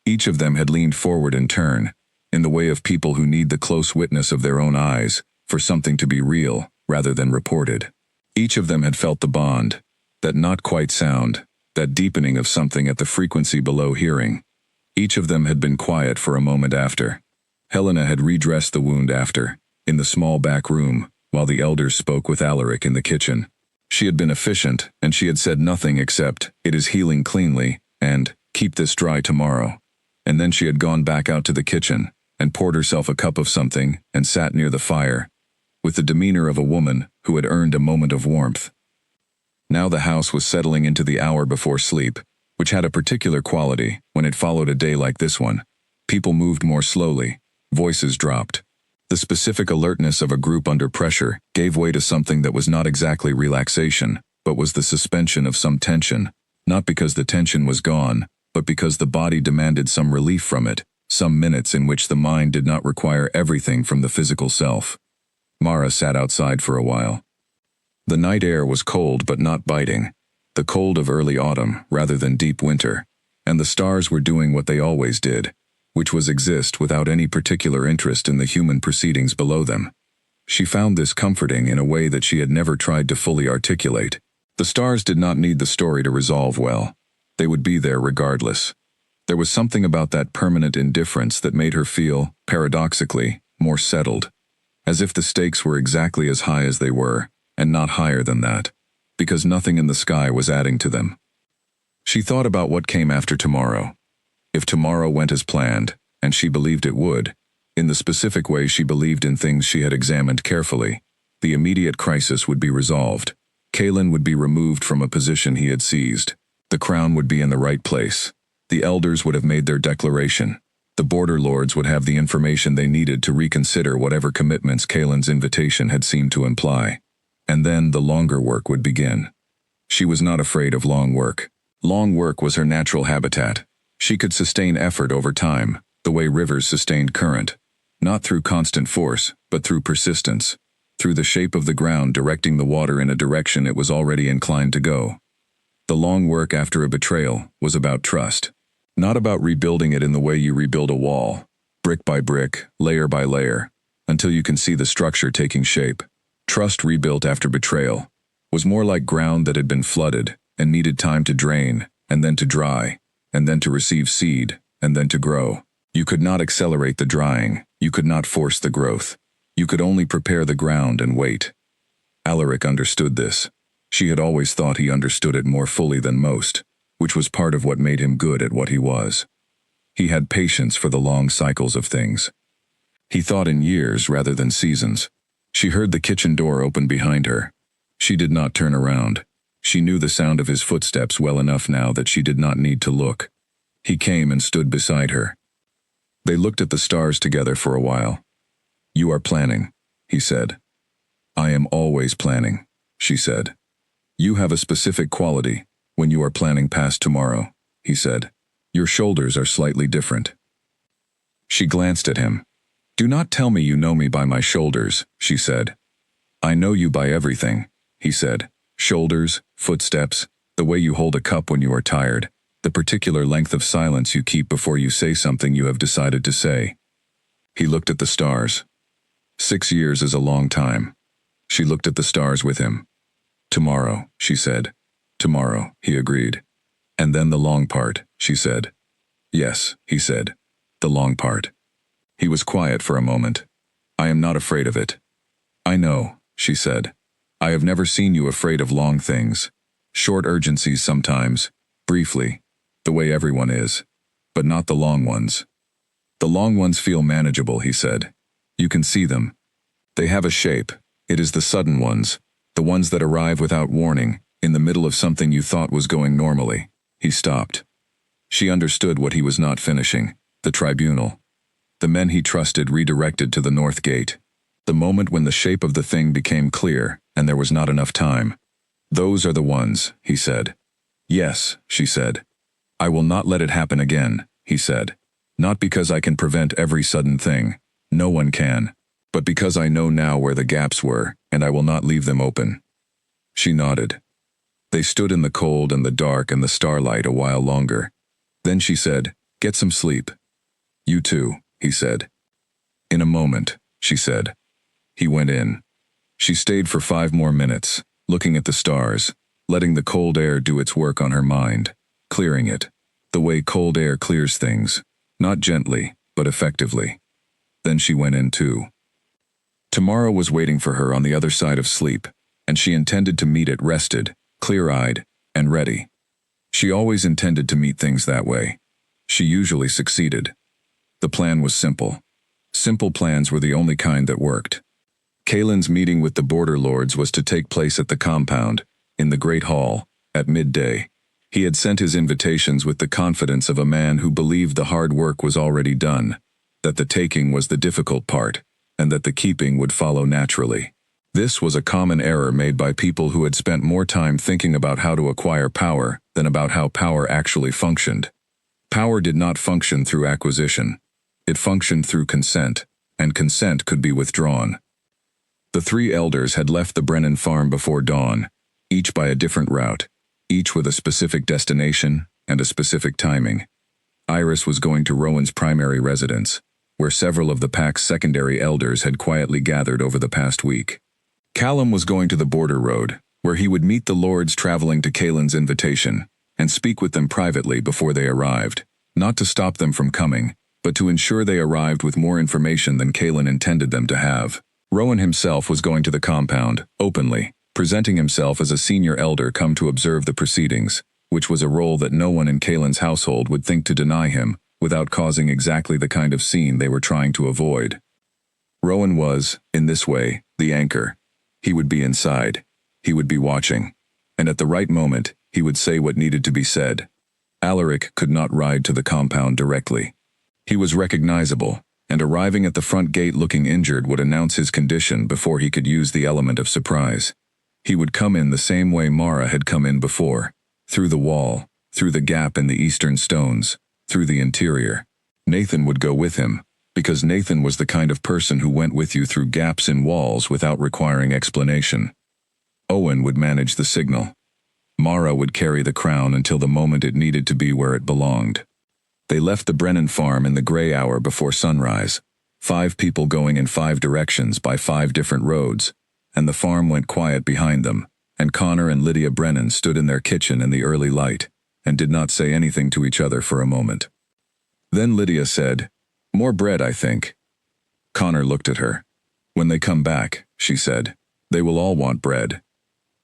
Each of them had leaned forward in turn, in the way of people who need the close witness of their own eyes, for something to be real, rather than reported. Each of them had felt the bond, that not quite sound, that deepening of something at the frequency below hearing. Each of them had been quiet for a moment after. Helena had redressed the wound after, in the small back room, while the elders spoke with Alaric in the kitchen. She had been efficient, and she had said nothing except, "It is healing cleanly," and "Keep this dry tomorrow." And then she had gone back out to the kitchen, and poured herself a cup of something, and sat near the fire, with the demeanor of a woman who had earned a moment of warmth. Now the house was settling into the hour before sleep, which had a particular quality when it followed a day like this one. People moved more slowly. Voices dropped. The specific alertness of a group under pressure gave way to something that was not exactly relaxation, but was the suspension of some tension, not because the tension was gone, but because the body demanded some relief from it, some minutes in which the mind did not require everything from the physical self. Mara sat outside for a while. The night air was cold but not biting, the cold of early autumn rather than deep winter, and the stars were doing what they always did, which was exist without any particular interest in the human proceedings below them. She found this comforting in a way that she had never tried to fully articulate. The stars did not need the story to resolve well. They would be there regardless. There was something about that permanent indifference that made her feel, paradoxically, more settled. As if the stakes were exactly as high as they were, and not higher than that, because nothing in the sky was adding to them. She thought about what came after tomorrow. If tomorrow went as planned, and she believed it would, in the specific way she believed in things she had examined carefully, the immediate crisis would be resolved. Kalen would be removed from a position he had seized. The crown would be in the right place. The elders would have made their declaration. The border lords would have the information they needed to reconsider whatever commitments Kalen's invitation had seemed to imply. And then the longer work would begin. She was not afraid of long work. Long work was her natural habitat. She could sustain effort over time, the way rivers sustained current. Not through constant force, but through persistence. Through the shape of the ground directing the water in a direction it was already inclined to go. The long work after a betrayal was about trust. Not about rebuilding it in the way you rebuild a wall, brick by brick, layer by layer, until you can see the structure taking shape. Trust rebuilt after betrayal was more like ground that had been flooded and needed time to drain, and then to dry, and then to receive seed, and then to grow. You could not accelerate the drying, you could not force the growth. You could only prepare the ground and wait. Alaric understood this. She had always thought he understood it more fully than most, which was part of what made him good at what he was. He had patience for the long cycles of things. He thought in years rather than seasons. She heard the kitchen door open behind her. She did not turn around. She knew the sound of his footsteps well enough now that she did not need to look. He came and stood beside her. They looked at the stars together for a while. "You are planning," he said. "I am always planning," she said. "You have a specific quality when you are planning past tomorrow," he said. "Your shoulders are slightly different." She glanced at him. "Do not tell me you know me by my shoulders," she said. "I know you by everything," he said. "Shoulders, footsteps, the way you hold a cup when you are tired, the particular length of silence you keep before you say something you have decided to say." He looked at the stars. 6 years is a long time. She looked at the stars with him. "Tomorrow," she said. "Tomorrow," he agreed. "And then the long part," she said. "Yes," he said. "The long part." He was quiet for a moment. "I am not afraid of it." "I know," she said. "I have never seen you afraid of long things. Short urgencies sometimes, briefly, the way everyone is, but not the long ones." "The long ones feel manageable," he said. "You can see them. They have a shape. It is the sudden ones, the ones that arrive without warning, in the middle of something you thought was going normally." He stopped. She understood what he was not finishing, the tribunal. The men he trusted redirected to the north gate. The moment when the shape of the thing became clear, and there was not enough time. "Those are the ones," he said. "Yes," she said. "I will not let it happen again," he said. "Not because I can prevent every sudden thing. No one can. But because I know now where the gaps were, and I will not leave them open." She nodded. They stood in the cold and the dark and the starlight a while longer. Then she said, "Get some sleep." "You too," he said. "In a moment," she said. He went in. She stayed for 5 more minutes, looking at the stars, letting the cold air do its work on her mind, clearing it, the way cold air clears things, not gently, but effectively. Then she went in too. Tomorrow was waiting for her on the other side of sleep, and she intended to meet it rested, clear-eyed, and ready. She always intended to meet things that way. She usually succeeded. The plan was simple. Simple plans were the only kind that worked. Kalen's meeting with the border lords was to take place at the compound, in the Great Hall, at midday. He had sent his invitations with the confidence of a man who believed the hard work was already done, that the taking was the difficult part, and that the keeping would follow naturally. This was a common error made by people who had spent more time thinking about how to acquire power than about how power actually functioned. Power did not function through acquisition. It functioned through consent, and consent could be withdrawn. The 3 elders had left the Brennan farm before dawn, each by a different route, each with a specific destination and a specific timing. Iris was going to Rowan's primary residence, where several of the pack's secondary elders had quietly gathered over the past week. Callum was going to the border road, where he would meet the lords traveling to Kaelin's invitation, and speak with them privately before they arrived, not to stop them from coming, but to ensure they arrived with more information than Kaelin intended them to have. Rowan himself was going to the compound, openly, presenting himself as a senior elder come to observe the proceedings, which was a role that no one in Kaelin's household would think to deny him, without causing exactly the kind of scene they were trying to avoid. Rowan was, in this way, the anchor. He would be inside. He would be watching. And at the right moment, he would say what needed to be said. Alaric could not ride to the compound directly. He was recognizable, and arriving at the front gate looking injured would announce his condition before he could use the element of surprise. He would come in the same way Mara had come in before, through the wall, through the gap in the eastern stones, through the interior. Nathan would go with him, because Nathan was the kind of person who went with you through gaps in walls without requiring explanation. Owen would manage the signal. Mara would carry the crown until the moment it needed to be where it belonged. They left the Brennan farm in the gray hour before sunrise, 5 people going in 5 directions by 5 different roads, and the farm went quiet behind them, and Connor and Lydia Brennan stood in their kitchen in the early light, and did not say anything to each other for a moment. Then Lydia said, "More bread, I think." Connor looked at her. "When they come back," she said, "they will all want bread."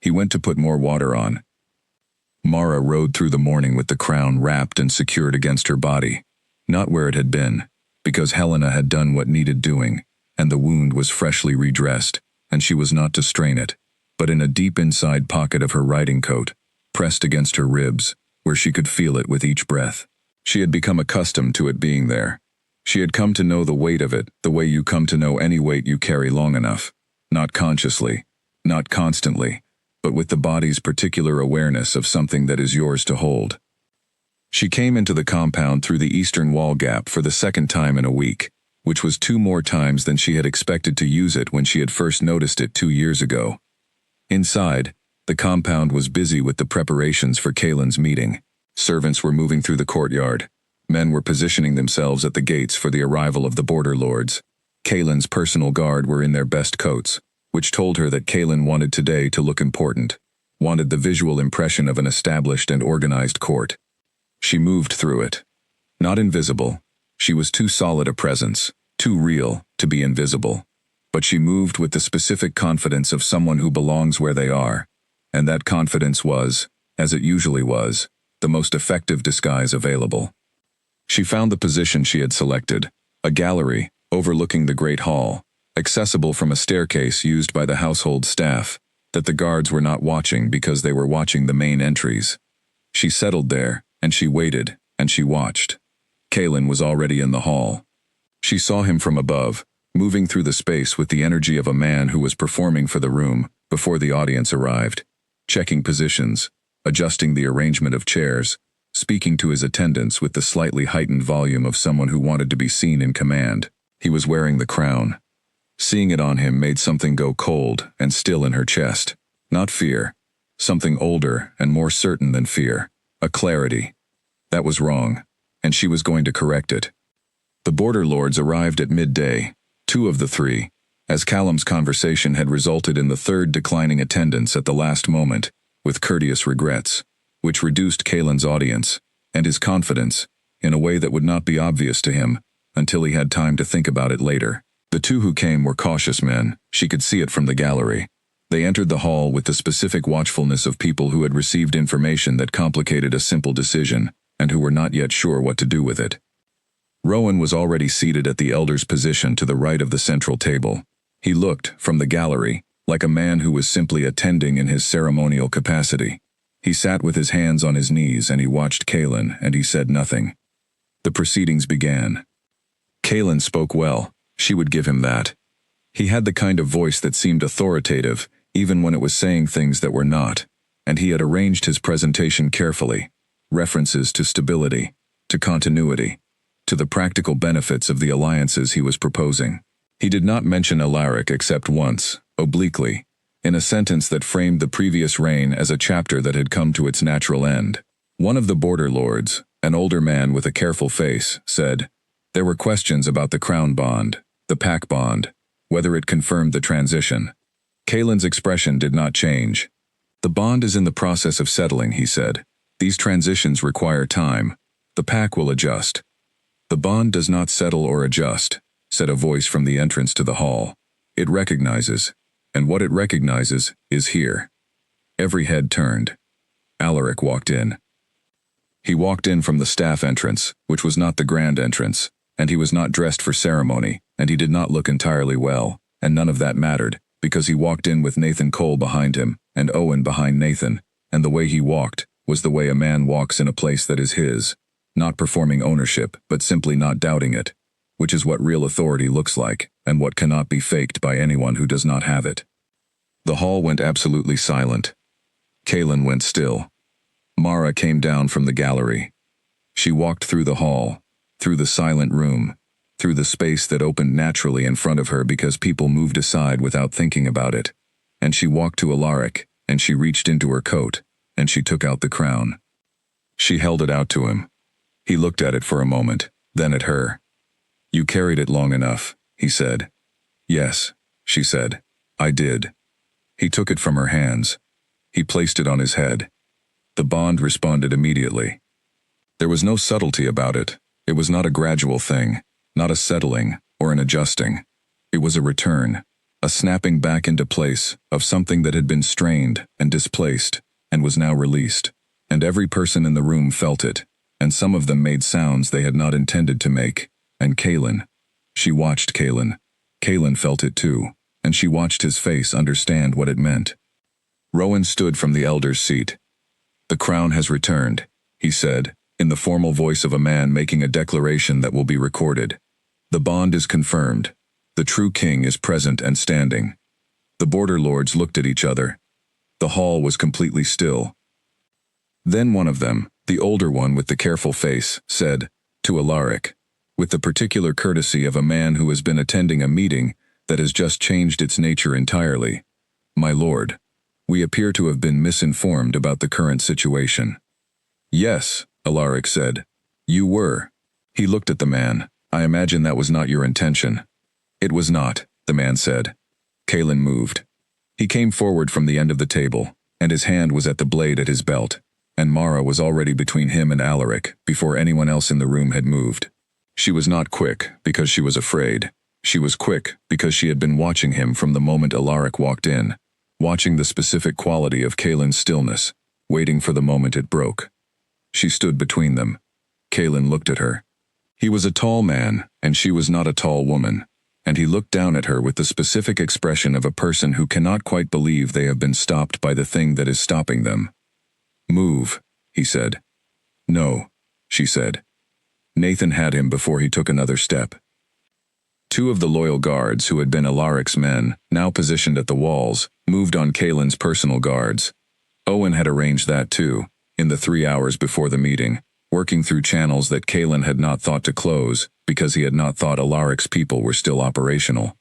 He went to put more water on. Mara rode through the morning with the crown wrapped and secured against her body, not where it had been, because Helena had done what needed doing, and the wound was freshly redressed, and she was not to strain it, but in a deep inside pocket of her riding coat, pressed against her ribs, where she could feel it with each breath. She had become accustomed to it being there. She had come to know the weight of it, the way you come to know any weight you carry long enough, not consciously, not constantly, but with the body's particular awareness of something that is yours to hold. She came into the compound through the eastern wall gap for the second time in a week, which was 2 more times than she had expected to use it when she had first noticed it 2 years ago. Inside, the compound was busy with the preparations for Kaelin's meeting. Servants were moving through the courtyard. Men were positioning themselves at the gates for the arrival of the border lords. Kaelin's personal guard were in their best coats, which told her that Kaelin wanted today to look important, wanted the visual impression of an established and organized court. She moved through it. Not invisible. She was too solid a presence, too real, to be invisible. But she moved with the specific confidence of someone who belongs where they are, and that confidence was, as it usually was, the most effective disguise available. She found the position she had selected, a gallery overlooking the great hall, accessible from a staircase used by the household staff, that the guards were not watching because they were watching the main entries. She settled there, and she waited, and she watched. Kaelin was already in the hall. She saw him from above, moving through the space with the energy of a man who was performing for the room before the audience arrived, checking positions, adjusting the arrangement of chairs, speaking to his attendants with the slightly heightened volume of someone who wanted to be seen in command. He was wearing the crown. Seeing it on him made something go cold and still in her chest. Not fear. Something older and more certain than fear. A clarity. That was wrong, and she was going to correct it. The border lords arrived at midday, 2 of the 3, as Callum's conversation had resulted in the 3rd declining attendance at the last moment, with courteous regrets, which reduced Kaelin's audience, and his confidence, in a way that would not be obvious to him, until he had time to think about it later. The 2 who came were cautious men. She could see it from the gallery. They entered the hall with the specific watchfulness of people who had received information that complicated a simple decision, and who were not yet sure what to do with it. Rowan was already seated at the elder's position to the right of the central table. He looked, from the gallery, like a man who was simply attending in his ceremonial capacity. He sat with his hands on his knees and he watched Kaelin, and he said nothing. The proceedings began. Kaelin spoke well. She would give him that. He had the kind of voice that seemed authoritative, even when it was saying things that were not, and he had arranged his presentation carefully. References to stability, to continuity, to the practical benefits of the alliances he was proposing. He did not mention Alaric except once, obliquely, in a sentence that framed the previous reign as a chapter that had come to its natural end. One of the border lords, an older man with a careful face, said, There were questions about the crown bond, the pack bond, whether it confirmed the transition. Kalen's expression did not change. The bond is in the process of settling, he said. These transitions require time. The pack will adjust. The bond does not settle or adjust, said a voice from the entrance to the hall. It recognizes, and what it recognizes is here. Every head turned. Alaric walked in. He walked in from the staff entrance, which was not the grand entrance, and he was not dressed for ceremony, and he did not look entirely well, and none of that mattered, because he walked in with Nathan Cole behind him, and Owen behind Nathan, and the way he walked was the way a man walks in a place that is his, not performing ownership, but simply not doubting it, which is what real authority looks like, and what cannot be faked by anyone who does not have it. The hall went absolutely silent. Kalen went still. Mara came down from the gallery. She walked through the hall, through the silent room, through the space that opened naturally in front of her because people moved aside without thinking about it, and she walked to Alaric, and she reached into her coat, and she took out the crown. She held it out to him. He looked at it for a moment, then at her. "You carried it long enough," he said. "Yes," she said. "I did." He took it from her hands. He placed it on his head. The bond responded immediately. There was no subtlety about it. It was not a gradual thing, not a settling or an adjusting. It was a return, a snapping back into place of something that had been strained and displaced and was now released. And every person in the room felt it, and some of them made sounds they had not intended to make. And Kalen. She watched Kalen. Kalen felt it too, and she watched his face understand what it meant. Rowan stood from the elder's seat. "The crown has returned," he said, in the formal voice of a man making a declaration that will be recorded. "The bond is confirmed. The true king is present and standing." The border lords looked at each other. The hall was completely still. Then one of them, the older one with the careful face, said, to Alaric, with the particular courtesy of a man who has been attending a meeting that has just changed its nature entirely, "My lord, we appear to have been misinformed about the current situation." "Yes," Alaric said. "You were." He looked at the man. "I imagine that was not your intention." "It was not," the man said. Kalen moved. He came forward from the end of the table, and his hand was at the blade at his belt, and Mara was already between him and Alaric before anyone else in the room had moved. She was not quick because she was afraid. She was quick because she had been watching him from the moment Alaric walked in, watching the specific quality of Kalen's stillness, waiting for the moment it broke. She stood between them. Kalen looked at her. He was a tall man, and she was not a tall woman, and he looked down at her with the specific expression of a person who cannot quite believe they have been stopped by the thing that is stopping them. "Move," he said. "No," she said. Nathan had him before he took another step. Two of the loyal guards who had been Alaric's men, now positioned at the walls, moved on Kalen's personal guards. Owen had arranged that too, in the 3 hours before the meeting, working through channels that Kalen had not thought to close because he had not thought Alaric's people were still operational.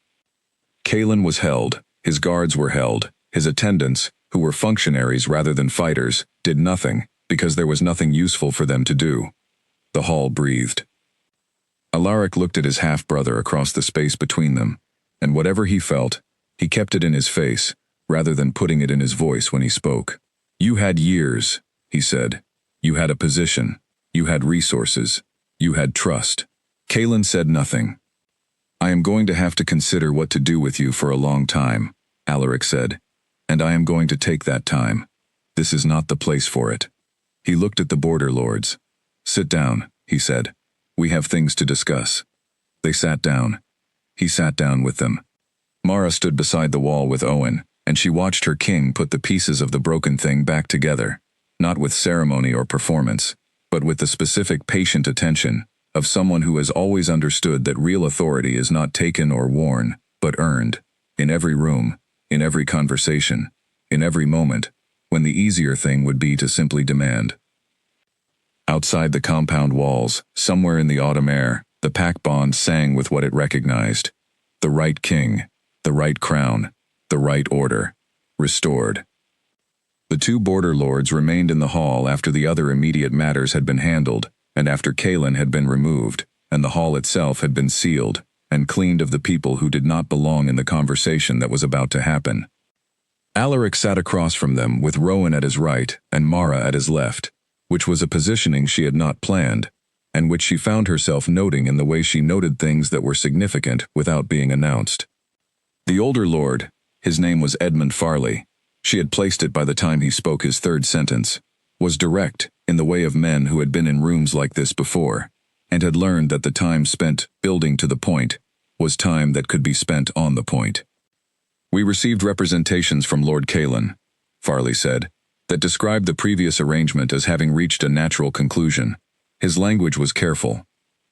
Kalen was held, his guards were held, his attendants, who were functionaries rather than fighters, did nothing because there was nothing useful for them to do. The hall breathed. Alaric looked at his half-brother across the space between them, and whatever he felt, he kept it in his face, rather than putting it in his voice when he spoke. "You had years," he said. "You had a position. You had resources. You had trust." Kalen said nothing. "I am going to have to consider what to do with you for a long time," Alaric said, "and I am going to take that time. This is not the place for it." He looked at the border lords. "Sit down," he said. "We have things to discuss." They sat down. He sat down with them. Mara stood beside the wall with Owen, and she watched her king put the pieces of the broken thing back together, not with ceremony or performance, but with the specific patient attention of someone who has always understood that real authority is not taken or worn, but earned, in every room, in every conversation, in every moment, when the easier thing would be to simply demand. Outside the compound walls, somewhere in the autumn air, the pack bond sang with what it recognized. The right king, the right crown, the right order, restored. The two border lords remained in the hall after the other immediate matters had been handled, and after Kalen had been removed, and the hall itself had been sealed and cleaned of the people who did not belong in the conversation that was about to happen. Alaric sat across from them with Rowan at his right and Mara at his left, which was a positioning she had not planned, and which she found herself noting in the way she noted things that were significant without being announced. The older lord, his name was Edmund Farley, she had placed it by the time he spoke his third sentence, was direct in the way of men who had been in rooms like this before, and had learned that the time spent building to the point was time that could be spent on the point. "We received representations from Lord Kalin," Farley said, "that described the previous arrangement as having reached a natural conclusion. His language was careful.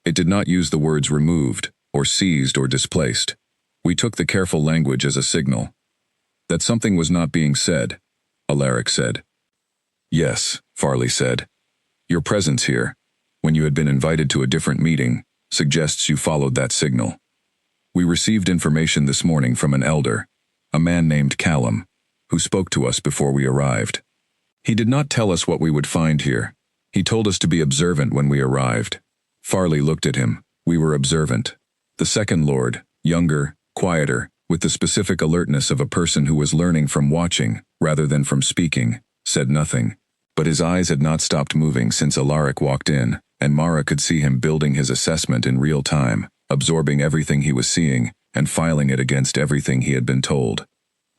It did not use the words removed, or seized, or displaced. We took the careful language as a signal. That something was not being said," Alaric said. "Yes," Farley said. "Your presence here, when you had been invited to a different meeting, suggests you followed that signal. We received information this morning from an elder, a man named Callum, who spoke to us before we arrived. He did not tell us what we would find here. He told us to be observant when we arrived." Farley looked at him. "We were observant." The second lord, younger, quieter, with the specific alertness of a person who was learning from watching rather than from speaking, said nothing. But his eyes had not stopped moving since Alaric walked in, and Mara could see him building his assessment in real time, absorbing everything he was seeing, and filing it against everything he had been told.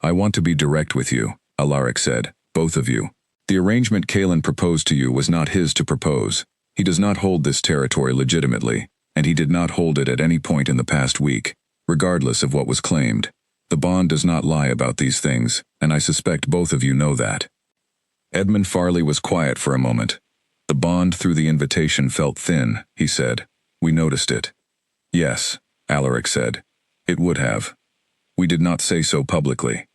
"I want to be direct with you," Alaric said, "both of you. The arrangement Kalin proposed to you was not his to propose. He does not hold this territory legitimately, and he did not hold it at any point in the past week, regardless of what was claimed. The bond does not lie about these things, and I suspect both of you know that." Edmund Farley was quiet for a moment. "The bond through the invitation felt thin," he said. "We noticed it." "Yes," Alaric said. "It would have. We did not say so publicly."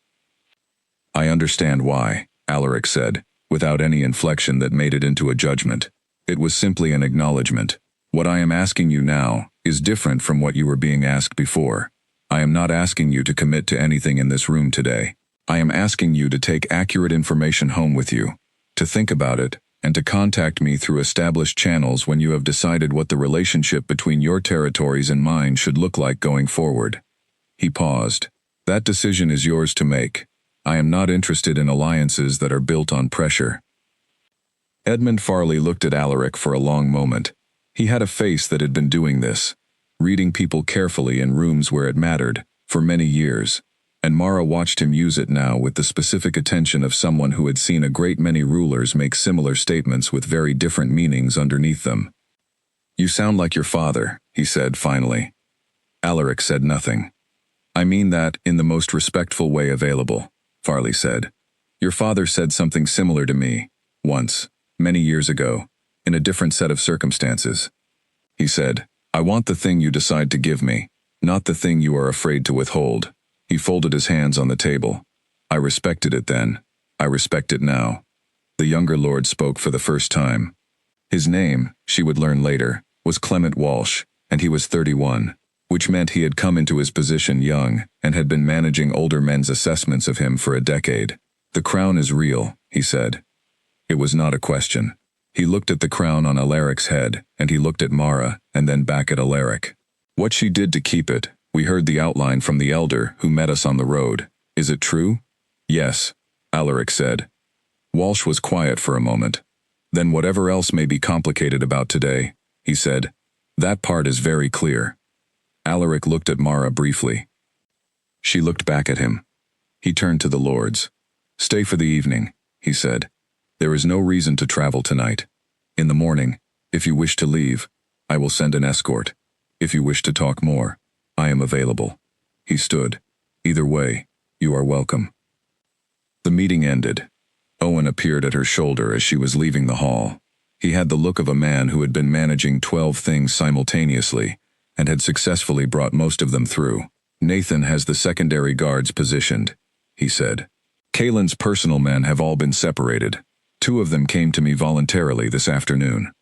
"I understand why," Alaric said, without any inflection that made it into a judgment. "It was simply an acknowledgement. What I am asking you now is different from what you were being asked before. I am not asking you to commit to anything in this room today. I am asking you to take accurate information home with you, to think about it, and to contact me through established channels when you have decided what the relationship between your territories and mine should look like going forward." He paused. "That decision is yours to make. I am not interested in alliances that are built on pressure." Edmund Farley looked at Alaric for a long moment. He had a face that had been doing this, reading people carefully in rooms where it mattered, for many years, and Mara watched him use it now with the specific attention of someone who had seen a great many rulers make similar statements with very different meanings underneath them. "You sound like your father," he said finally. Alaric said nothing. "I mean that in the most respectful way available," Farley said. "Your father said something similar to me, once, many years ago, in a different set of circumstances. He said, 'I want the thing you decide to give me, not the thing you are afraid to withhold.' He folded his hands on the table. I respected it then. I respect it now." The younger lord spoke for the first time. His name, she would learn later, was Clement Walsh, and he was 31, which meant he had come into his position young and had been managing older men's assessments of him for a decade. "The crown is real," he said. It was not a question. He looked at the crown on Alaric's head, and he looked at Mara, and then back at Alaric. "What she did to keep it, we heard the outline from the elder who met us on the road. Is it true?" "Yes," Alaric said. Walsh was quiet for a moment. "Then whatever else may be complicated about today," he said, "that part is very clear." Alaric looked at Mara briefly. She looked back at him. He turned to the lords. "Stay for the evening," he said. "There is no reason to travel tonight. In the morning, if you wish to leave, I will send an escort. If you wish to talk more, I am available." He stood. "Either way, you are welcome." The meeting ended. Owen appeared at her shoulder as she was leaving the hall. He had the look of a man who had been managing 12 things simultaneously, and had successfully brought most of them through. "Nathan has the secondary guards positioned," he said. "Kalin's personal men have all been separated. 2 of them came to me voluntarily this afternoon."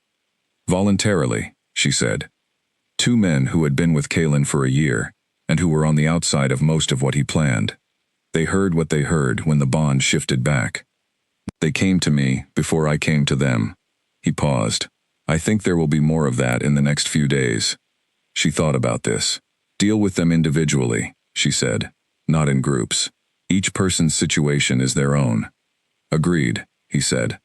"Voluntarily," she said. 2 men who had been with Kalin for a year, and who were on the outside of most of what he planned. They heard what they heard when the bond shifted back. "They came to me before I came to them." He paused. "I think there will be more of that in the next few days. She thought about this. Deal with them individually, she said, not in groups. Each person's situation is their own. Agreed, he said.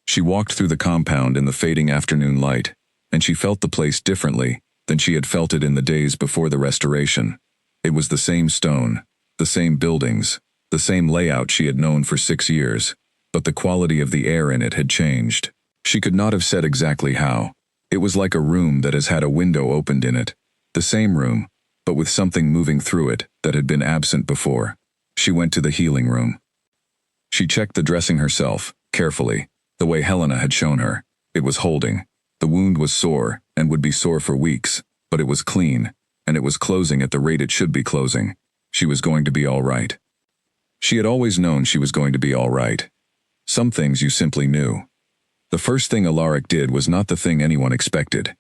She walked through the compound in the fading afternoon light, and she felt the place differently than she had felt it in the days before the restoration. It was the same stone, the same buildings, the same layout she had known for 6 years, but the quality of the air in it had changed. She could not have said exactly how. It was like a room that has had a window opened in it. The same room, but with something moving through it that had been absent before. She went to the healing room. She checked the dressing herself, carefully, the way Helena had shown her. It was holding. The wound was sore, and would be sore for weeks, but it was clean, and it was closing at the rate it should be closing. She was going to be all right. She had always known she was going to be all right. Some things you simply knew. The first thing Alaric did was not the thing anyone expected.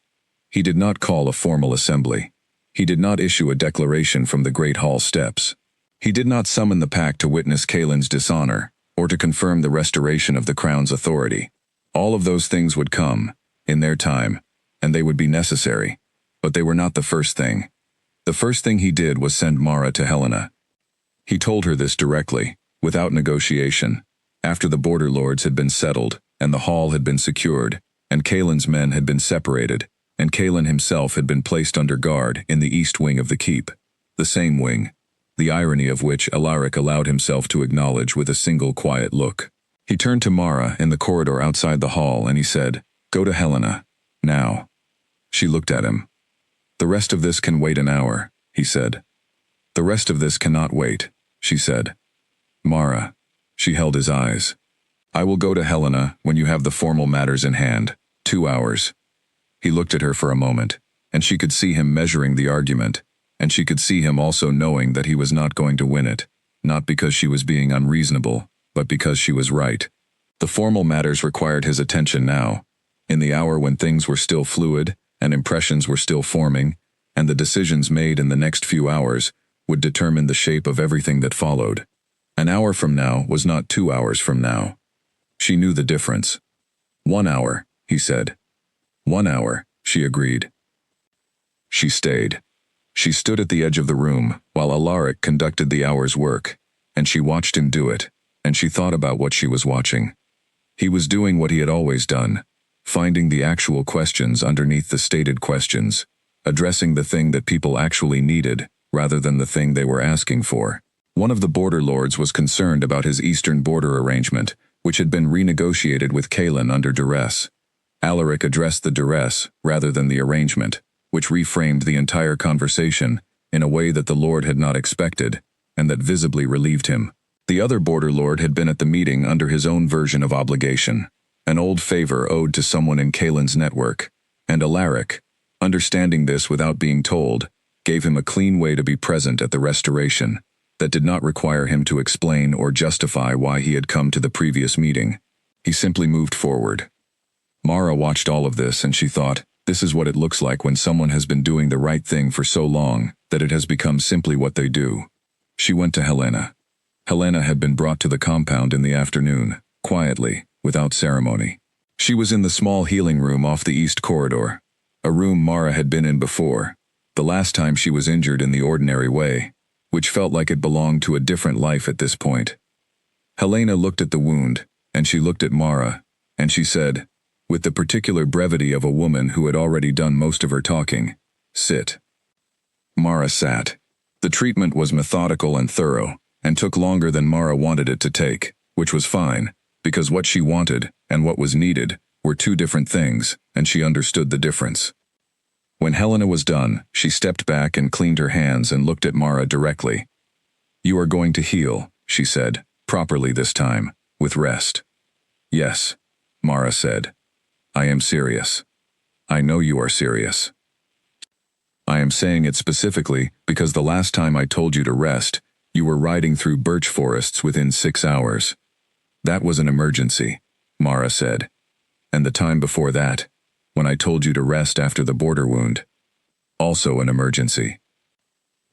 He did not call a formal assembly. He did not issue a declaration from the Great Hall steps. He did not summon the pack to witness Kaelin's dishonor, or to confirm the restoration of the crown's authority. All of those things would come, in their time, and they would be necessary, but they were not the first thing. The first thing he did was send Mara to Helena. He told her this directly, without negotiation, after the border lords had been settled, and the hall had been secured, and Kaelin's men had been separated, and Kaelin himself had been placed under guard in the east wing of the keep. The same wing, the irony of which Alaric allowed himself to acknowledge with a single quiet look. He turned to Mara in the corridor outside the hall and he said, "Go to Helena, now." She looked at him. "The rest of this can wait an hour," he said. "The rest of this cannot wait," she said. "Mara." She held his eyes. "I will go to Helena when you have the formal matters in hand. 2 hours." He looked at her for a moment, and she could see him measuring the argument, and she could see him also knowing that he was not going to win it, not because she was being unreasonable, but because she was right. The formal matters required his attention now, in the hour when things were still fluid, and impressions were still forming, and the decisions made in the next few hours would determine the shape of everything that followed. An hour from now was not 2 hours from now. She knew the difference. 1 hour, he said. 1 hour, she agreed. She stayed. She stood at the edge of the room while Alaric conducted the hour's work, and she watched him do it, and she thought about what she was watching. He was doing what he had always done, finding the actual questions underneath the stated questions, addressing the thing that people actually needed rather than the thing they were asking for. One of the border lords was concerned about his eastern border arrangement, which had been renegotiated with Kaelin under duress. Alaric addressed the duress rather than the arrangement, which reframed the entire conversation in a way that the lord had not expected, and that visibly relieved him. The other border lord had been at the meeting under his own version of obligation, an old favor owed to someone in Kaelin's network, and Alaric, understanding this without being told, gave him a clean way to be present at the restoration that did not require him to explain or justify why he had come to the previous meeting. He simply moved forward. Mara watched all of this and she thought, this is what it looks like when someone has been doing the right thing for so long that it has become simply what they do. She went to Helena. Helena had been brought to the compound in the afternoon, quietly, without ceremony. She was in the small healing room off the east corridor, a room Mara had been in before, the last time she was injured in the ordinary way, which felt like it belonged to a different life at this point. Helena looked at the wound, and she looked at Mara, and she said, with the particular brevity of a woman who had already done most of her talking, "Sit." Mara sat. The treatment was methodical and thorough, and took longer than Mara wanted it to take, which was fine, because what she wanted and what was needed were two different things, and she understood the difference. When Helena was done, she stepped back and cleaned her hands and looked at Mara directly. "You are going to heal," she said, "properly this time, with rest." "Yes," Mara said. "I am serious. I know you are serious. I am saying it specifically because the last time I told you to rest, you were riding through birch forests within 6 hours. That was an emergency," Mara said. "And the time before that, when I told you to rest after the border wound, also an emergency."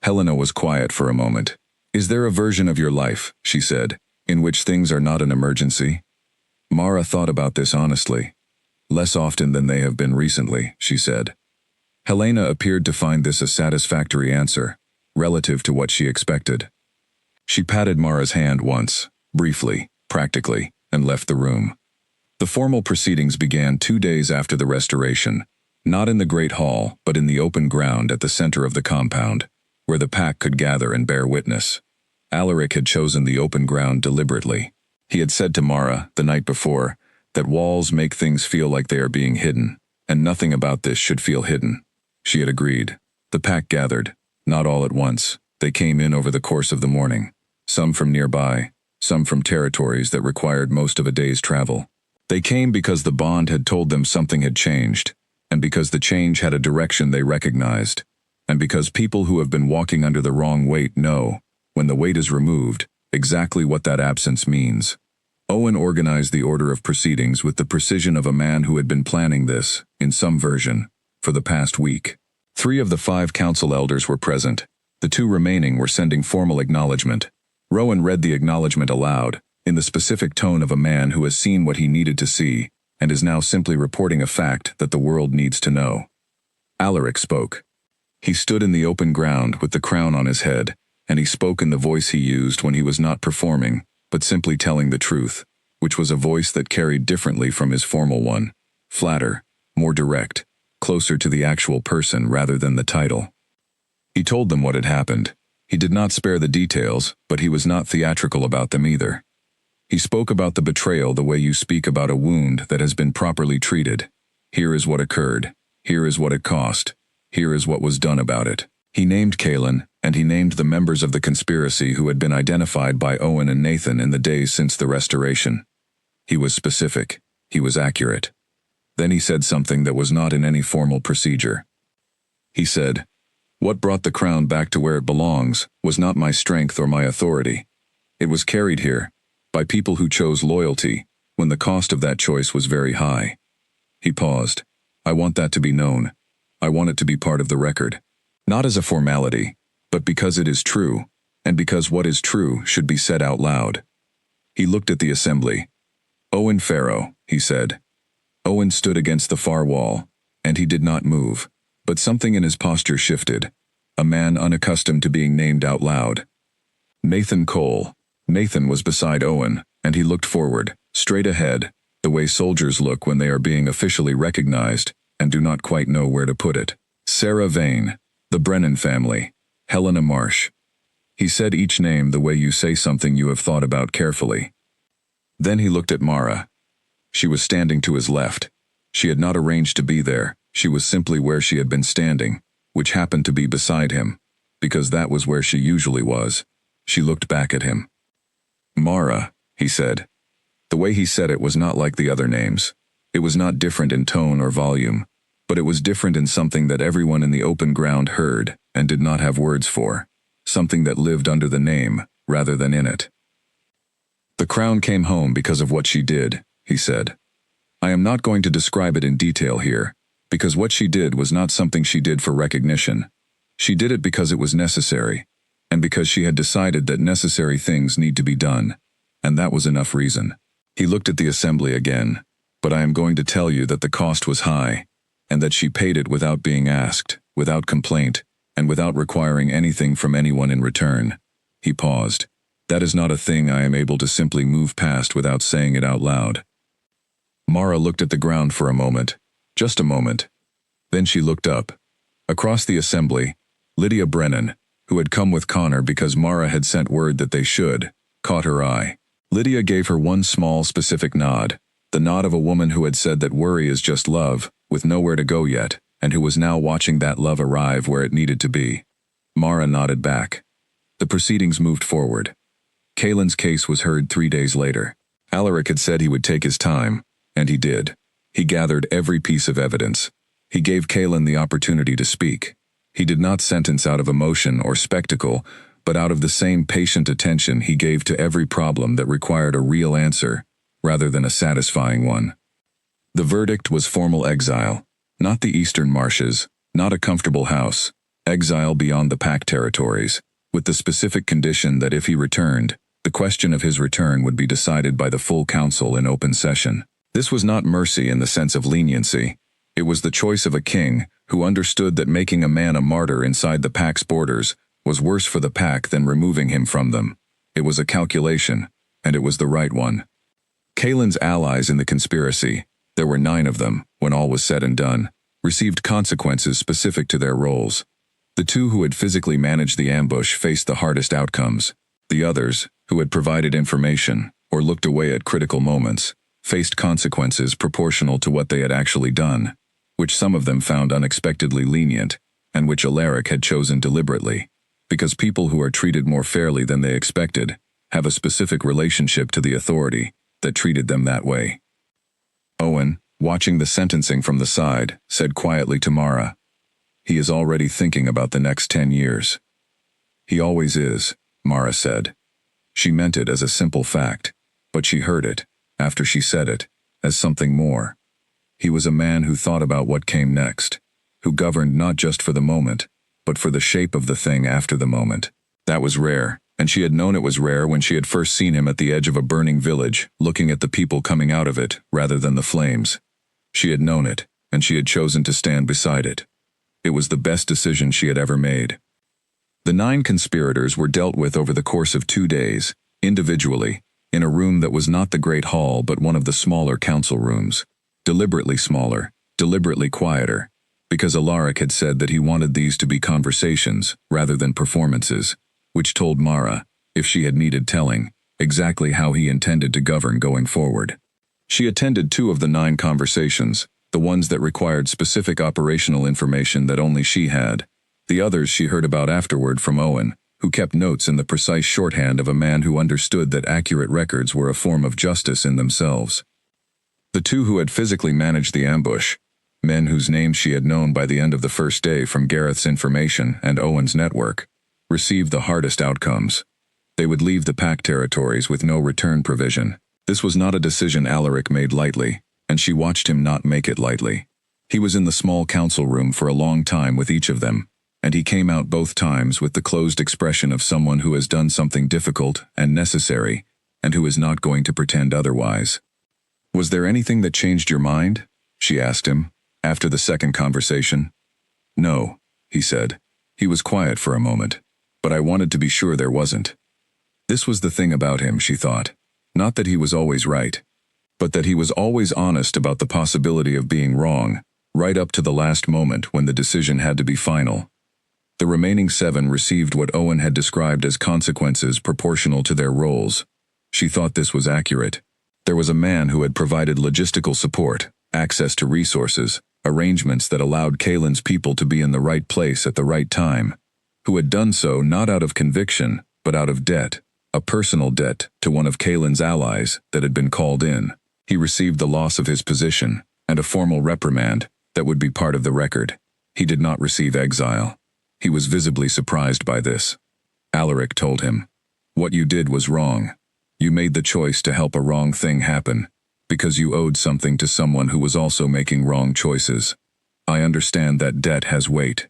Helena was quiet for a moment. "Is there a version of your life," she said, "in which things are not an emergency?" Mara thought about this honestly. "Less often than they have been recently," she said. Helena appeared to find this a satisfactory answer, relative to what she expected. She patted Mara's hand once, briefly, practically, and left the room. The formal proceedings began 2 days after the restoration, not in the Great Hall, but in the open ground at the center of the compound, where the pack could gather and bear witness. Alaric had chosen the open ground deliberately. He had said to Mara, the night before, that walls make things feel like they are being hidden, and nothing about this should feel hidden. She had agreed. The pack gathered, not all at once. They came in over the course of the morning, some from nearby, some from territories that required most of a day's travel. They came because the bond had told them something had changed, and because the change had a direction they recognized, and because people who have been walking under the wrong weight know, when the weight is removed, exactly what that absence means. Owen organized the order of proceedings with the precision of a man who had been planning this, in some version, for the past week. 3 of the 5 council elders were present. The 2 remaining were sending formal acknowledgement. Rowan read the acknowledgement aloud, in the specific tone of a man who has seen what he needed to see, and is now simply reporting a fact that the world needs to know. Alaric spoke. He stood in the open ground with the crown on his head, and he spoke in the voice he used when he was not performing, but simply telling the truth, which was a voice that carried differently from his formal one, flatter, more direct, closer to the actual person rather than the title. He told them what had happened. He did not spare the details, but he was not theatrical about them either. He spoke about the betrayal the way you speak about a wound that has been properly treated. Here is what occurred. Here is what it cost. Here is what was done about it. He named Kaelin, and he named the members of the conspiracy who had been identified by Owen and Nathan in the days since the restoration. He was specific. He was accurate. Then he said something that was not in any formal procedure. He said, "What brought the crown back to where it belongs was not my strength or my authority. It was carried here, by people who chose loyalty, when the cost of that choice was very high." He paused. "I want that to be known. I want it to be part of the record. Not as a formality, but because it is true, and because what is true should be said out loud." He looked at the assembly. "Owen Farrow," he said. Owen stood against the far wall, and he did not move, but something in his posture shifted, a man unaccustomed to being named out loud. Nathan Cole. Nathan was beside Owen, and he looked forward, straight ahead, the way soldiers look when they are being officially recognized and do not quite know where to put it. Sarah Vane, the Brennan family, Helena Marsh. He said each name the way you say something you have thought about carefully. Then he looked at Mara. She was standing to his left. She had not arranged to be there. She was simply where she had been standing, which happened to be beside him, because that was where she usually was. She looked back at him. "Mara," he said. The way he said it was not like the other names. It was not different in tone or volume, but it was different in something that everyone in the open ground heard and did not have words for, something that lived under the name rather than in it. "The crown came home because of what she did," he said. "I am not going to describe it in detail here, because what she did was not something she did for recognition. She did it because it was necessary, and because she had decided that necessary things need to be done, and that was enough reason." He looked at the assembly again. "But I am going to tell you that the cost was high, and that she paid it without being asked, without complaint, and without requiring anything from anyone in return." He paused. "That is not a thing I am able to simply move past without saying it out loud." Mara looked at the ground for a moment, just a moment. Then she looked up. Across the assembly, Lydia Brennan, who had come with Connor because Mara had sent word that they should, caught her eye. Lydia gave her one small specific nod, the nod of a woman who had said that worry is just love, with nowhere to go yet, and who was now watching that love arrive where it needed to be. Mara nodded back. The proceedings moved forward. Kaelin's case was heard 3 days later. Alaric had said he would take his time, and he did. He gathered every piece of evidence. He gave Kaelin the opportunity to speak. He did not sentence out of emotion or spectacle, but out of the same patient attention he gave to every problem that required a real answer, rather than a satisfying one. The verdict was formal exile, not the eastern marshes, not a comfortable house, exile beyond the pack territories, with the specific condition that if he returned, the question of his return would be decided by the full council in open session. This was not mercy in the sense of leniency. It was the choice of a king who understood that making a man a martyr inside the pack's borders was worse for the pack than removing him from them. It was a calculation, and it was the right one. Kalen's allies in the conspiracy, there were 9 of them, when all was said and done, received consequences specific to their roles. The 2 who had physically managed the ambush faced the hardest outcomes. The others, who had provided information or looked away at critical moments, faced consequences proportional to what they had actually done, which some of them found unexpectedly lenient, and which Alaric had chosen deliberately, because people who are treated more fairly than they expected have a specific relationship to the authority that treated them that way. Owen, watching the sentencing from the side, said quietly to Mara, "He is already thinking about the next 10 years. "He always is," Mara said. She meant it as a simple fact, but she heard it, after she said it, as something more. He was a man who thought about what came next, who governed not just for the moment, but for the shape of the thing after the moment. That was rare, and she had known it was rare when she had first seen him at the edge of a burning village, looking at the people coming out of it, rather than the flames. She had known it, and she had chosen to stand beside it. It was the best decision she had ever made. The 9 conspirators were dealt with over the course of 2 days, individually, in a room that was not the Great Hall but one of the smaller council rooms. Deliberately smaller, deliberately quieter, because Alaric had said that he wanted these to be conversations rather than performances, which told Mara, if she had needed telling, exactly how he intended to govern going forward. She attended 2 of the 9 conversations, the ones that required specific operational information that only she had. The others she heard about afterward from Owen, who kept notes in the precise shorthand of a man who understood that accurate records were a form of justice in themselves. The 2 who had physically managed the ambush, men whose names she had known by the end of the first day from Gareth's information and Owen's network, received the hardest outcomes. They would leave the pack territories with no return provision. This was not a decision Alaric made lightly, and she watched him not make it lightly. He was in the small council room for a long time with each of them, and he came out both times with the closed expression of someone who has done something difficult and necessary, and who is not going to pretend otherwise. "Was there anything that changed your mind?" she asked him, after the second conversation. "No," he said. He was quiet for a moment, but I wanted to be sure there wasn't. This was the thing about him, she thought. Not that he was always right, but that he was always honest about the possibility of being wrong, right up to the last moment when the decision had to be final. The remaining 7 received what Owen had described as consequences proportional to their roles. She thought this was accurate. There was a man who had provided logistical support, access to resources, arrangements that allowed Kalen's people to be in the right place at the right time, who had done so not out of conviction, but out of debt, a personal debt to one of Kalen's allies that had been called in. He received the loss of his position and a formal reprimand that would be part of the record. He did not receive exile. He was visibly surprised by this. Alaric told him, "What you did was wrong. You made the choice to help a wrong thing happen, because you owed something to someone who was also making wrong choices. I understand that debt has weight.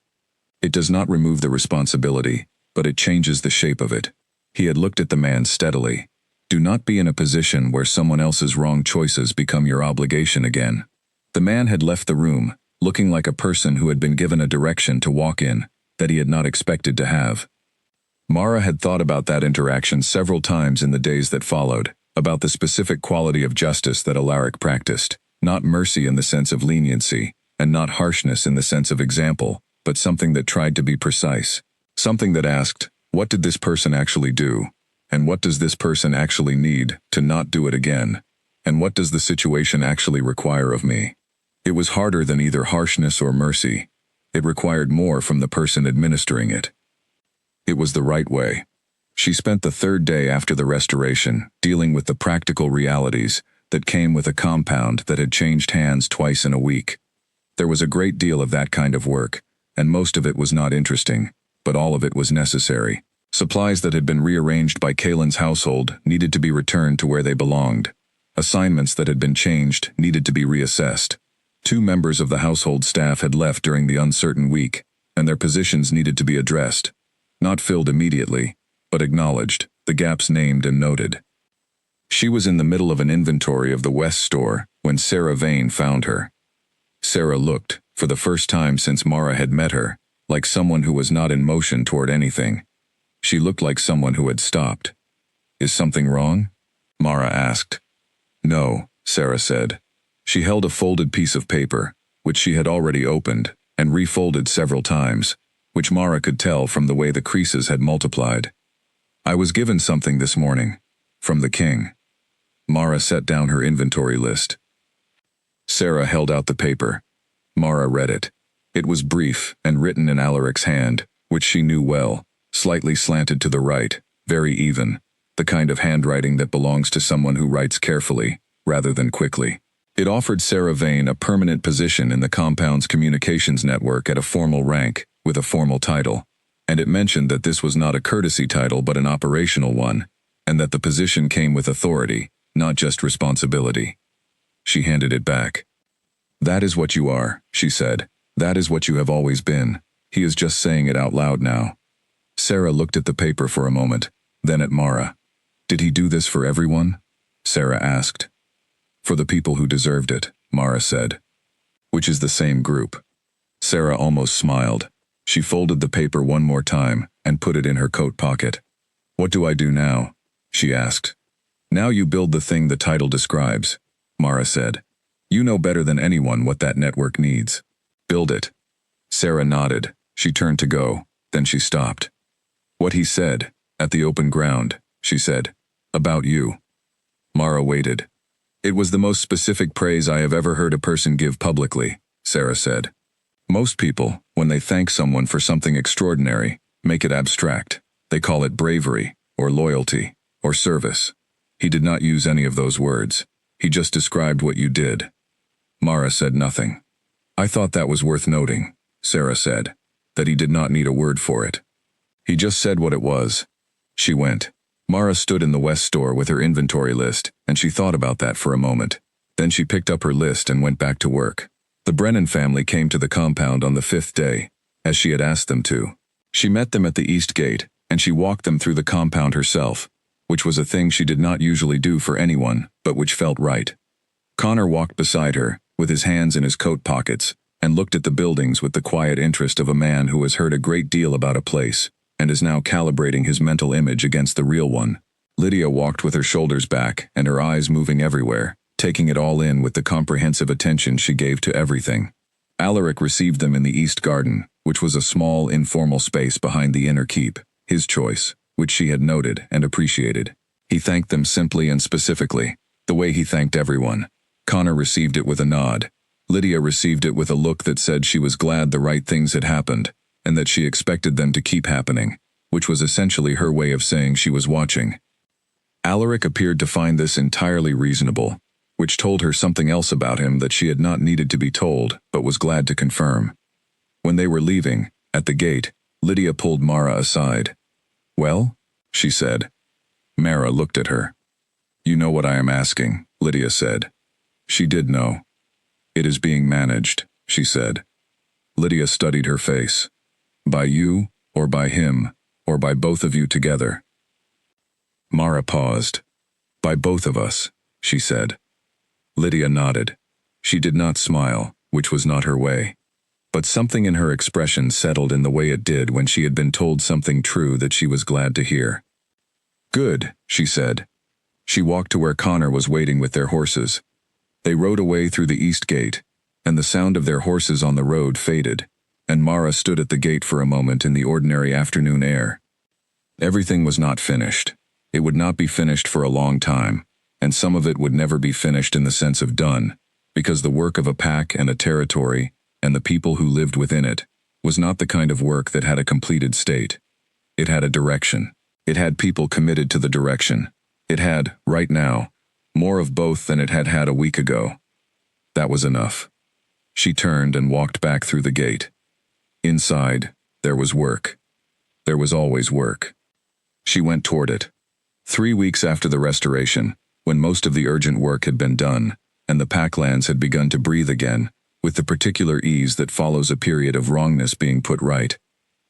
It does not remove the responsibility, but it changes the shape of it." He had looked at the man steadily. Do not be in a position where someone else's wrong choices become your obligation again. The man had left the room, looking like a person who had been given a direction to walk in that he had not expected to have. Mara had thought about that interaction several times in the days that followed, about the specific quality of justice that Alaric practiced, not mercy in the sense of leniency, and not harshness in the sense of example, but something that tried to be precise, something that asked, what did this person actually do? And what does this person actually need to not do it again? And what does the situation actually require of me? It was harder than either harshness or mercy. It required more from the person administering it. It was the right way. She spent the 3rd day after the restoration dealing with the practical realities that came with a compound that had changed hands twice in a week. There was a great deal of that kind of work, and most of it was not interesting, but all of it was necessary. Supplies that had been rearranged by Kalen's household needed to be returned to where they belonged. Assignments that had been changed needed to be reassessed. 2 members of the household staff had left during the uncertain week, and their positions needed to be addressed. Not filled immediately, but acknowledged, the gaps named and noted. She was in the middle of an inventory of the West store when Sarah Vane found her. Sarah looked, for the first time since Mara had met her, like someone who was not in motion toward anything. She looked like someone who had stopped. Is something wrong? Mara asked. No, Sarah said. She held a folded piece of paper, which she had already opened, and refolded several times, which Mara could tell from the way the creases had multiplied. I was given something this morning. From the king. Mara set down her inventory list. Sarah held out the paper. Mara read it. It was brief and written in Alaric's hand, which she knew well, slightly slanted to the right, very even, the kind of handwriting that belongs to someone who writes carefully, rather than quickly. It offered Sarah Vane a permanent position in the compound's communications network at a formal rank, with a formal title, and it mentioned that this was not a courtesy title but an operational one, and that the position came with authority, not just responsibility. She handed it back. That is what you are, she said. That is what you have always been. He is just saying it out loud now. Sarah looked at the paper for a moment, then at Mara. Did he do this for everyone? Sarah asked. For the people who deserved it, Mara said. Which is the same group. Sarah almost smiled. She folded the paper one more time and put it in her coat pocket. What do I do now? She asked. Now you build the thing the title describes, Mara said. You know better than anyone what that network needs. Build it. Sarah nodded. She turned to go, then she stopped. What he said, at the open ground, she said. About you. Mara waited. It was the most specific praise I have ever heard a person give publicly, Sarah said. Most people, when they thank someone for something extraordinary, make it abstract. They call it bravery, or loyalty, or service. He did not use any of those words. He just described what you did. Mara said nothing. I thought that was worth noting, Sarah said, that he did not need a word for it. He just said what it was. She went. Mara stood in the West store with her inventory list, and she thought about that for a moment. Then she picked up her list and went back to work. The Brennan family came to the compound on the 5th day, as she had asked them to. She met them at the east gate, and she walked them through the compound herself, which was a thing she did not usually do for anyone, but which felt right. Connor walked beside her, with his hands in his coat pockets, and looked at the buildings with the quiet interest of a man who has heard a great deal about a place, and is now calibrating his mental image against the real one. Lydia walked with her shoulders back and her eyes moving everywhere, taking it all in with the comprehensive attention she gave to everything. Alaric received them in the East Garden, which was a small, informal space behind the inner keep, his choice, which she had noted and appreciated. He thanked them simply and specifically, the way he thanked everyone. Connor received it with a nod. Lydia received it with a look that said she was glad the right things had happened, and that she expected them to keep happening, which was essentially her way of saying she was watching. Alaric appeared to find this entirely reasonable, which told her something else about him that she had not needed to be told, but was glad to confirm. When they were leaving, at the gate, Lydia pulled Mara aside. Well? She said. Mara looked at her. You know what I am asking, Lydia said. She did know. It is being managed, she said. Lydia studied her face. By you, or by him, or by both of you together? Mara paused. By both of us, she said. Lydia nodded. She did not smile, which was not her way. But something in her expression settled in the way it did when she had been told something true that she was glad to hear. Good, she said. She walked to where Connor was waiting with their horses. They rode away through the east gate, and the sound of their horses on the road faded, and Mara stood at the gate for a moment in the ordinary afternoon air. Everything was not finished. It would not be finished for a long time, and some of it would never be finished in the sense of done, because the work of a pack and a territory, and the people who lived within it, was not the kind of work that had a completed state. It had a direction. It had people committed to the direction. It had, right now, more of both than it had had a week ago. That was enough. She turned and walked back through the gate. Inside, there was work. There was always work. She went toward it. 3 weeks after the restoration, when most of the urgent work had been done, and the packlands had begun to breathe again, with the particular ease that follows a period of wrongness being put right,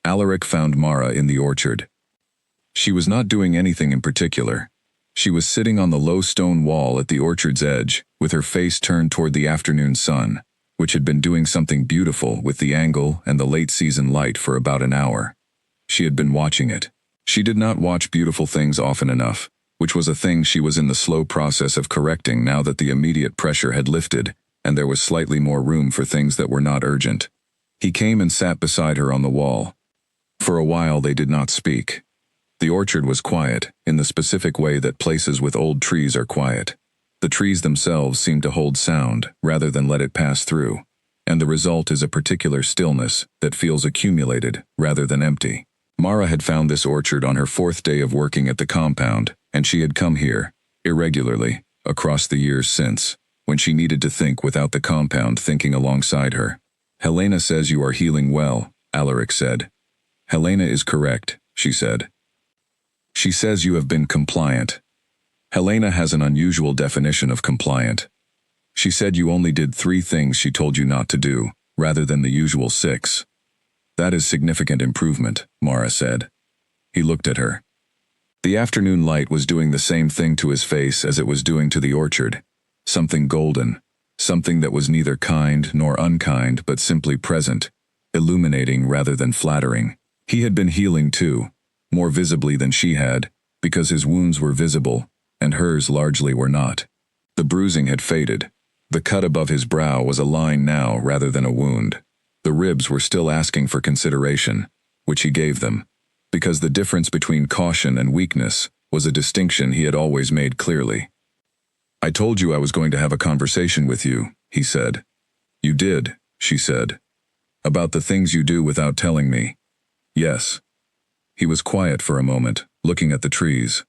Alaric found Mara in the orchard. She was not doing anything in particular. She was sitting on the low stone wall at the orchard's edge, with her face turned toward the afternoon sun, which had been doing something beautiful with the angle and the late-season light for about an hour. She had been watching it. She did not watch beautiful things often enough, which was a thing she was in the slow process of correcting now that the immediate pressure had lifted, and there was slightly more room for things that were not urgent. He came and sat beside her on the wall. For a while they did not speak. The orchard was quiet, in the specific way that places with old trees are quiet. The trees themselves seem to hold sound, rather than let it pass through, and the result is a particular stillness that feels accumulated, rather than empty. Mara had found this orchard on her 4th day of working at the compound, and she had come here, irregularly, across the years since, when she needed to think without the compound thinking alongside her. "Helena says you are healing well," Alaric said. "Helena is correct," she said. "She says you have been compliant." Helena has an unusual definition of compliant. She said you only did 3 things she told you not to do, rather than the usual 6. "That is significant improvement," Mara said. He looked at her. The afternoon light was doing the same thing to his face as it was doing to the orchard. Something golden, something that was neither kind nor unkind but simply present, illuminating rather than flattering. He had been healing too, more visibly than she had, because his wounds were visible, and hers largely were not. The bruising had faded. The cut above his brow was a line now rather than a wound. The ribs were still asking for consideration, which he gave them, because the difference between caution and weakness was a distinction he had always made clearly. "I told you I was going to have a conversation with you," he said. "You did," she said. "About the things you do without telling me." "Yes." He was quiet for a moment, looking at the trees.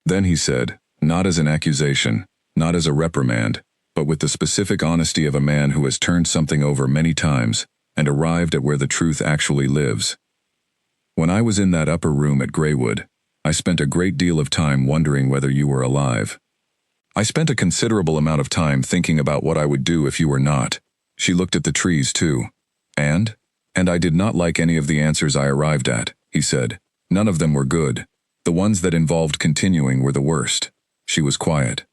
Then he said, not as an accusation, not as a reprimand, but with the specific honesty of a man who has turned something over many times and arrived at where the truth actually lives. "When I was in that upper room at Greywood, I spent a great deal of time wondering whether you were alive. I spent a considerable amount of time thinking about what I would do if you were not." She looked at the trees too. And I did not like any of the answers I arrived at," he said. "None of them were good. The ones that involved continuing were the worst." She was quiet.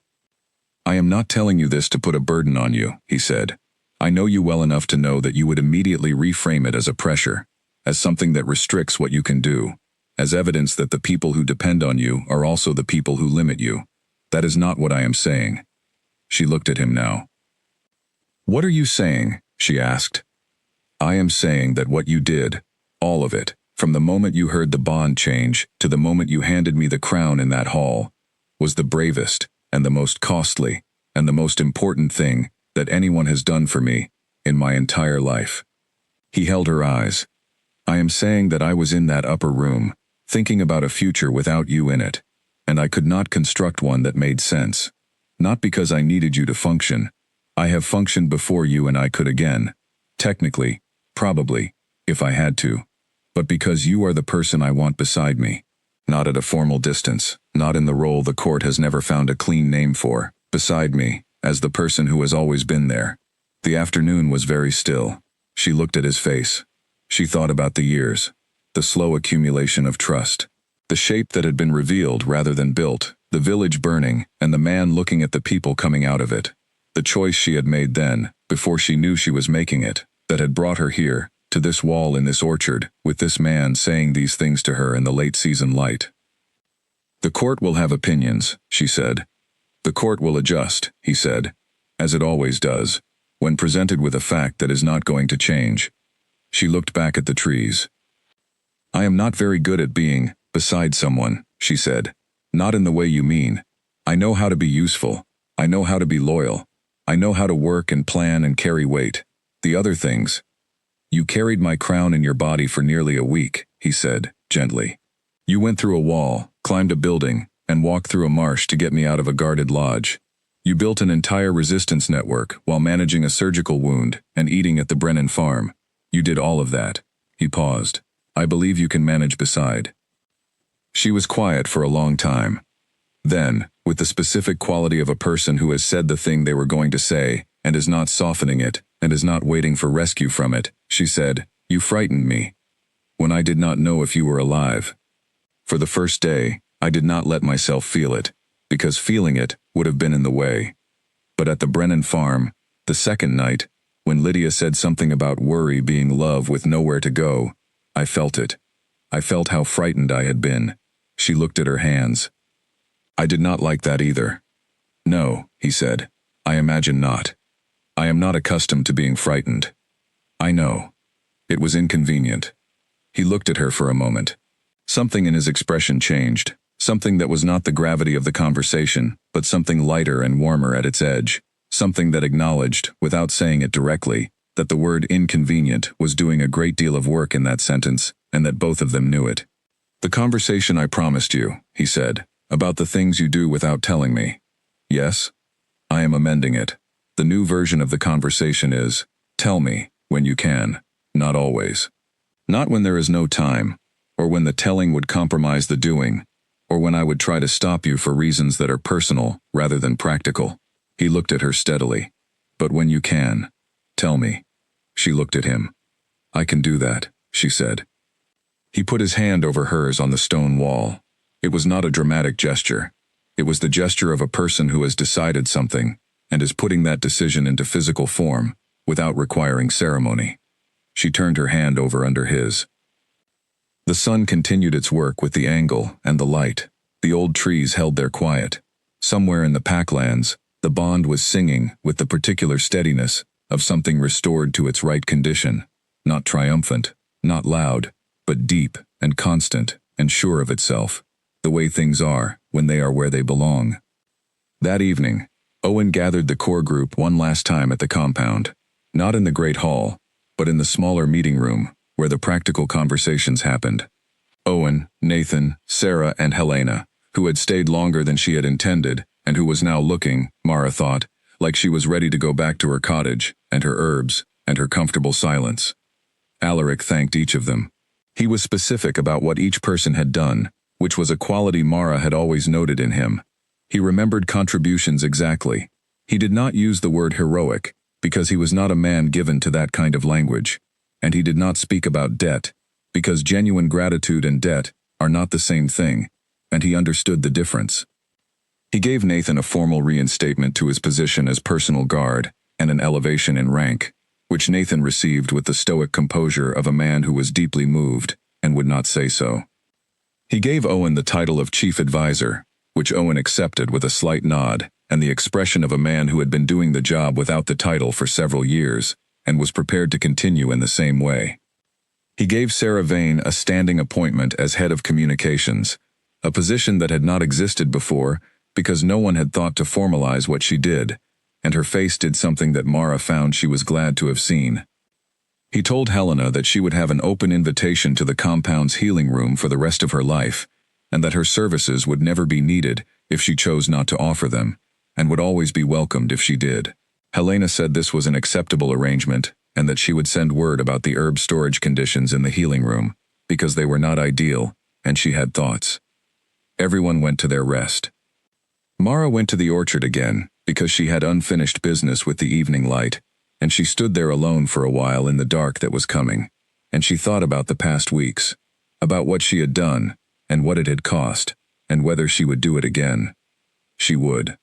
"I am not telling you this to put a burden on you," he said. "I know you well enough to know that you would immediately reframe it as a pressure, as something that restricts what you can do, as evidence that the people who depend on you are also the people who limit you. That is not what I am saying." She looked at him now. "What are you saying?" she asked. "I am saying that what you did, all of it, from the moment you heard the bond change to the moment you handed me the crown in that hall, was the bravest and the most costly and the most important thing that anyone has done for me in my entire life." He held her eyes. "I am saying that I was in that upper room, thinking about a future without you in it, and I could not construct one that made sense. Not because I needed you to function. I have functioned before you and I could again. Technically, probably, if I had to. But because you are the person I want beside me. Not at a formal distance, not in the role the court has never found a clean name for, beside me, as the person who has always been there." The afternoon was very still. She looked at his face. She thought about the years, the slow accumulation of trust, the shape that had been revealed rather than built, the village burning, and the man looking at the people coming out of it. The choice she had made then, before she knew she was making it, that had brought her here, to this wall in this orchard, with this man saying these things to her in the late-season light. "The court will have opinions," she said. "The court will adjust," he said, "as it always does, when presented with a fact that is not going to change." She looked back at the trees. "I am not very good at being beside someone," she said. "Not in the way you mean. I know how to be useful. I know how to be loyal. I know how to work and plan and carry weight. The other things. You carried my crown in your body for nearly a week," he said, gently. "You went through a wall, climbed a building, and walked through a marsh to get me out of a guarded lodge. You built an entire resistance network while managing a surgical wound and eating at the Brennan farm. You did all of that." He paused. "I believe you can manage beside." She was quiet for a long time. Then, with the specific quality of a person who has said the thing they were going to say, and is not softening it, and is not waiting for rescue from it, she said, "You frightened me. When I did not know if you were alive. For the first day, I did not let myself feel it, because feeling it would have been in the way. But at the Brennan farm, the second night, When Lydia said something about worry being love with nowhere to go, I felt it. I felt how frightened I had been. She looked at her hands. I did not like that either. No, he said. I imagine not. I am not accustomed to being frightened. I know. It was inconvenient. He looked at her for a moment. Something in his expression changed, something that was not the gravity of the conversation, but something lighter and warmer at its edge, something that acknowledged, without saying it directly, that the word inconvenient was doing a great deal of work in that sentence, and that both of them knew it. The conversation I promised you, he said, about the things you do without telling me. Yes? I am amending it. The new version of the conversation is, tell me, when you can, not always. Not when there is no time, or when the telling would compromise the doing, or when I would try to stop you for reasons that are personal rather than practical. He looked at her steadily. But when you can, tell me. She looked at him. I can do that, she said. He put his hand over hers on the stone wall. It was not a dramatic gesture. It was the gesture of a person who has decided something and is putting that decision into physical form without requiring ceremony. She turned her hand over under his. The sun continued its work with the angle and the light. The old trees held their quiet. Somewhere in the packlands, the bond was singing with the particular steadiness of something restored to its right condition, not triumphant, not loud, but deep and constant and sure of itself, the way things are when they are where they belong. That evening, Owen gathered the core group one last time at the compound, not in the great hall, but in the smaller meeting room where the practical conversations happened. Owen, Nathan, Sarah, and Helena, who had stayed longer than she had intended, and who was now looking, Mara thought, like she was ready to go back to her cottage, and her herbs, and her comfortable silence. Alaric thanked each of them. He was specific about what each person had done, which was a quality Mara had always noted in him. He remembered contributions exactly. He did not use the word heroic, because he was not a man given to that kind of language, and he did not speak about debt, because genuine gratitude and debt are not the same thing, and he understood the difference. He gave Nathan a formal reinstatement to his position as personal guard and an elevation in rank, which Nathan received with the stoic composure of a man who was deeply moved and would not say so. He gave Owen the title of chief advisor, which Owen accepted with a slight nod and the expression of a man who had been doing the job without the title for several years and was prepared to continue in the same way. He gave Sarah Vane a standing appointment as head of communications, a position that had not existed before because no one had thought to formalize what she did, and her face did something that Mara found she was glad to have seen. He told Helena that she would have an open invitation to the compound's healing room for the rest of her life, and that her services would never be needed if she chose not to offer them, and would always be welcomed if she did. Helena said this was an acceptable arrangement, and that she would send word about the herb storage conditions in the healing room, because they were not ideal, and she had thoughts. Everyone went to their rest. Mara went to the orchard again, because she had unfinished business with the evening light, and she stood there alone for a while in the dark that was coming, and she thought about the past weeks, about what she had done, and what it had cost, and whether she would do it again. She would.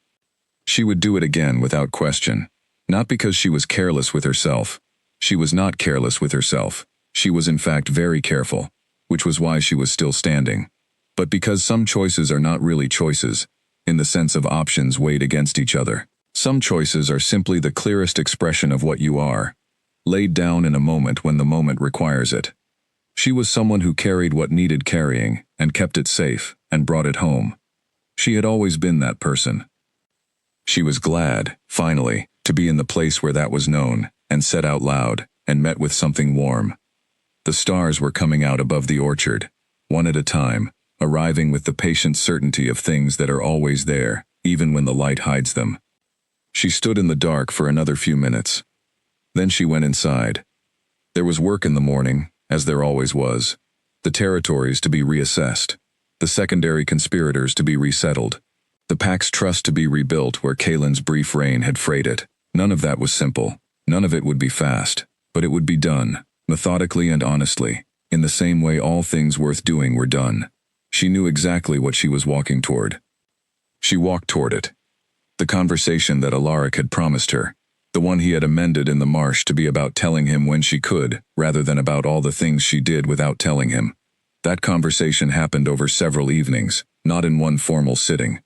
She would do it again without question, not because she was careless with herself. She was not careless with herself. She was in fact very careful, which was why she was still standing. But because some choices are not really choices, in the sense of options weighed against each other. Some choices are simply the clearest expression of what you are, laid down in a moment when the moment requires it. She was someone who carried what needed carrying, and kept it safe, and brought it home. She had always been that person. She was glad, finally, to be in the place where that was known, and said out loud, and met with something warm. The stars were coming out above the orchard, one at a time, arriving with the patient certainty of things that are always there, even when the light hides them. She stood in the dark for another few minutes. Then she went inside. There was work in the morning, as there always was. The territories to be reassessed. The secondary conspirators to be resettled. The Pax Trust to be rebuilt where Kalen's brief reign had frayed it. None of that was simple. None of it would be fast. But it would be done, methodically and honestly, in the same way all things worth doing were done. She knew exactly what she was walking toward. She walked toward it. The conversation that Alaric had promised her. The one he had amended in the marsh to be about telling him when she could, rather than about all the things she did without telling him. That conversation happened over several evenings, not in one formal sitting.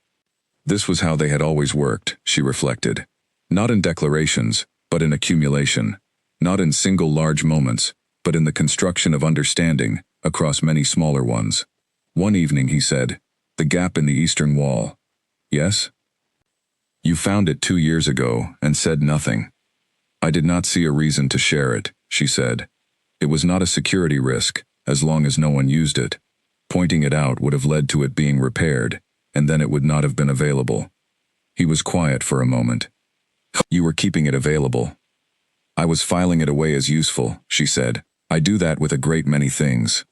This was how they had always worked, she reflected. Not in declarations, but in accumulation. Not in single large moments, but in the construction of understanding, across many smaller ones. One evening he said, "The gap in the eastern wall." "Yes?" "You found it 2 years ago and said nothing." "I did not see a reason to share it," she said. "It was not a security risk, as long as no one used it. Pointing it out would have led to it being repaired, and then it would not have been available." He was quiet for a moment. "You were keeping it available." "I was filing it away as useful," she said. "I do that with a great many things."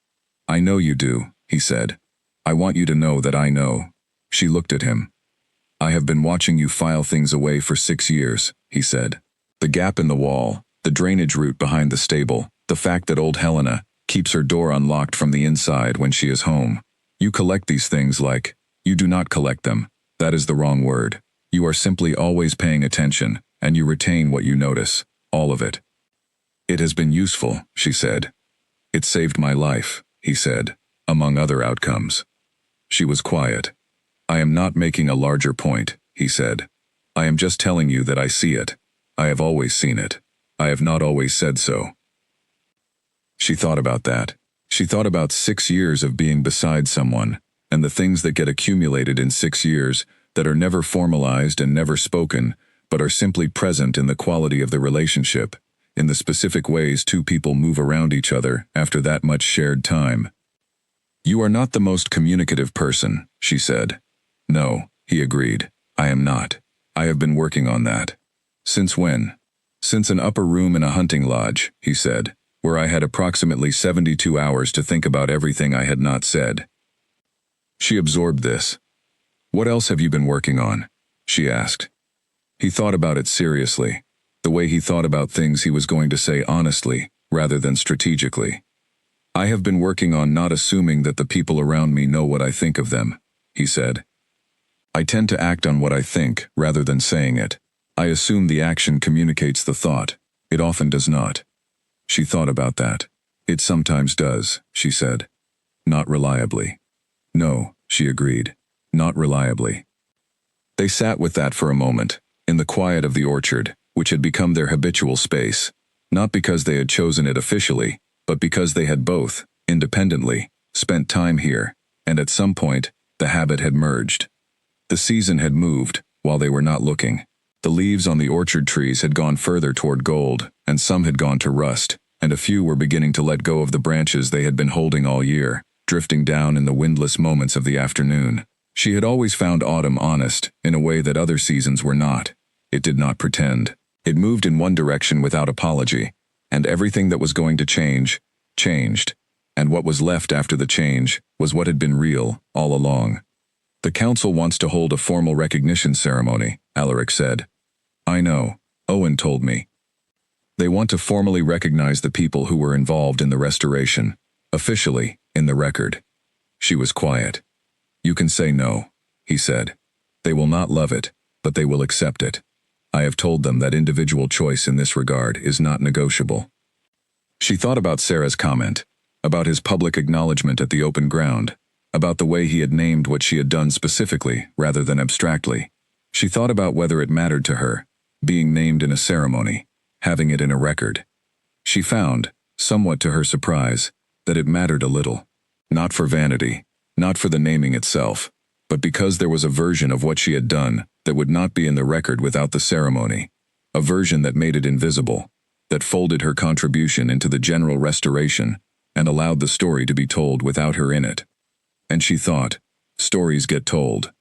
"I know you do," he said. "I want you to know that I know." She looked at him. "I have been watching you file things away for 6 years, he said. "The gap in the wall, the drainage route behind the stable, the fact that old Helena keeps her door unlocked from the inside when she is home. You collect these things like, you do not collect them. That is the wrong word. You are simply always paying attention, and you retain what you notice, all of it." "It has been useful," she said. "It saved my life," he said, "among other outcomes." She was quiet. "I am not making a larger point," he said. "I am just telling you that I see it. I have always seen it. I have not always said so." She thought about that. She thought about 6 years of being beside someone, and the things that get accumulated in 6 years, that are never formalized and never spoken, but are simply present in the quality of the relationship, in the specific ways two people move around each other after that much shared time. "You are not the most communicative person," she said. "No," he agreed. "I am not. I have been working on that." "Since when?" "Since an upper room in a hunting lodge," he said, "where I had approximately 72 hours to think about everything I had not said." She absorbed this. "What else have you been working on?" she asked. He thought about it seriously, the way he thought about things he was going to say honestly, rather than strategically. "I have been working on not assuming that the people around me know what I think of them," he said. "I tend to act on what I think, rather than saying it. I assume the action communicates the thought. It often does not." She thought about that. "It sometimes does," she said. "Not reliably." "No," she agreed. "Not reliably." They sat with that for a moment, in the quiet of the orchard, which had become their habitual space, not because they had chosen it officially, but because they had both, independently, spent time here, and at some point, the habit had merged. The season had moved, while they were not looking. The leaves on the orchard trees had gone further toward gold, and some had gone to rust, and a few were beginning to let go of the branches they had been holding all year, drifting down in the windless moments of the afternoon. She had always found autumn honest, in a way that other seasons were not. It did not pretend. It moved in one direction without apology, and everything that was going to change, changed, and what was left after the change was what had been real all along. "The council wants to hold a formal recognition ceremony," Alaric said. "I know. Owen told me. They want to formally recognize the people who were involved in the restoration, officially, in the record." She was quiet. "You can say no," he said. "They will not love it, but they will accept it. I have told them that individual choice in this regard is not negotiable." She thought about Sarah's comment, about his public acknowledgement at the open ground, about the way he had named what she had done specifically rather than abstractly. She thought about whether it mattered to her, being named in a ceremony, having it in a record. She found, somewhat to her surprise, that it mattered a little. Not for vanity, not for the naming itself, but because there was a version of what she had done that would not be in the record without the ceremony, a version that made it invisible, that folded her contribution into the general restoration and allowed the story to be told without her in it. And she thought, stories get told.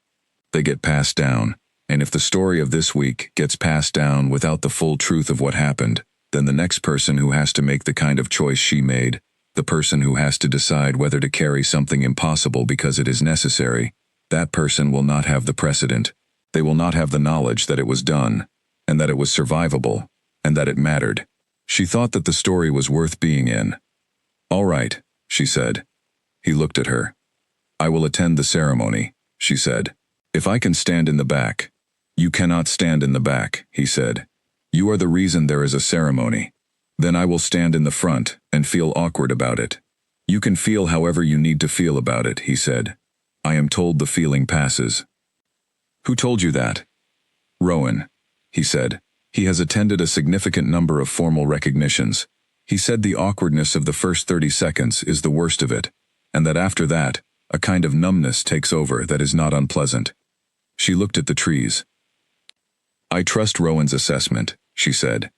They get passed down, and if the story of this week gets passed down without the full truth of what happened, then the next person who has to make the kind of choice she made, the person who has to decide whether to carry something impossible because it is necessary, that person will not have the precedent. They will not have the knowledge that it was done, and that it was survivable, and that it mattered. She thought that the story was worth being in. "All right," she said. He looked at her. "I will attend the ceremony," she said. "If I can stand in the back." "You cannot stand in the back," he said. You are the reason there is a ceremony. Then I will stand in the front and feel awkward about it. You can feel however you need to feel about it, he said. I am told the feeling passes. Who told you that? Rowan, he said. He has attended a significant number of formal recognitions. He said the awkwardness of the first 30 seconds is the worst of it, and that after that, a kind of numbness takes over that is not unpleasant. She looked at the trees. I trust Rowan's assessment, she said.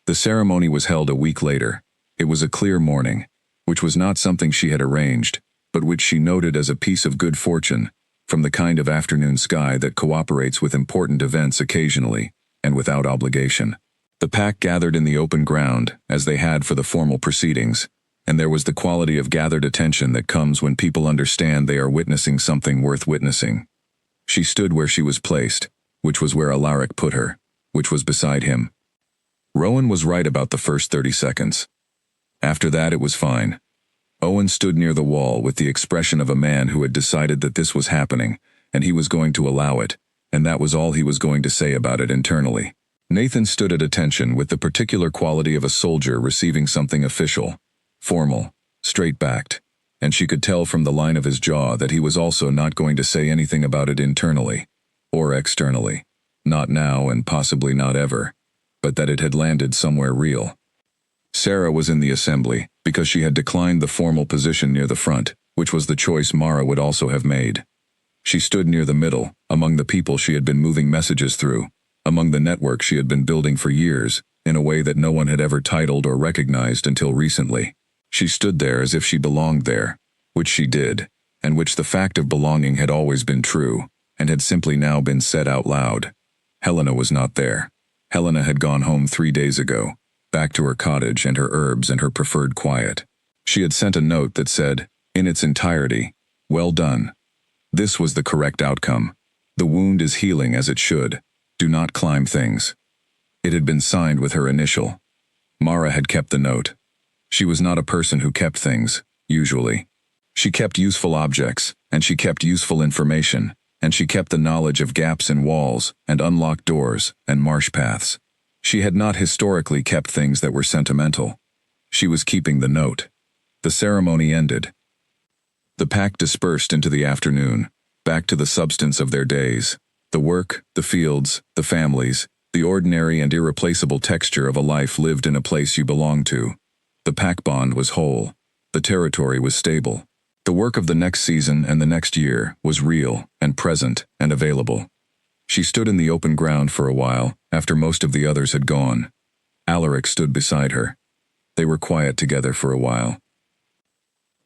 The ceremony was held a week later. It was a clear morning, which was not something she had arranged, but which she noted as a piece of good fortune, from the kind of afternoon sky that cooperates with important events occasionally, and without obligation. The pack gathered in the open ground, as they had for the formal proceedings, and there was the quality of gathered attention that comes when people understand they are witnessing something worth witnessing. She stood where she was placed, which was where Alaric put her, which was beside him. Rowan was right about the first 30 seconds. After that it was fine. Owen stood near the wall with the expression of a man who had decided that this was happening, and he was going to allow it, and that was all he was going to say about it internally. Nathan stood at attention with the particular quality of a soldier receiving something official, formal, straight-backed, and she could tell from the line of his jaw that he was also not going to say anything about it internally, or externally, not now and possibly not ever, but that it had landed somewhere real. Sarah was in the assembly because she had declined the formal position near the front, which was the choice Mara would also have made. She stood near the middle, among the people she had been moving messages through, among the network she had been building for years, in a way that no one had ever titled or recognized until recently. She stood there as if she belonged there, which she did, and which the fact of belonging had always been true, and had simply now been said out loud. Helena was not there. Helena had gone home 3 days ago, back to her cottage and her herbs and her preferred quiet. She had sent a note that said, in its entirety, well done. This was the correct outcome. The wound is healing as it should. Do not climb things. It had been signed with her initial. Mara had kept the note. She was not a person who kept things, usually. She kept useful objects, and she kept useful information, and she kept the knowledge of gaps in walls, and unlocked doors, and marsh paths. She had not historically kept things that were sentimental. She was keeping the note. The ceremony ended. The pack dispersed into the afternoon, back to the substance of their days. The work, the fields, the families, the ordinary and irreplaceable texture of a life lived in a place you belong to. The pack bond was whole. The territory was stable. The work of the next season and the next year was real and present and available. She stood in the open ground for a while, after most of the others had gone. Alaric stood beside her. They were quiet together for a while.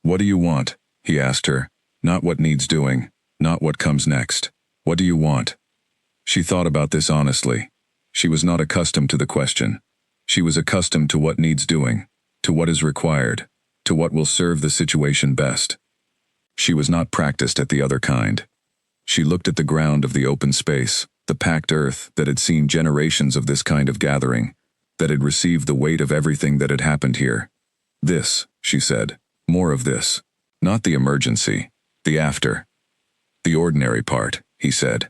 What do you want? He asked her. Not what needs doing, not what comes next. What do you want? She thought about this honestly. She was not accustomed to the question. She was accustomed to what needs doing, to what is required, to what will serve the situation best. She was not practiced at the other kind. She looked at the ground of the open space, the packed earth that had seen generations of this kind of gathering, that had received the weight of everything that had happened here. This, she said, more of this. Not the emergency, the after. The ordinary part, he said.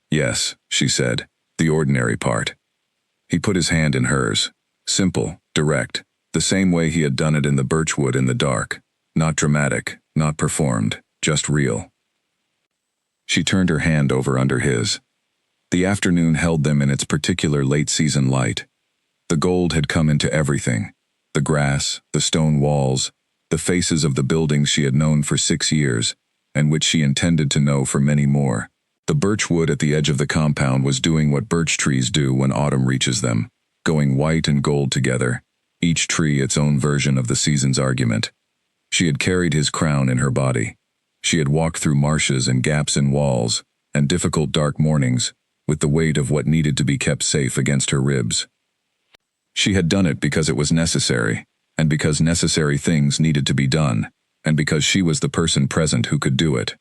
Yes, she said, the ordinary part. He put his hand in hers, simple, direct, the same way he had done it in the birchwood in the dark, not dramatic, not performed, just real. She turned her hand over under his. The afternoon held them in its particular late-season light. The gold had come into everything, the grass, the stone walls, the faces of the buildings she had known for 6 years, and which she intended to know for many more. The birch wood at the edge of the compound was doing what birch trees do when autumn reaches them, going white and gold together, each tree its own version of the season's argument. She had carried his crown in her body. She had walked through marshes and gaps in walls, and difficult dark mornings, with the weight of what needed to be kept safe against her ribs. She had done it because it was necessary, and because necessary things needed to be done, and because she was the person present who could do it.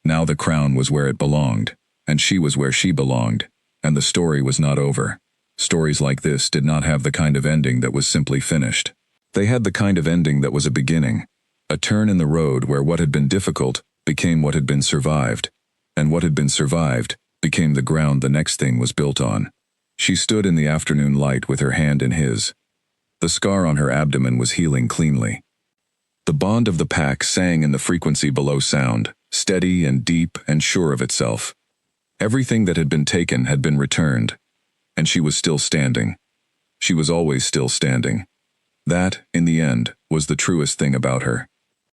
Now the crown was where it belonged, and she was where she belonged, and the story was not over. Stories like this did not have the kind of ending that was simply finished. They had the kind of ending that was a beginning, a turn in the road where what had been difficult became what had been survived, and what had been survived became the ground the next thing was built on. She stood in the afternoon light with her hand in his. The scar on her abdomen was healing cleanly. The bond of the pack sang in the frequency below sound, steady and deep and sure of itself. Everything that had been taken had been returned, and she was still standing. She was always still standing. That, in the end, was the truest thing about her.